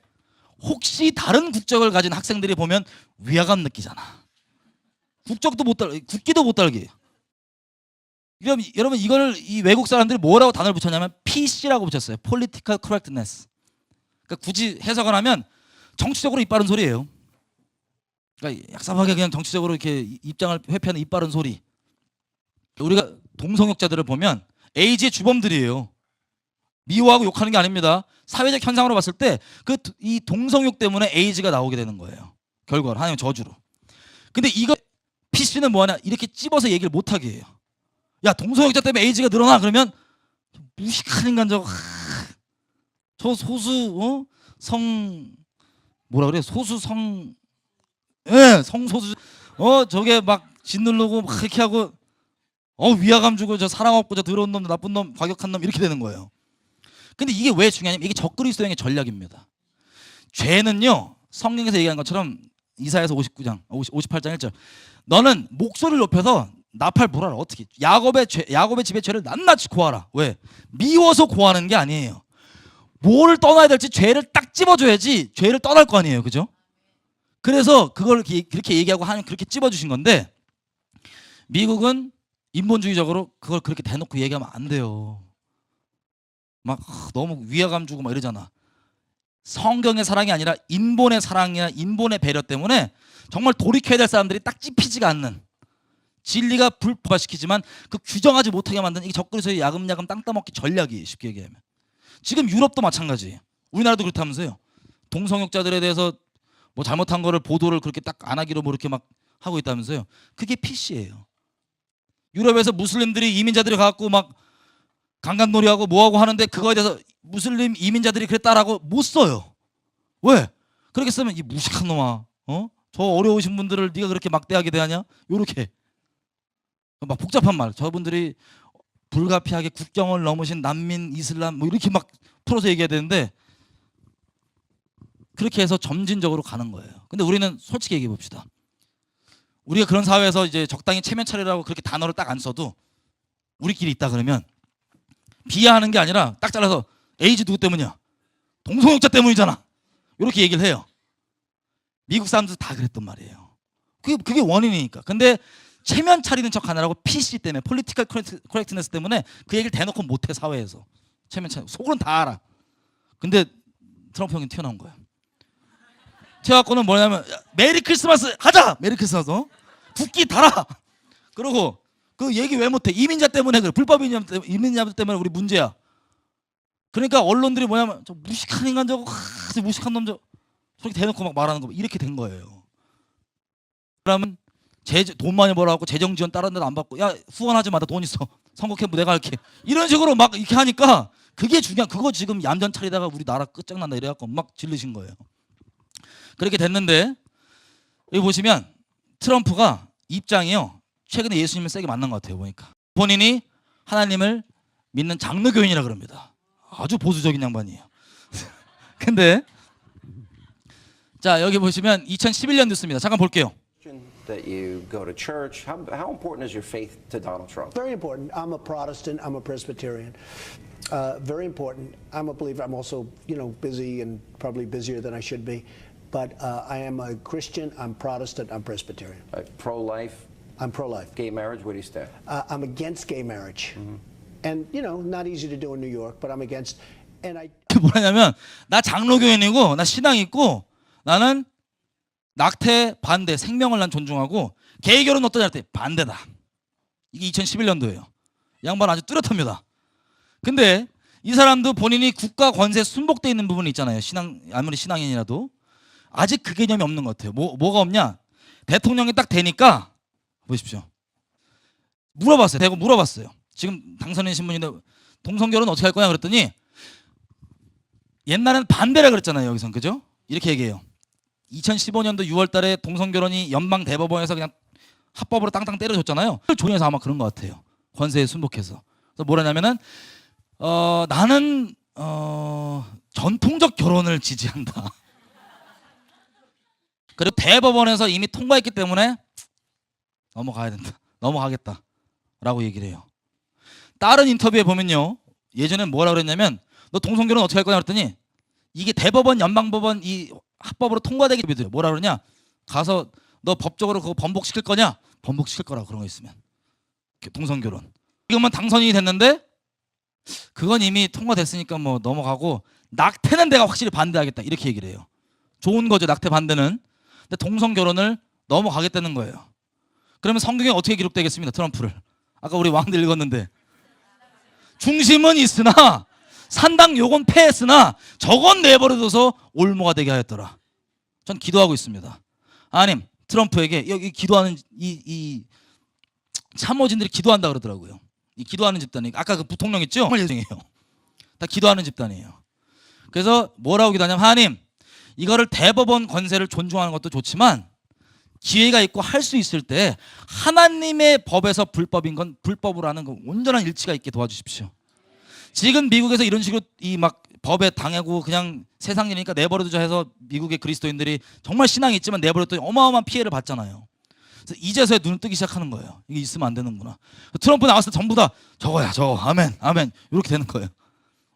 혹시 다른 국적을 가진 학생들이 보면 위화감 느끼잖아. 국적도 못 달기, 국기도 못 달기. 여러분 이걸 이 외국 사람들이 뭐라고 단어를 붙였냐면 PC라고 붙였어요. Political Correctness. 그러니까 굳이 해석을 하면 정치적으로 입 바른 소리예요. 그러니까 약삽하게 그냥 정치적으로 이렇게 입장을 회피하는 입 바른 소리. 우리가 동성역자들을 보면 에이즈의 주범들이에요. 미워하고 욕하는 게 아닙니다. 사회적 현상으로 봤을 때 이 동성욕 때문에 에이즈가 나오게 되는 거예요. 결과로 하나님의 저주로. 근데 이거 PC는 뭐하냐 이렇게 찝어서 얘기를 못하게 해요. 야 동성애자 때문에 에이즈가 늘어나 그러면 무식한 인간 저 소수 성 뭐라 그래 소수 성 성소수 저게 막 짓누르고 막 이렇게 하고 위화감 주고 저 사랑 없고 저 더러운 놈 나쁜 놈 과격한 놈 이렇게 되는 거예요. 근데 이게 왜 중요하냐면 이게 적그리스도행의 전략입니다. 죄는요 성경에서 얘기한 것처럼 이사야서 58장 1절 너는 목소리를 높여서 나팔 불어라. 어떻게 야곱의 집의 죄를 낱낱이 고하라. 왜? 미워서 고하는 게 아니에요. 뭐를 떠나야 될지 죄를 딱 찝어줘야지 죄를 떠날 거 아니에요. 그죠? 그래서 그걸 그렇게 얘기하고 하면 그렇게 찝어주신 건데 미국은 인본주의적으로 그걸 그렇게 대놓고 얘기하면 안 돼요. 막 너무 위화감 주고 막 이러잖아. 성경의 사랑이 아니라 인본의 사랑이나 인본의 배려 때문에 정말 돌이켜야 될 사람들이 딱 찝히지가 않는 진리가 불포화시키지만 그 규정하지 못하게 만드는 이게 적그리스도의 야금야금 땅 따먹기 전략이에요. 쉽게 얘기하면 지금 유럽도 마찬가지예요. 우리나라도 그렇다면서요. 동성애자들에 대해서 뭐 잘못한 거를 보도를 그렇게 딱 안 하기로 뭐 이렇게 막 하고 있다면서요. 그게 PC예요. 유럽에서 무슬림들이 이민자들이 가갖고 막 강간놀이하고 뭐하고 하는데 그거에 대해서 무슬림 이민자들이 그랬다라고 못 써요. 왜? 그렇게 쓰면 이 무식한 놈아 저 어려우신 분들을 네가 그렇게 막대하게 대하냐? 요렇게 막 복잡한 말 저분들이 불가피하게 국경을 넘으신 난민 이슬람 뭐 이렇게 막 풀어서 얘기해야 되는데 그렇게 해서 점진적으로 가는 거예요. 근데 우리는 솔직히 얘기해 봅시다. 우리가 그런 사회에서 이제 적당히 체면 차리라고 그렇게 단어를 딱 안 써도 우리끼리 있다 그러면 비하하는 게 아니라 딱 잘라서 에이즈 누구 때문이야? 동성애자 때문이잖아. 이렇게 얘기를 해요. 미국 사람들 다 그랬단 말이에요. 그게 원인이니까. 근데 체면 차리는 척 하느라고 PC 때문에 폴리티컬 커렉트네스 때문에 그 얘기를 대놓고 못해. 사회에서 체면 차리 속으로는 다 알아. 근데 트럼프 형이 튀어나온 거야. 튀어갖고는 뭐냐면 메리 크리스마스 하자. 메리 크리스마스 국기 달아. 그러고 그 얘기 왜 못해? 이민자 때문에 그래. 불법 이민자들 때문에 우리 문제야. 그러니까 언론들이 뭐냐면 저 무식한 인간 저거 저 무식한 놈 저렇게 대놓고 막 말하는 거 이렇게 된 거예요. 그러면 돈 많이 벌어갖고 재정 지원 다른 데도 안 받고 야 후원하지 마 나 돈 있어 선거캠프 내가 할게 이런 식으로 막 이렇게 하니까 그게 중요한 그거 지금 얌전 차리다가 우리 나라 끝장난다 이래갖고 막 질르신 거예요. 그렇게 됐는데 여기 보시면 트럼프가 입장이요 최근에 예수님을 세게 만난 것 같아요. 보니까 본인이 하나님을 믿는 장로교인이라 그럽니다. 아주 보수적인 양반이에요. 근데 자 여기 보시면 2011년 됐습니다. 잠깐 볼게요. That you go to church. How important is your faith to Donald Trump? Very important. I'm a Protestant. I'm a Presbyterian. Very important. I'm a believer. I'm also, busy and probably busier than I should be. But I am a Christian. I'm Protestant. I'm Presbyterian. Pro-life? I'm pro-life. Gay marriage? Where do you stand? I'm against gay marriage. And, not easy to do in New York, but I'm against. And I. 뭐냐면 나 장로교인이고 나 신앙 있고 나는 낙태 반대, 생명을 난 존중하고 게이 결혼 어떠냐 할 때 반대다. 이게 2011년도예요. 양반 아주 뚜렷합니다. 근데 이 사람도 본인이 국가 권세에 순복돼 있는 부분이 있잖아요. 아무리 신앙인이라도 아직 그 개념이 없는 것 같아요. 뭐가 없냐? 대통령이 딱 되니까 보십시오. 물어봤어요. 지금 당선인 신분인데 동성결혼 어떻게 할 거냐 그랬더니 옛날에는 반대라 그랬잖아요. 여기선 그죠? 이렇게 얘기해요. 2015년도 6월달에 동성결혼이 연방 대법원에서 그냥 합법으로 땅땅 때려줬잖아요. 조인해서 아마 그런 것 같아요. 권세에 순복해서. 그래서 뭐라냐면은 나는 전통적 결혼을 지지한다. 그리고 대법원에서 이미 통과했기 때문에 넘어가겠다라고 얘기를 해요. 다른 인터뷰에 보면요, 예전엔 뭐라 그랬냐면 너 동성결혼 어떻게 할 거냐 그랬더니 이게 대법원, 연방법원 이 합법으로 통과되기 위해서 뭐라 그러냐? 가서 너 법적으로 그거 번복시킬 거냐? 번복시킬 거라고 그런 거 있으면 동성결혼. 지금은 당선이 됐는데 그건 이미 통과됐으니까 뭐 넘어가고 낙태는 내가 확실히 반대하겠다 이렇게 얘기를 해요. 좋은 거죠 낙태 반대는. 근데 동성결혼을 넘어가겠다는 거예요. 그러면 성경에 어떻게 기록되겠습니까? 트럼프를 아까 우리 왕들 읽었는데 중심은 있으나 산당 요건 패했으나 저건 내버려둬서 올무가 되게 하였더라. 전 기도하고 있습니다. 하나님 트럼프에게 여기 기도하는 이 참모진들이 기도한다 그러더라고요. 이 기도하는 집단이 아까 그 부통령 있죠? 정말 예정이에요. 다 기도하는 집단이에요. 그래서 뭐라고 기도하냐면 하나님 이거를 대법원 권세를 존중하는 것도 좋지만 기회가 있고 할 수 있을 때 하나님의 법에서 불법인 건 불법으로 하는 그 온전한 일치가 있게 도와주십시오. 지금 미국에서 이런 식으로 이 막 법에 당하고 그냥 세상 일이니까 내버려두자 해서 미국의 그리스도인들이 정말 신앙이 있지만 내버려뒀더니 어마어마한 피해를 받잖아요. 그래서 이제서야 눈을 뜨기 시작하는 거예요. 이게 있으면 안 되는구나. 트럼프 나왔을 때 전부 다 저거야 저거 아멘 아멘 이렇게 되는 거예요.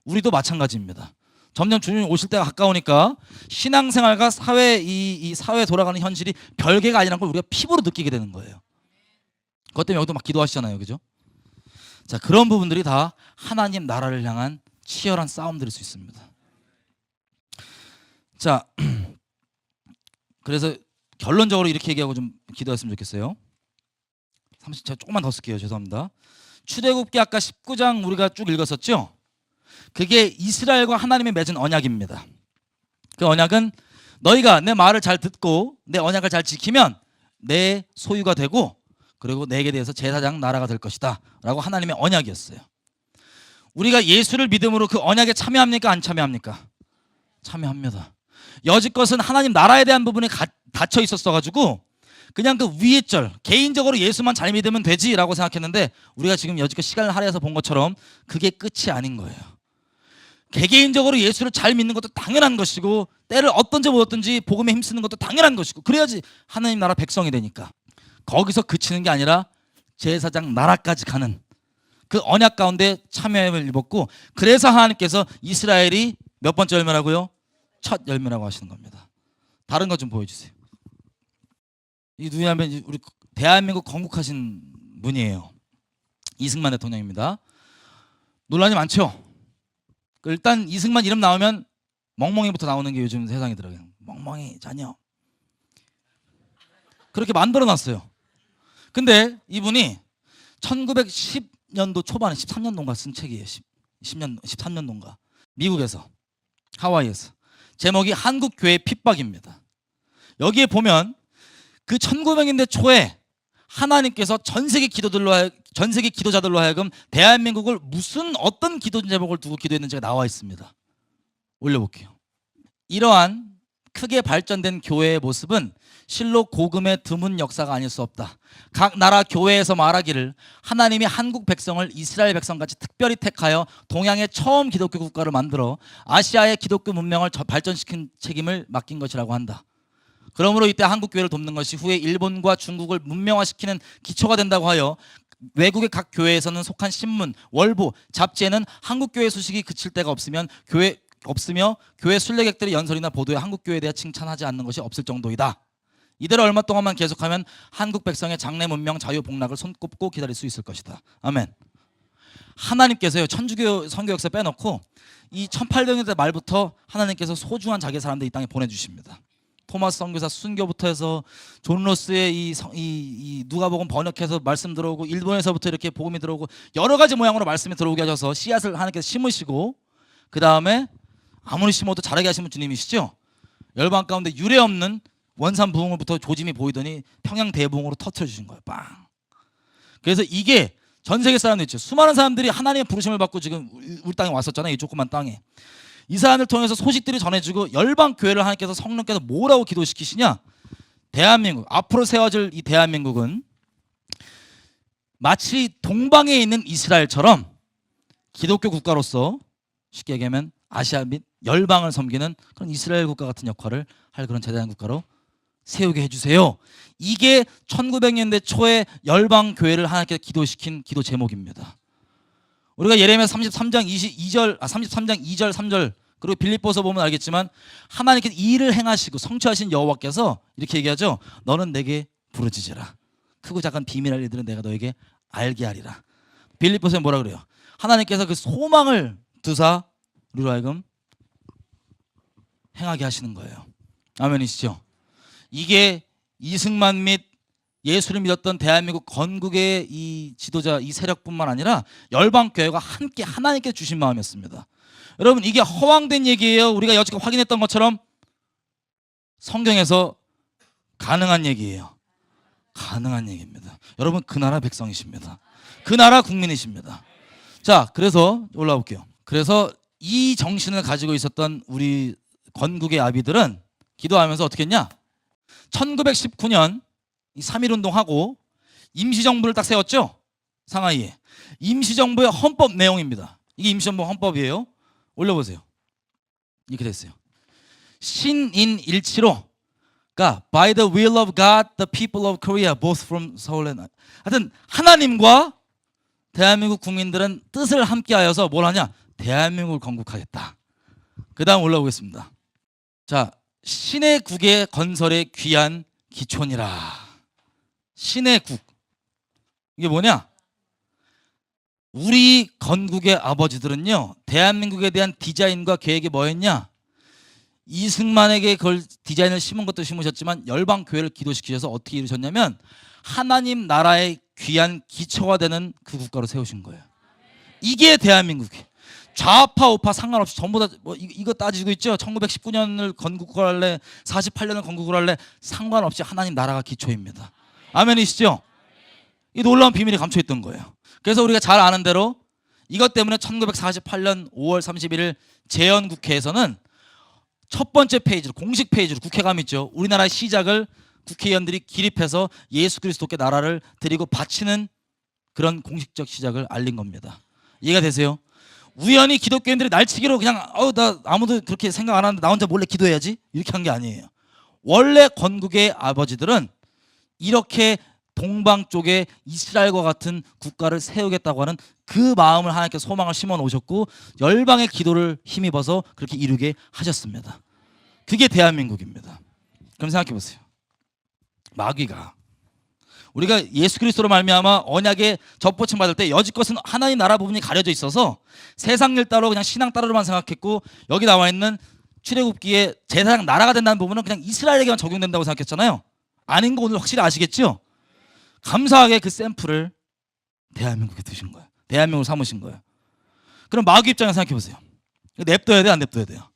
우리도 마찬가지입니다. 점점 주님 오실 때가 가까우니까 신앙생활과 사회 이 사회 돌아가는 현실이 별개가 아니라는 걸 우리가 피부로 느끼게 되는 거예요. 그것 때문에 여기도 막 기도하시잖아요, 그죠? 자, 그런 부분들이 다 하나님 나라를 향한 치열한 싸움들일 수 있습니다. 자, 그래서 결론적으로 이렇게 얘기하고 좀 기도했으면 좋겠어요. 30초 조금만 더 쓸게요. 죄송합니다. 출애굽기 아까 19장 우리가 쭉 읽었었죠? 그게 이스라엘과 하나님의 맺은 언약입니다. 그 언약은 너희가 내 말을 잘 듣고 내 언약을 잘 지키면 내 소유가 되고 그리고 내게 대해서 제사장 나라가 될 것이다 라고 하나님의 언약이었어요. 우리가 예수를 믿음으로 그 언약에 참여합니까? 안 참여합니까? 참여합니다. 여지껏은 하나님 나라에 대한 부분이 닫혀 있었어가지고 그냥 그 위의 절 개인적으로 예수만 잘 믿으면 되지라고 생각했는데 우리가 지금 여지껏 시간을 할애해서 본 것처럼 그게 끝이 아닌 거예요. 개개인적으로 예수를 잘 믿는 것도 당연한 것이고 때를 어떤지 못었든지 복음에 힘쓰는 것도 당연한 것이고 그래야지 하나님 나라 백성이 되니까 거기서 그치는 게 아니라 제사장 나라까지 가는 그 언약 가운데 참여함을 입었고 그래서 하나님께서 이스라엘이 몇 번째 열매라고요? 첫 열매라고 하시는 겁니다. 다른 것 좀 보여주세요. 이 누구냐면 우리 대한민국 건국하신 분이에요. 이승만 대통령입니다. 논란이 많죠. 일단 이승만 이름 나오면 멍멍이부터 나오는 게 요즘 세상이더라고요. 멍멍이 자녀 그렇게 만들어놨어요. 근데 이분이 1910년도 초반에 13년도인가 쓴 책이에요. 13년도인가 미국에서 하와이에서 제목이 한국교회 핍박입니다. 여기에 보면 그 1900년대 초에 하나님께서 전 세계 기도자들로 하여금 대한민국을 무슨 어떤 기도 제목을 두고 기도했는지가 나와 있습니다. 올려볼게요. 이러한 크게 발전된 교회의 모습은 실로 복음의 드문 역사가 아닐 수 없다. 각 나라 교회에서 말하기를 하나님이 한국 백성을 이스라엘 백성같이 특별히 택하여 동양의 처음 기독교 국가를 만들어 아시아의 기독교 문명을 발전시킨 책임을 맡긴 것이라고 한다. 그러므로 이때 한국 교회를 돕는 것이 후에 일본과 중국을 문명화시키는 기초가 된다고 하여 외국의 각 교회에서는 속한 신문, 월보, 잡지에는 한국 교회 소식이 그칠 데가 없으며 교회 순례객들의 연설이나 보도에 한국 교회에 대해 칭찬하지 않는 것이 없을 정도이다. 이대로 얼마 동안만 계속하면 한국 백성의 장래 문명 자유 복락을 손꼽고 기다릴 수 있을 것이다. 아멘. 하나님께서요 천주교 선교 역사 빼놓고 이 1800년대 말부터 하나님께서 소중한 자기 사람들 이 땅에 보내주십니다. 토마스 선교사 순교부터 해서 존 로스의 이 누가복음 번역해서 말씀 들어오고 일본에서부터 이렇게 복음이 들어오고 여러 가지 모양으로 말씀이 들어오게 하셔서 씨앗을 하나님께서 심으시고 그 다음에 아무리 심어도 자라게 하시는 주님이시죠. 열방 가운데 유례 없는 원산 부흥으로부터 조짐이 보이더니 평양 대부흥으로 터뜨려 주신 거예요. 빵. 그래서 이게 전 세계 사람들 있죠. 수많은 사람들이 하나님의 부르심을 받고 지금 우리 땅에 왔었잖아요. 이 조그만 땅에. 이 사람을 통해서 소식들이 전해지고 열방 교회를 하나님께서 성령께서 뭐라고 기도시키시냐? 대한민국 앞으로 세워질 이 대한민국은 마치 동방에 있는 이스라엘처럼 기독교 국가로서 쉽게 얘기하면 아시아 및 열방을 섬기는 그런 이스라엘 국가 같은 역할을 할 그런 제사장 국가로 세우게 해주세요. 이게 1900년대 초에 열방 교회를 하나님께서 기도시킨 기도 제목입니다. 우리가 예레미야 33장 2절 3절 그리고 빌립보서 보면 알겠지만 하나님께서 이 일을 행하시고 성취하신 여호와께서 이렇게 얘기하죠. 너는 내게 부르짖으라. 크고 작은 비밀할 일들은 내가 너에게 알게 하리라. 빌립보서에 뭐라 그래요? 하나님께서 그 소망을 두사 우리로 하여금 행하게 하시는 거예요. 아멘이시죠? 이게 이승만 및 예수를 믿었던 대한민국 건국의 이 지도자 이 세력뿐만 아니라 열방교회가 함께 하나님께 주신 마음이었습니다. 여러분 이게 허황된 얘기예요. 우리가 여지껏 확인했던 것처럼 성경에서 가능한 얘기예요. 가능한 얘기입니다. 여러분 그 나라 백성이십니다. 그 나라 국민이십니다. 자, 그래서 올라와 볼게요. 그래서 이 정신을 가지고 있었던 우리 건국의 아비들은 기도하면서 어떻게 했냐? 1919년 이 3.1운동하고 임시정부를 딱 세웠죠? 상하이에. 임시정부의 헌법 내용입니다. 이게 임시정부 헌법이에요. 올려보세요. 이렇게 됐어요. 신인일치로, 그러니까 by the will of God, the people of Korea, both from Seoul and 하여튼 하나님과 대한민국 국민들은 뜻을 함께하여서 뭘 하냐? 대한민국을 건국하겠다. 그 다음 올라오겠습니다. 자, 신의 국의 건설에 귀한 기촌이라. 신의 국. 이게 뭐냐? 우리 건국의 아버지들은요, 대한민국에 대한 디자인과 계획이 뭐였냐? 이승만에게 그걸 디자인을 심은 것도 심으셨지만 열방교회를 기도시키셔서 어떻게 이루셨냐면 하나님 나라의 귀한 기초가 되는 그 국가로 세우신 거예요. 이게 대한민국이. 좌파 우파 상관없이 전부 다 뭐 이거 따지고 있죠. 1919년을 건국을 할래, 48년을 건국을 할래, 상관없이 하나님 나라가 기초입니다. 아멘이시죠? 이 놀라운 비밀이 감춰 있던 거예요. 그래서 우리가 잘 아는 대로 이것 때문에 1948년 5월 31일 재헌국회에서는 첫 번째 페이지로, 공식 페이지로 국회감 있죠. 우리나라의 시작을 국회의원들이 기립해서 예수 그리스도께 나라를 드리고 바치는 그런 공식적 시작을 알린 겁니다. 이해가 되세요? 우연히 기독교인들이 날치기로 그냥 나 아무도 그렇게 생각 안 하는데 나 혼자 몰래 기도해야지 이렇게 한 게 아니에요. 원래 건국의 아버지들은 이렇게 동방 쪽에 이스라엘과 같은 국가를 세우겠다고 하는 그 마음을 하나님께 소망을 심어 놓으셨고 열방의 기도를 힘입어서 그렇게 이루게 하셨습니다. 그게 대한민국입니다. 그럼 생각해 보세요. 마귀가 우리가 예수 그리스도로 말미암아 언약의 접보침 받을 때 여지껏은 하나님 나라 부분이 가려져 있어서 세상 일 따로 그냥 신앙 따로만 생각했고 여기 나와 있는 출애굽기에 제사장 나라가 된다는 부분은 그냥 이스라엘에게만 적용된다고 생각했잖아요. 아닌 거 오늘 확실히 아시겠죠? 감사하게 그 샘플을 대한민국에 두신 거예요. 대한민국을 삼으신 거예요. 그럼 마귀 입장에서 생각해 보세요. 냅둬야 돼, 안 냅둬야 돼요?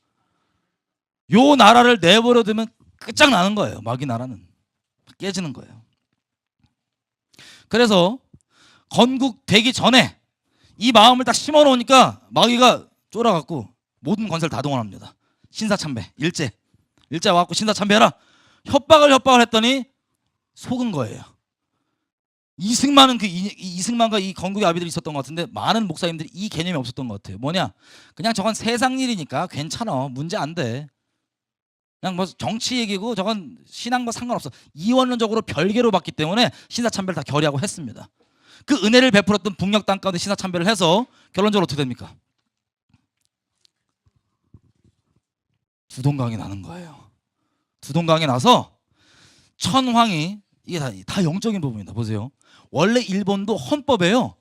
요 나라를 내버려 두면 끝장나는 거예요. 마귀 나라는 깨지는 거예요. 그래서 건국되기 전에 이 마음을 딱 심어 놓으니까 마귀가 쫄아갖고 모든 건설 다 동원합니다. 신사참배, 일제 와갖고 신사참배해라. 협박을 했더니 속은 거예요. 이승만은 이승만과 이 건국의 아비들이 있었던 것 같은데 많은 목사님들이 이 개념이 없었던 것 같아요. 뭐냐? 그냥 저건 세상 일이니까 괜찮아, 문제 안 돼. 그냥 뭐 정치 얘기고 저건 신앙과 상관없어. 이원론적으로 별개로 봤기 때문에 신사참배를 다 결의하고 했습니다. 그 은혜를 베풀었던 북녘 땅 가운데 신사참배를 해서 결론적으로 어떻게 됩니까? 두동강이 나는 거예요. 두동강이 나서 천황이 이게 다 영적인 부분입니다. 보세요. 원래 일본도 헌법에요.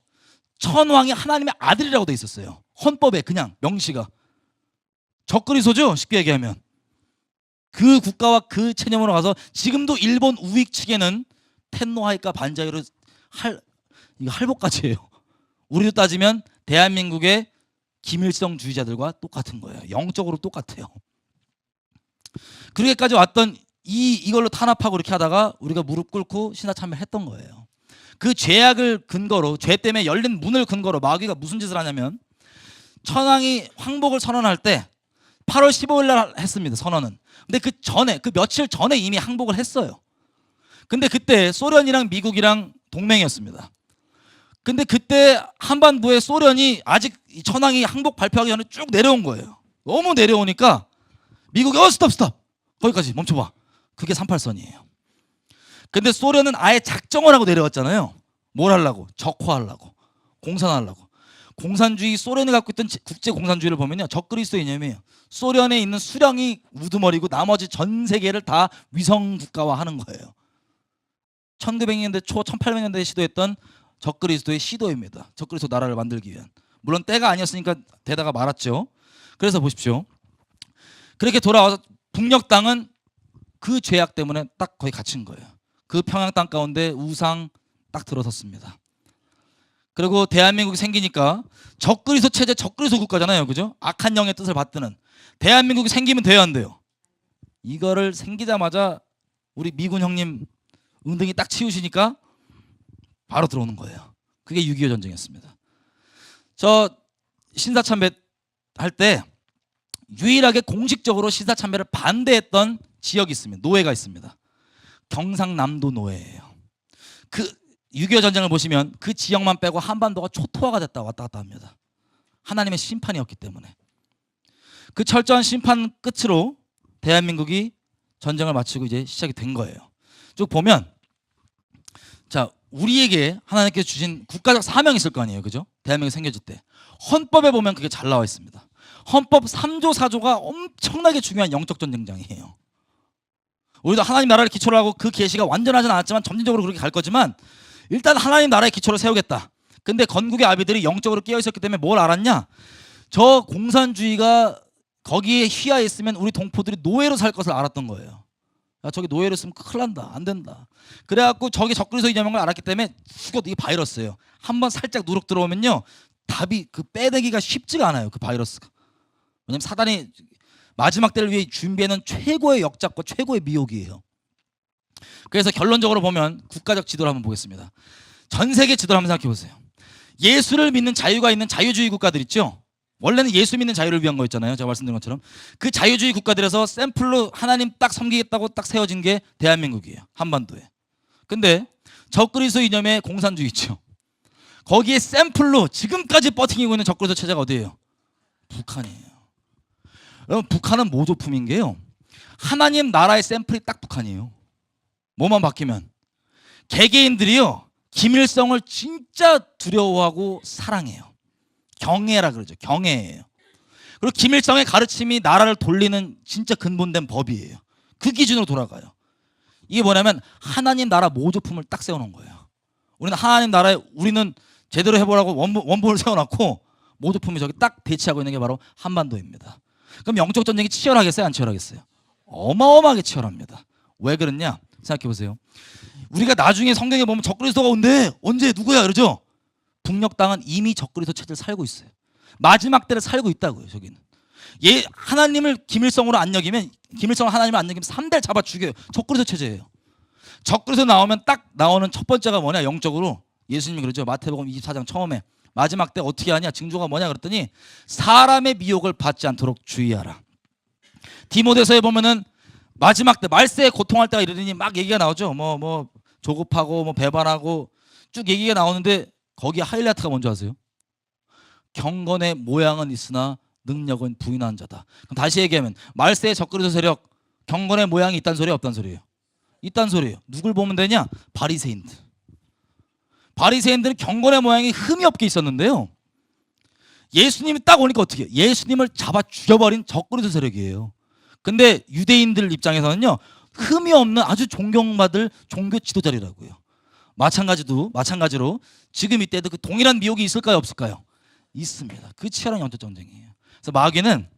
천황이 하나님의 아들이라고 돼 있었어요. 헌법에 그냥 명시가. 적그리스도죠. 쉽게 얘기하면. 그 국가와 그 체념으로 가서 지금도 일본 우익 측에는 텐노하이카 반자이로 이거 할복까지예요. 우리도 따지면 대한민국의 김일성주의자들과 똑같은 거예요. 영적으로 똑같아요. 그렇게까지 왔던 이걸로 탄압하고 이렇게 하다가 우리가 무릎 꿇고 신사참배를 했던 거예요. 그 죄악을 근거로, 죄 때문에 열린 문을 근거로 마귀가 무슨 짓을 하냐면 천황이 황복을 선언할 때 8월 15일 날 했습니다. 선언은. 근데 그 전에, 그 며칠 전에 이미 항복을 했어요. 근데 그때 소련이랑 미국이랑 동맹이었습니다. 근데 그때 한반도에 소련이 아직 천황이 항복 발표하기 전에 쭉 내려온 거예요. 너무 내려오니까 미국이 스톱 거기까지 멈춰봐. 그게 38선이에요. 근데 소련은 아예 작정을 하고 내려왔잖아요. 뭘 하려고? 적화하려고, 공산하려고. 공산주의, 소련이 갖고 있던 국제 공산주의를 보면요, 적그리스도 이념이에요. 소련에 있는 수령이 우두머리고 나머지 전 세계를 다 위성 국가화하는 거예요. 1900년대 초 1800년대에 시도했던 적그리스도의 시도입니다. 적그리스도 나라를 만들기 위한. 물론 때가 아니었으니까 되다가 말았죠. 그래서 보십시오. 그렇게 돌아와서 북녘 땅은 그 죄악 때문에 딱 거의 갇힌 거예요. 그 평양 땅 가운데 우상 딱 들어섰습니다. 그리고 대한민국이 생기니까 적그리스도 체제, 적그리스도 국가잖아요. 그죠? 악한 영의 뜻을 받드는. 대한민국이 생기면 돼야 안 돼요? 이거를 생기자마자 우리 미군 형님 웅덩이 딱 치우시니까 바로 들어오는 거예요. 그게 6.25 전쟁이었습니다. 저 신사참배 할 때 유일하게 공식적으로 신사참배를 반대했던 지역이 있습니다. 노예가 있습니다. 경상남도 노예예요. 그 6.25 전쟁을 보시면 그 지역만 빼고 한반도가 초토화가 됐다 왔다 갔다 합니다. 하나님의 심판이었기 때문에. 그 철저한 심판 끝으로 대한민국이 전쟁을 마치고 이제 시작이 된 거예요. 쭉 보면 자, 우리에게 하나님께서 주신 국가적 사명이 있을 거 아니에요. 그죠? 대한민국이 생겨질 때. 헌법에 보면 그게 잘 나와 있습니다. 헌법 3조 4조가 엄청나게 중요한 영적 전쟁장이에요. 우리도 하나님 나라를 기초로 하고 그 계시가 완전하진 않았지만 점진적으로 그렇게 갈 거지만 일단 하나님 나라의 기초를 세우겠다. 근데 건국의 아비들이 영적으로 깨어 있었기 때문에 뭘 알았냐? 저 공산주의가 거기에 휘하에 있으면 우리 동포들이 노예로 살 것을 알았던 거예요. 야, 저기 노예로 있으면 큰일 난다. 안 된다. 그래갖고 저기 적그리스도 이념인 걸 알았기 때문에 죽어도 이게 바이러스예요. 한번 살짝 누룩 들어오면요. 답이 그 빼내기가 쉽지가 않아요. 그 바이러스가. 왜냐면 사단이 마지막 때를 위해 준비해놓은 최고의 역작과 최고의 미혹이에요. 그래서 결론적으로 보면 국가적 지도를 한번 보겠습니다. 전 세계 지도를 한번 생각해 보세요. 예수를 믿는 자유가 있는 자유주의 국가들 있죠. 원래는 예수 믿는 자유를 위한 거였잖아요. 제가 말씀드린 것처럼 그 자유주의 국가들에서 샘플로 하나님 딱 섬기겠다고 딱 세워진 게 대한민국이에요. 한반도에. 근데 적그리스도 이념의 공산주의 있죠. 거기에 샘플로 지금까지 버티고 있는 적그리스도 체제가 어디예요? 북한이에요. 여러분 북한은 모조품인 게요. 하나님 나라의 샘플이 딱 북한이에요. 뭐만 바뀌면 개개인들이요. 김일성을 진짜 두려워하고 사랑해요. 경애라 그러죠. 경애예요. 그리고 김일성의 가르침이 나라를 돌리는 진짜 근본된 법이에요. 그 기준으로 돌아가요. 이게 뭐냐면 하나님 나라 모조품을 딱 세워놓은 거예요. 우리는 하나님 나라에 우리는 제대로 해보라고 원본을 세워놨고 모조품이 저기 딱 배치하고 있는 게 바로 한반도입니다. 그럼 영적 전쟁이 치열하겠어요? 안 치열하겠어요? 어마어마하게 치열합니다. 왜 그러냐? 생각해 보세요. 우리가 나중에 성경에 보면 적그리스도가 온대. 언제 누구야? 그러죠? 북녘 땅은 이미 적그리스도 체제를 살고 있어요. 마지막 때를 살고 있다고요. 저기는. 하나님을 김일성으로 안 여기면 김일성을 하나님을 안 여기면 3대를 잡아 죽여요. 적그리스도 체제예요. 적그리스도 나오면 딱 나오는 첫 번째가 뭐냐? 영적으로 예수님이 그러죠. 마태복음 24장 처음에 마지막 때 어떻게 하냐? 징조가 뭐냐? 그랬더니 사람의 미혹을 받지 않도록 주의하라. 디모데서에 보면은 마지막 때 말세에 고통할 때가 이르더니 막 얘기가 나오죠. 뭐 조급하고 뭐 배반하고 쭉 얘기가 나오는데 거기 하이라이트가 뭔지 아세요? 경건의 모양은 있으나 능력은 부인한 자다. 그럼 다시 얘기하면 말세의 적그리스도 세력 경건의 모양이 있단 소리예요? 없단 소리예요? 있단 소리예요. 누굴 보면 되냐? 바리새인들. 바리새인들은 경건의 모양이 흠이 없게 있었는데요. 예수님이 딱 오니까 어떻게 해요? 예수님을 잡아 죽여버린 적그리스도 세력이에요. 근데 유대인들 입장에서는요. 흠이 없는 아주 존경받을 종교 지도자리라고요. 마찬가지로 지금 이때도 그 동일한 미혹이 있을까요? 없을까요? 있습니다. 그 치열한 영적 전쟁이에요. 그래서 마귀는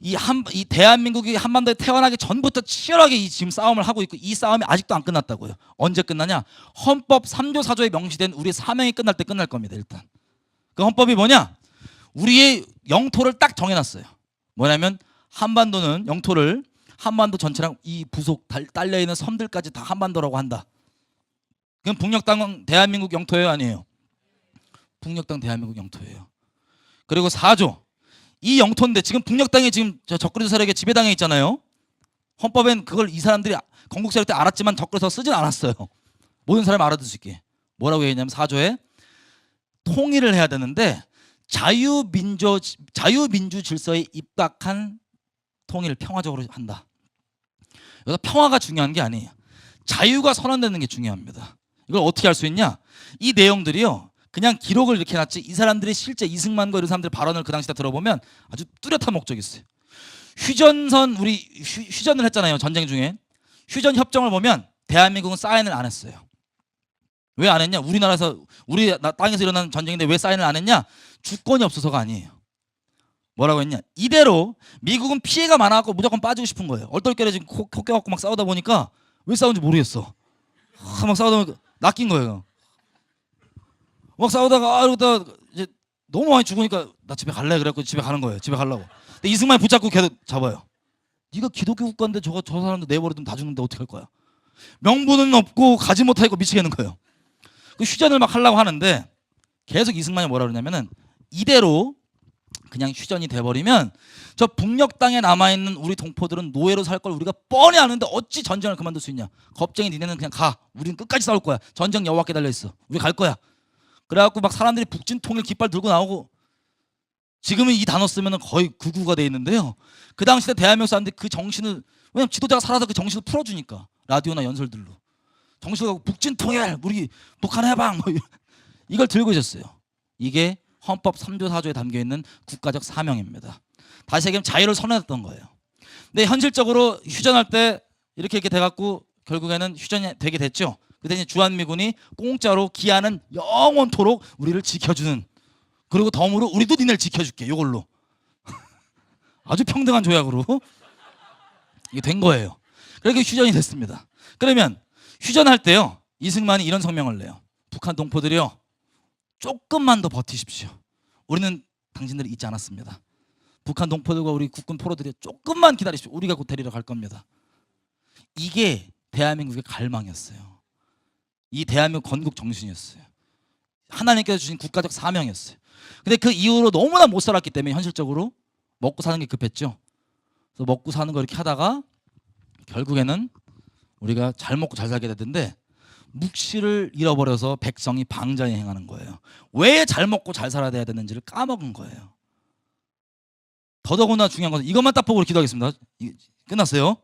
이 대한민국이 한반도에 태어나기 전부터 치열하게 이 지금 싸움을 하고 있고 이 싸움이 아직도 안 끝났다고요. 언제 끝나냐? 헌법 3조 4조에 명시된 우리의 사명이 끝날 때 끝날 겁니다. 일단 그 헌법이 뭐냐? 우리의 영토를 딱 정해놨어요. 뭐냐면 한반도는 영토를 한반도 전체랑 이 부속 딸려있는 섬들까지 다 한반도라고 한다. 그럼 북녘 땅은 대한민국 영토예요? 아니에요? 북녘 땅 대한민국 영토예요. 그리고 4조 이 영토인데 지금 북녘 땅에 지금 적그리스도 세력에 지배당해 있잖아요. 헌법엔 그걸 이 사람들이 건국 세력 때 알았지만 적그리스도 쓰진 않았어요. 모든 사람이 알아들 수 있게. 뭐라고 했냐면 4조에 통일을 해야 되는데 자유민주 질서에 입각한 통일을 평화적으로 한다. 여기서 평화가 중요한 게 아니에요. 자유가 선언되는 게 중요합니다. 이걸 어떻게 할 수 있냐? 이 내용들이요. 그냥 기록을 이렇게 놨지 이 사람들이 실제 이승만과 이런 사람들 발언을 그 당시 다 들어보면 아주 뚜렷한 목적이 있어요. 휴전을 했잖아요. 전쟁 중에. 휴전 협정을 보면 대한민국은 사인을 안 했어요. 왜 안 했냐? 우리 땅에서 일어난 전쟁인데 왜 사인을 안 했냐? 주권이 없어서가 아니에요. 뭐라고 했냐? 이대로 미국은 피해가 많아갖고 무조건 빠지고 싶은 거예요. 얼떨결에 지금 코 껴갖고 막 싸우다 보니까 왜 싸운지 모르겠어. 막 싸우다 보니까 낚인 거예요. 막 싸우다가 이러다가 이제 너무 많이 죽으니까 나 집에 갈래 그래갖고 집에 가는 거예요. 집에 가려고. 근데 이승만이 붙잡고 계속 잡아요. 네가 기독교 국가인데 저 사람들 내버려두면 다 죽는데 어떻게 할 거야? 명분은 없고 가지 못하고 미치겠는 거예요. 그 휴전을 막 하려고 하는데 계속 이승만이 뭐라 그러냐면은 이대로 그냥 휴전이 돼버리면 저 북녘 땅에 남아있는 우리 동포들은 노예로 살 걸 우리가 뻔히 아는데 어찌 전쟁을 그만둘 수 있냐. 겁쟁이 니네는 그냥 가. 우리는 끝까지 싸울 거야. 전쟁 여호와께 달려있어. 우리 갈 거야. 그래갖고 막 사람들이 북진 통일 깃발 들고 나오고, 지금은 이 단어 쓰면 거의 극우가 돼 있는데요. 그 당시에 대한민국 사람들이 그 정신을, 왜냐면 지도자가 살아서 그 정신을 풀어주니까 라디오나 연설들로 정신을 갖고 북진 통일, 우리 북한 해방 뭐 이걸 들고 있었어요. 이게 헌법 3조 4조에 담겨있는 국가적 사명입니다. 다시 얘기하면 자유를 선언했던 거예요. 근데 현실적으로 휴전할 때 이렇게 돼갖고 결국에는 휴전이 되게 됐죠. 그때 이제 주한미군이 공짜로 기한은 영원토록 우리를 지켜주는, 그리고 덤으로 우리도 니네를 지켜줄게, 요걸로 아주 평등한 조약으로 이게 된 거예요. 그렇게 휴전이 됐습니다. 그러면 휴전할 때요, 이승만이 이런 성명을 내요. 북한 동포들이요, 조금만 더 버티십시오. 우리는 당신들을 잊지 않았습니다. 북한 동포들과 우리 국군 포로들이 조금만 기다리십시오. 우리가 곧 데리러 갈 겁니다. 이게 대한민국의 갈망이었어요. 이 대한민국 건국 정신이었어요. 하나님께서 주신 국가적 사명이었어요. 근데 그 이후로 너무나 못 살았기 때문에 현실적으로 먹고 사는 게 급했죠. 그래서 먹고 사는 거 이렇게 하다가 결국에는 우리가 잘 먹고 잘 살게 됐는데 묵시를 잃어버려서 백성이 방자에 행하는 거예요. 왜 잘 먹고 잘 살아야 되는지를 까먹은 거예요. 더더구나 중요한 것은 이것만 딱 보고 기도하겠습니다. 끝났어요.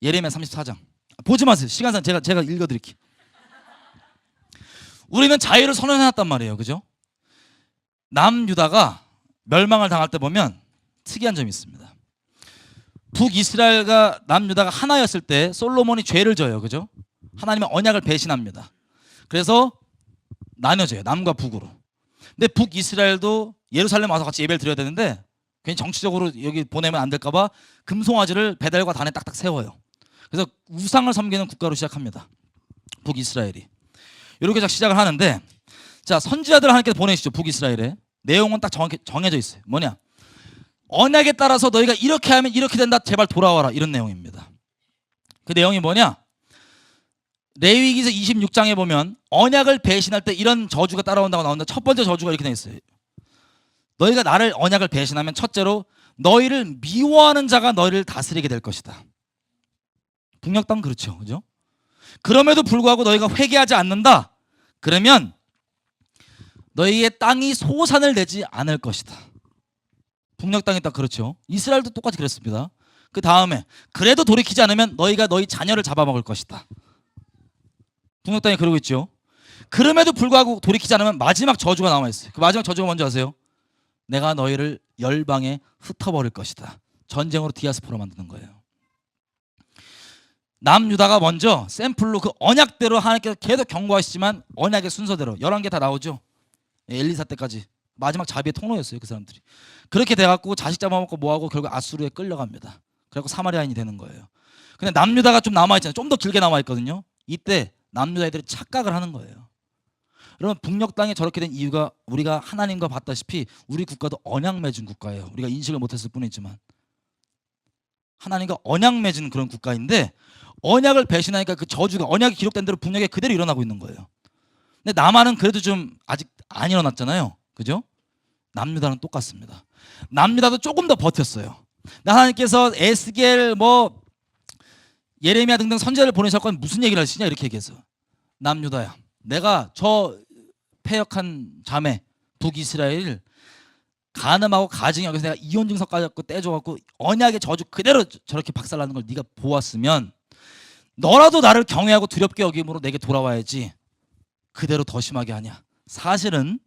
예레미야 34장 보지 마세요. 시간상 제가 읽어드릴게요. 우리는 자유를 선언해놨단 말이에요. 그죠? 남유다가 멸망을 당할 때 보면 특이한 점이 있습니다. 북이스라엘과 남유다가 하나였을 때 솔로몬이 죄를 져요. 그죠? 하나님의 언약을 배신합니다. 그래서 나눠져요. 남과 북으로. 근데 북이스라엘도 예루살렘 와서 같이 예배를 드려야 되는데 괜히 정치적으로 여기 보내면 안 될까봐 금송아지를 베델과 단에 딱딱 세워요. 그래서 우상을 섬기는 국가로 시작합니다. 북이스라엘이. 이렇게 시작을 하는데, 자, 선지자들 하나님께서 보내시죠. 북이스라엘에. 내용은 딱 정해져 있어요. 뭐냐? 언약에 따라서 너희가 이렇게 하면 이렇게 된다. 제발 돌아와라. 이런 내용입니다. 그 내용이 뭐냐? 레위기서 26장에 보면 언약을 배신할 때 이런 저주가 따라온다고 나온다. 첫 번째 저주가 이렇게 돼 있어요. 너희가 나를 언약을 배신하면 첫째로 너희를 미워하는 자가 너희를 다스리게 될 것이다. 북녘 땅 그렇죠. 그죠? 그럼에도 불구하고 너희가 회개하지 않는다. 그러면 너희의 땅이 소산을 내지 않을 것이다. 북녘 땅이 딱 그렇죠. 이스라엘도 똑같이 그랬습니다. 그 다음에 그래도 돌이키지 않으면 너희가 너희 자녀를 잡아먹을 것이다. 북녘 땅이 그러고 있죠. 그럼에도 불구하고 돌이키지 않으면 마지막 저주가 남아 있어요. 그 마지막 저주가 뭔지 아세요? 내가 너희를 열방에 흩어버릴 것이다. 전쟁으로 디아스포라 만드는 거예요. 남유다가 먼저 샘플로 그 언약대로 하나님께서 계속 경고하시지만 언약의 순서대로 11개 다 나오죠. 엘리사 때까지 마지막 자비의 통로였어요. 그 사람들이. 그렇게 돼갖고 자식 잡아먹고 뭐하고 결국 아수르에 끌려갑니다. 그래갖고 사마리아인이 되는 거예요. 근데 남유다가 좀 남아있잖아요. 좀 더 길게 남아있거든요. 이때 남유다 애들이 착각을 하는 거예요. 여러분, 북녘 땅에 저렇게 된 이유가 우리가 하나님과 봤다시피 우리 국가도 언약 맺은 국가예요. 우리가 인식을 못했을 뿐이지만 하나님과 언약 맺은 그런 국가인데 언약을 배신하니까 그 저주가 언약이 기록된 대로 북녘에 그대로 일어나고 있는 거예요. 근데 남한은 그래도 좀 아직 안 일어났잖아요. 그죠? 남유다는 똑같습니다. 남유다도 조금 더 버텼어요. 하나님께서 에스겔 뭐 예레미야 등등 선지자를 보내셨건 무슨 얘기를 하시냐 이렇게 얘기해서, 남유다야, 내가 저 패역한 자매 북이스라엘 간음하고 가증이 여기서 내가 이혼 증서까지 갖고 떼줘갖고 언약의 저주 그대로 저렇게 박살나는 걸 네가 보았으면 너라도 나를 경외하고 두렵게 여김으로 내게 돌아와야지. 그대로 더 심하게 하냐. 사실은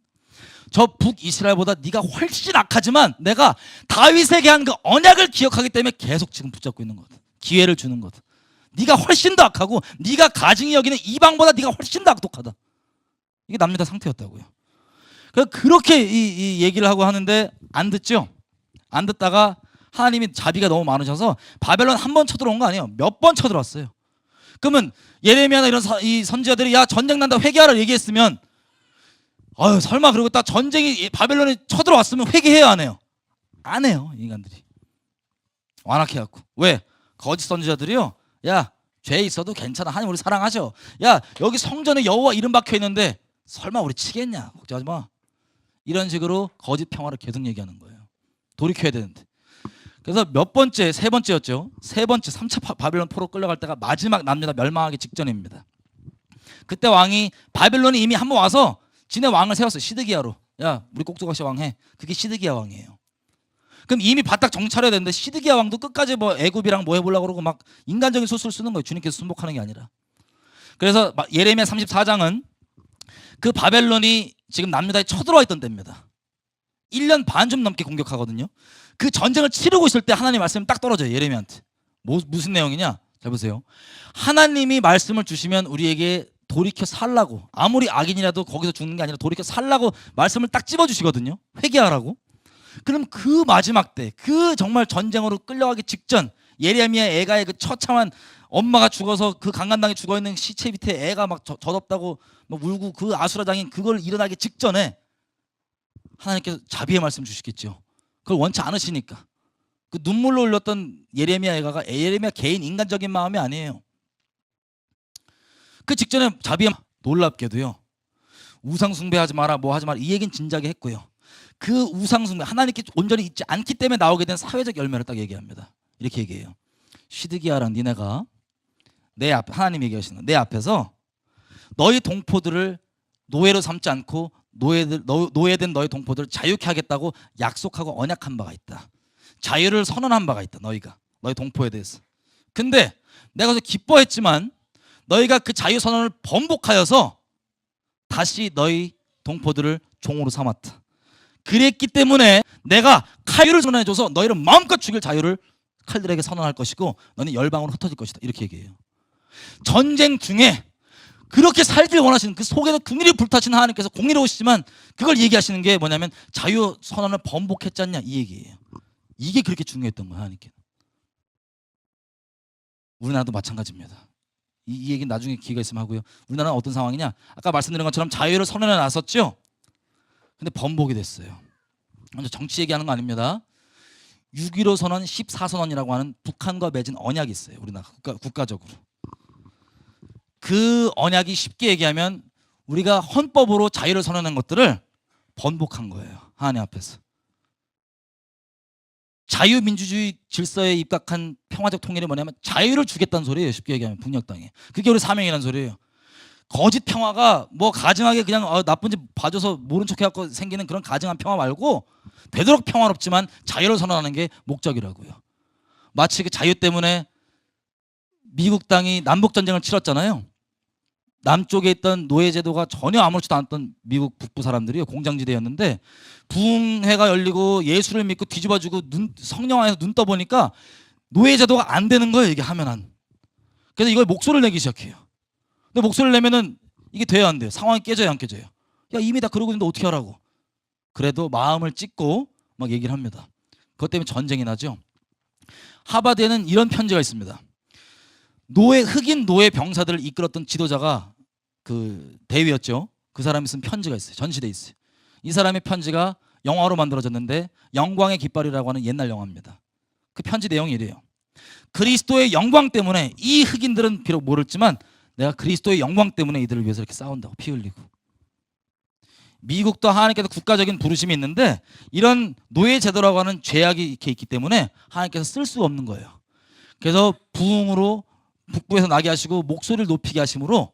저 북이스라엘보다 네가 훨씬 악하지만 내가 다윗에게 한 그 언약을 기억하기 때문에 계속 지금 붙잡고 있는 거다. 기회를 주는 거다. 네가 훨씬 더 악하고 네가 가증히 여기는 이방보다 네가 훨씬 더 악독하다. 이게 남유다 상태였다고요. 그렇게 이 얘기를 하고 하는데 안 듣죠. 안 듣다가 하나님이 자비가 너무 많으셔서 바벨론 한 번 쳐들어온 거 아니에요. 몇 번 쳐들어왔어요. 그러면 예레미야나 이런 이 선지자들이 야 전쟁 난다 회개하라 얘기했으면 아유 설마 그러고 딱 전쟁이 바벨론에 쳐들어왔으면 회개해야 안 해요. 안 해요. 인간들이 완악해갖고. 왜? 거짓 선지자들이요, 야 죄 있어도 괜찮아. 하나님 우리 사랑하셔. 야, 여기 성전에 여호와 이름 박혀 있는데 설마 우리 치겠냐? 걱정하지 마. 이런 식으로 거짓 평화를 계속 얘기하는 거예요. 돌이켜야 되는데. 그래서 몇 번째, 세 번째였죠. 세 번째 3차 바빌론 포로 끌려갈 때가 마지막 남유다 멸망하기 직전입니다. 그때 왕이 바빌론이 이미 한번 와서 지네 왕을 세웠어요. 시드기야로. 야, 우리 꼭두각시 왕 해. 그게 시드기야 왕이에요. 그럼 이미 바닥 정찰해야 되는데 시드기야 왕도 끝까지 뭐 애굽이랑 뭐 해보려고 그러고 막 인간적인 소스를 쓰는 거예요. 주님께서 순복하는 게 아니라. 그래서 예레미야 34장은 그 바벨론이 지금 남유다에 쳐들어와 있던 때입니다. 1년 반 좀 넘게 공격하거든요. 그 전쟁을 치르고 있을 때 하나님 말씀이 딱 떨어져요. 예레미야한테. 무슨 내용이냐? 잘 보세요. 하나님이 말씀을 주시면 우리에게 돌이켜 살라고, 아무리 악인이라도 거기서 죽는 게 아니라 돌이켜 살라고 말씀을 딱 집어주시거든요. 회개하라고. 그럼 그 마지막 때, 그 정말 전쟁으로 끌려가기 직전, 예레미야 애가의 그 처참한 엄마가 죽어서 그 강간당에 죽어있는 시체 밑에 애가 막 젖었다고 막 울고 그 아수라장인 그걸 일어나기 직전에 하나님께서 자비의 말씀 주시겠죠. 그걸 원치 않으시니까. 그 눈물로 흘렸던 예레미야 애가가 예레미야 개인 인간적인 마음이 아니에요. 그 직전에 자비의 놀랍게도요. 우상 숭배하지 마라, 뭐 하지 마라 이 얘기는 진작에 했고요. 그 우상 숭배 하나님께 온전히 있지 않기 때문에 나오게 된 사회적 열매를 딱 얘기합니다. 이렇게 얘기해요. 시드기야랑 니네가 내 앞 하나님 얘기하시는 거, 내 앞에서 너희 동포들을 노예로 삼지 않고 노예된 너희 동포들을 자유케 하겠다고 약속하고 언약한 바가 있다. 자유를 선언한 바가 있다. 너희 동포에 대해서. 근데 내가 그래서 기뻐했지만 너희가 그 자유 선언을 번복하여서 다시 너희 동포들을 종으로 삼았다. 그랬기 때문에 내가 칼을 선언해줘서 너희를 마음껏 죽일 자유를 칼들에게 선언할 것이고 너는 열방으로 흩어질 것이다. 이렇게 얘기해요. 전쟁 중에 그렇게 살길 원하시는 그 속에서 긍휼히 불타시는 하나님께서 공의로우시지만 그걸 얘기하시는 게 뭐냐면 자유 선언을 번복했지 않냐 이 얘기예요. 이게 그렇게 중요했던 거야 하나님께. 우리나라도 마찬가지입니다. 이 얘기는 나중에 기회가 있으면 하고요. 우리나라는 어떤 상황이냐? 아까 말씀드린 것처럼 자유를 선언해 놨었죠. 근데 번복이 됐어요. 먼저 정치 얘기하는 거 아닙니다. 6.15 선언, 14선언이라고 하는 북한과 맺은 언약이 있어요. 우리나라 국가적으로. 그 언약이 쉽게 얘기하면 우리가 헌법으로 자유를 선언한 것들을 번복한 거예요. 하나님 앞에서. 자유민주주의 질서에 입각한 평화적 통일이 뭐냐면 자유를 주겠다는 소리예요. 쉽게 얘기하면 북녘 땅에. 그게 우리 사명이라는 소리예요. 거짓 평화가 뭐 가증하게 그냥 나쁜 짓 봐줘서 모른 척해갖고 생기는 그런 가증한 평화 말고 되도록 평화롭지만 자유를 선언하는 게 목적이라고요. 마치 그 자유 때문에 미국 땅이 남북전쟁을 치렀잖아요. 남쪽에 있던 노예제도가 전혀 아무렇지도 않았던 미국 북부 사람들이요. 공장지대였는데 부흥회가 열리고 예수를 믿고 뒤집어지고 성령 안에서 눈 떠보니까 노예제도가 안 되는 거예요. 이게 하면 안. 그래서 이걸 목소리를 내기 시작해요. 근데 목소리를 내면은 이게 돼야 안 돼요. 상황이 깨져야 안 깨져요. 야 이미 다 그러고 있는데 어떻게 하라고. 그래도 마음을 찢고 막 얘기를 합니다. 그것 때문에 전쟁이 나죠. 하버드에는 이런 편지가 있습니다. 흑인 노예 병사들을 이끌었던 지도자가 그 대위였죠. 그 사람이 쓴 편지가 있어요. 전시돼 있어요. 이 사람의 편지가 영화로 만들어졌는데 영광의 깃발이라고 하는 옛날 영화입니다. 그 편지 내용이 이래요. 그리스도의 영광 때문에 이 흑인들은 비록 모르지만 내가 그리스도의 영광 때문에 이들을 위해서 이렇게 싸운다고 피 흘리고. 미국도 하나님께서 국가적인 부르심이 있는데 이런 노예 제도라고 하는 죄악이 이렇게 있기 때문에 하나님께서 쓸 수가 없는 거예요. 그래서 부흥으로 북부에서 나게 하시고 목소리를 높이게 하심으로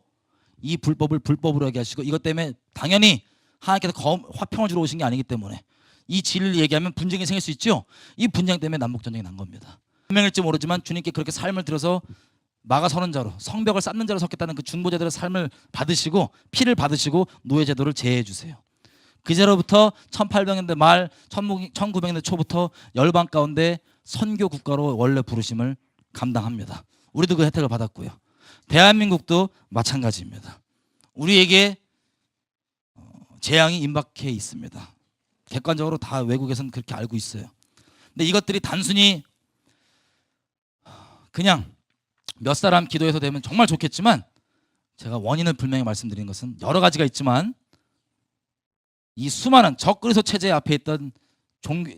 이 불법을 불법으로 하게 하시고 이것 때문에 당연히 하나님께서 화평을 주러 오신 게 아니기 때문에 이 진리를 얘기하면 분쟁이 생길 수 있죠. 이 분쟁 때문에 남북전쟁이 난 겁니다. 분명일지 모르지만 주님께 그렇게 삶을 들어서 막아서는 자로 성벽을 쌓는 자로 섰겠다는 그 중보자들의 삶을 받으시고 피를 받으시고 노예제도를 제해해 주세요. 그제로부터 1800년대 말 1900년대 초부터 열방 가운데 선교 국가로 원래 부르심을 감당합니다. 우리도 그 혜택을 받았고요. 대한민국도 마찬가지입니다. 우리에게 재앙이 임박해 있습니다. 객관적으로 다 외국에서는 그렇게 알고 있어요. 근데 이것들이 단순히 그냥 몇 사람 기도해서 되면 정말 좋겠지만 제가 원인을 분명히 말씀드린 것은 여러 가지가 있지만 이 수많은 적그리스도 체제 앞에 있던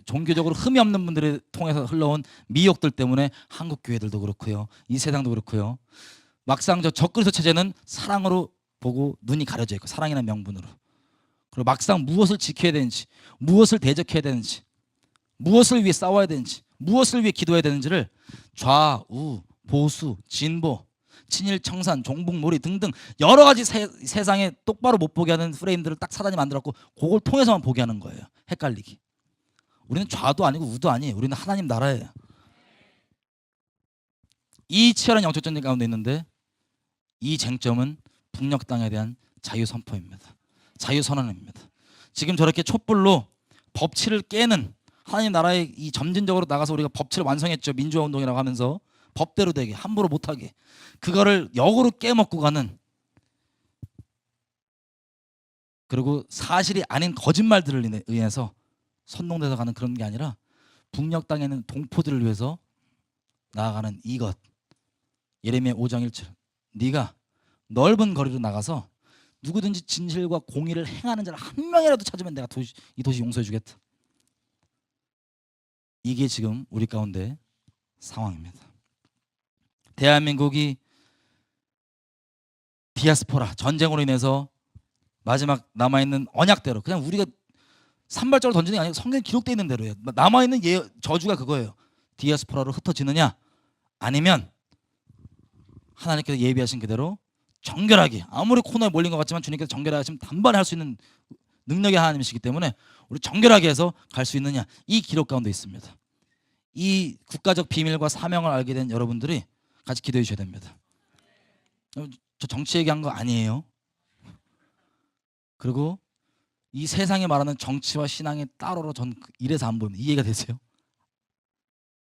종교적으로 흠이 없는 분들을 통해서 흘러온 미혹들 때문에 한국 교회들도 그렇고요. 이 세상도 그렇고요. 막상 저 적그리스도 체제는 사랑으로 보고 눈이 가려져 있고 사랑이라는 명분으로. 그리고 막상 무엇을 지켜야 되는지, 무엇을 대적해야 되는지, 무엇을 위해 싸워야 되는지, 무엇을 위해 기도해야 되는지를 좌우, 보수, 진보, 친일, 청산, 종북, 몰이 등등 여러 가지 세상에 똑바로 못 보게 하는 프레임들을 딱 사단이 만들었고 그걸 통해서만 보게 하는 거예요. 헷갈리기. 우리는 좌도 아니고 우도 아니에요. 우리는 하나님 나라예요. 이 치열한 영적 전쟁 가운데 있는데 이 쟁점은 북녘 땅에 대한 자유 선포입니다. 자유 선언입니다. 지금 저렇게 촛불로 법치를 깨는 하나님 나라에 이 점진적으로 나가서 우리가 법치를 완성했죠. 민주화 운동이라고 하면서 법대로 되게 함부로 못하게 그거를 역으로 깨먹고 가는, 그리고 사실이 아닌 거짓말들을 의해서 선동돼서 가는 그런 게 아니라 북녘 땅에 있는 동포들을 위해서 나아가는 이것. 예레미야 5장 1절 네가 넓은 거리로 나가서 누구든지 진실과 공의를 행하는 자를 한 명이라도 찾으면 내가 이 도시 용서해 주겠다. 이게 지금 우리 가운데 상황입니다. 대한민국이 디아스포라 전쟁으로 인해서 마지막 남아있는 언약대로, 그냥 우리가 산발적으로 던지는 게 아니고 성경에 기록되어 있는 대로예요. 남아있는 저주가 그거예요. 디아스포라로 흩어지느냐 아니면 하나님께서 예비하신 그대로 정결하게, 아무리 코너에 몰린 것 같지만 주님께서 정결하게 하시면 단번에 할 수 있는 능력의 하나님이시기 때문에 우리 정결하게 해서 갈 수 있느냐, 이 기록 가운데 있습니다. 이 국가적 비밀과 사명을 알게 된 여러분들이 같이 기도해 주셔야 됩니다. 저 정치 얘기한 거 아니에요. 그리고 이 세상에 말하는 정치와 신앙이 따로로 전 이래서 안 보입니다. 이해가 되세요?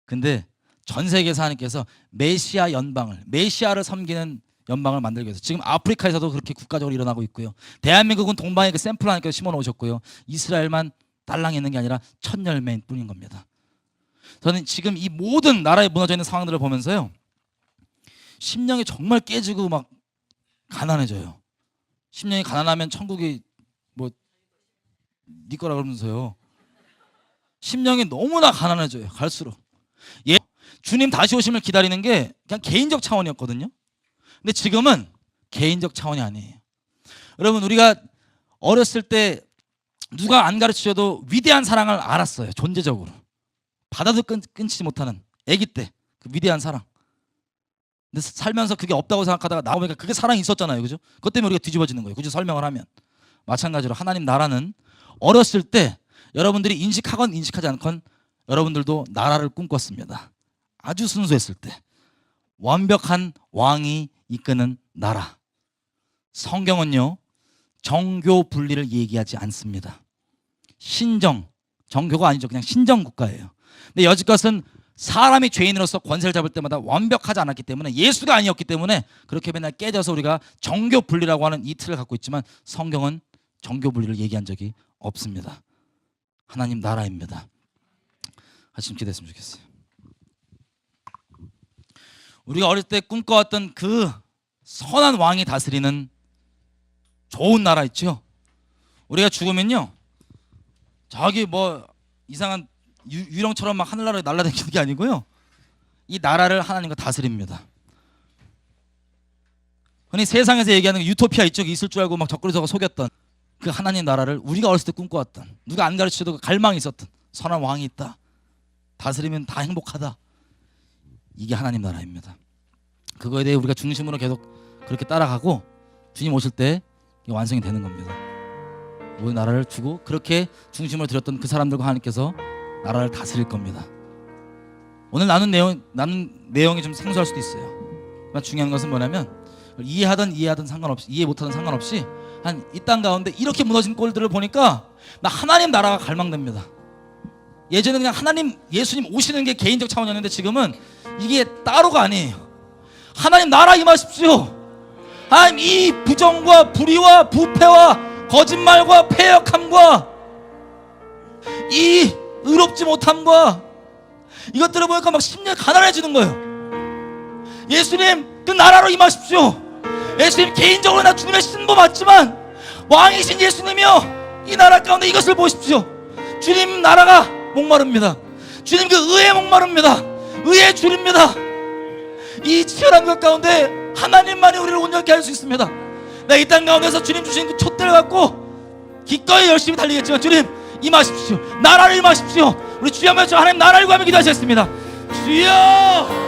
근데 전 세계에서 하나님께서 메시아 연방을, 메시아를 섬기는 연방을 만들기 위해서 지금 아프리카에서도 그렇게 국가적으로 일어나고 있고요. 대한민국은 동방에 그 샘플 하나님께서 심어 놓으셨고요. 이스라엘만 딸랑이 있는 게 아니라 첫 열매인 뿐인 겁니다. 저는 지금 이 모든 나라에 무너져 있는 상황들을 보면서요, 심령이 정말 깨지고 막 가난해져요. 심령이 가난하면 천국이 뭐 네 거라 그러면서요. 심령이 너무나 가난해져요. 갈수록. 예, 주님 다시 오심을 기다리는 게 그냥 개인적 차원이었거든요. 근데 지금은 개인적 차원이 아니에요. 여러분, 우리가 어렸을 때 누가 안 가르치셔도 위대한 사랑을 알았어요. 존재적으로. 받아도 끊지 못하는 아기 때 그 위대한 사랑. 근데 살면서 그게 없다고 생각하다가 나오니까 그게 사랑이 있었잖아요. 그죠? 그것 때문에 우리가 뒤집어지는 거예요. 굳이 설명을 하면. 마찬가지로 하나님 나라는 어렸을 때 여러분들이 인식하건 인식하지 않건 여러분들도 나라를 꿈꿨습니다. 아주 순수했을 때. 완벽한 왕이 이끄는 나라. 성경은요, 정교 분리를 얘기하지 않습니다. 신정, 정교가 아니죠. 그냥 신정 국가예요. 근데 여지껏은 사람이 죄인으로서 권세를 잡을 때마다 완벽하지 않았기 때문에, 예수가 아니었기 때문에 그렇게 맨날 깨져서 우리가 정교 분리라고 하는 이 틀을 갖고 있지만 성경은 정교 분리를 얘기한 적이 없습니다. 하나님 나라입니다. 같이 좀 기도했으면 좋겠어요. 우리가 어릴 때 꿈꿔왔던 그 선한 왕이 다스리는 좋은 나라 있죠. 우리가 죽으면요, 저기 뭐 이상한 유령처럼 막 하늘나라에 날아다니는 게 아니고요, 이 나라를 하나님과 다스립니다. 흔히 세상에서 얘기하는 유토피아 이쪽에 있을 줄 알고 막 적그리스도가 속였던 그 하나님 나라를 우리가 어렸을 때 꿈꿔왔던, 누가 안 가르쳐도 갈망이 있었던 선한 왕이 있다, 다스리면 다 행복하다, 이게 하나님 나라입니다. 그거에 대해 우리가 중심으로 계속 그렇게 따라가고 주님 오실 때 이게 완성이 되는 겁니다. 모든 나라를 주고 그렇게 중심으로 들였던 그 사람들과 하나님께서 나라를 다스릴 겁니다. 오늘 나눈 내용이 좀 생소할 수도 있어요. 하지만 중요한 것은 뭐냐면, 이해하든 상관없이, 이해 못하든 상관없이 한 이 땅 가운데 이렇게 무너진 꼴들을 보니까 나 하나님 나라가 갈망됩니다. 예전에 그냥 하나님, 예수님 오시는 게 개인적 차원이었는데 지금은 이게 따로가 아니에요. 하나님 나라 임하십시오. 하나님, 이 부정과 불의와 부패와 거짓말과 패역함과 이 의롭지 못함과 이것들을 보니까 막 심령이 가난해지는 거예요. 예수님, 그 나라로 임하십시오. 예수님, 개인적으로 나 주님의 신부 맞지만 왕이신 예수님이여, 이 나라 가운데 이것을 보십시오. 주님 나라가 목마릅니다. 주님 그 의에 목마릅니다. 의에 줄입니다. 이 치열한 것 가운데 하나님만이 우리를 온전케 할 수 있습니다. 나 이 땅 가운데서 주님 주신 그 촛대를 갖고 기꺼이 열심히 달리겠지만 주님 임하십시오. 나라를 임하십시오. 우리 주여 한번 하나님 나라를 구하며 기도하셨습니다. 주여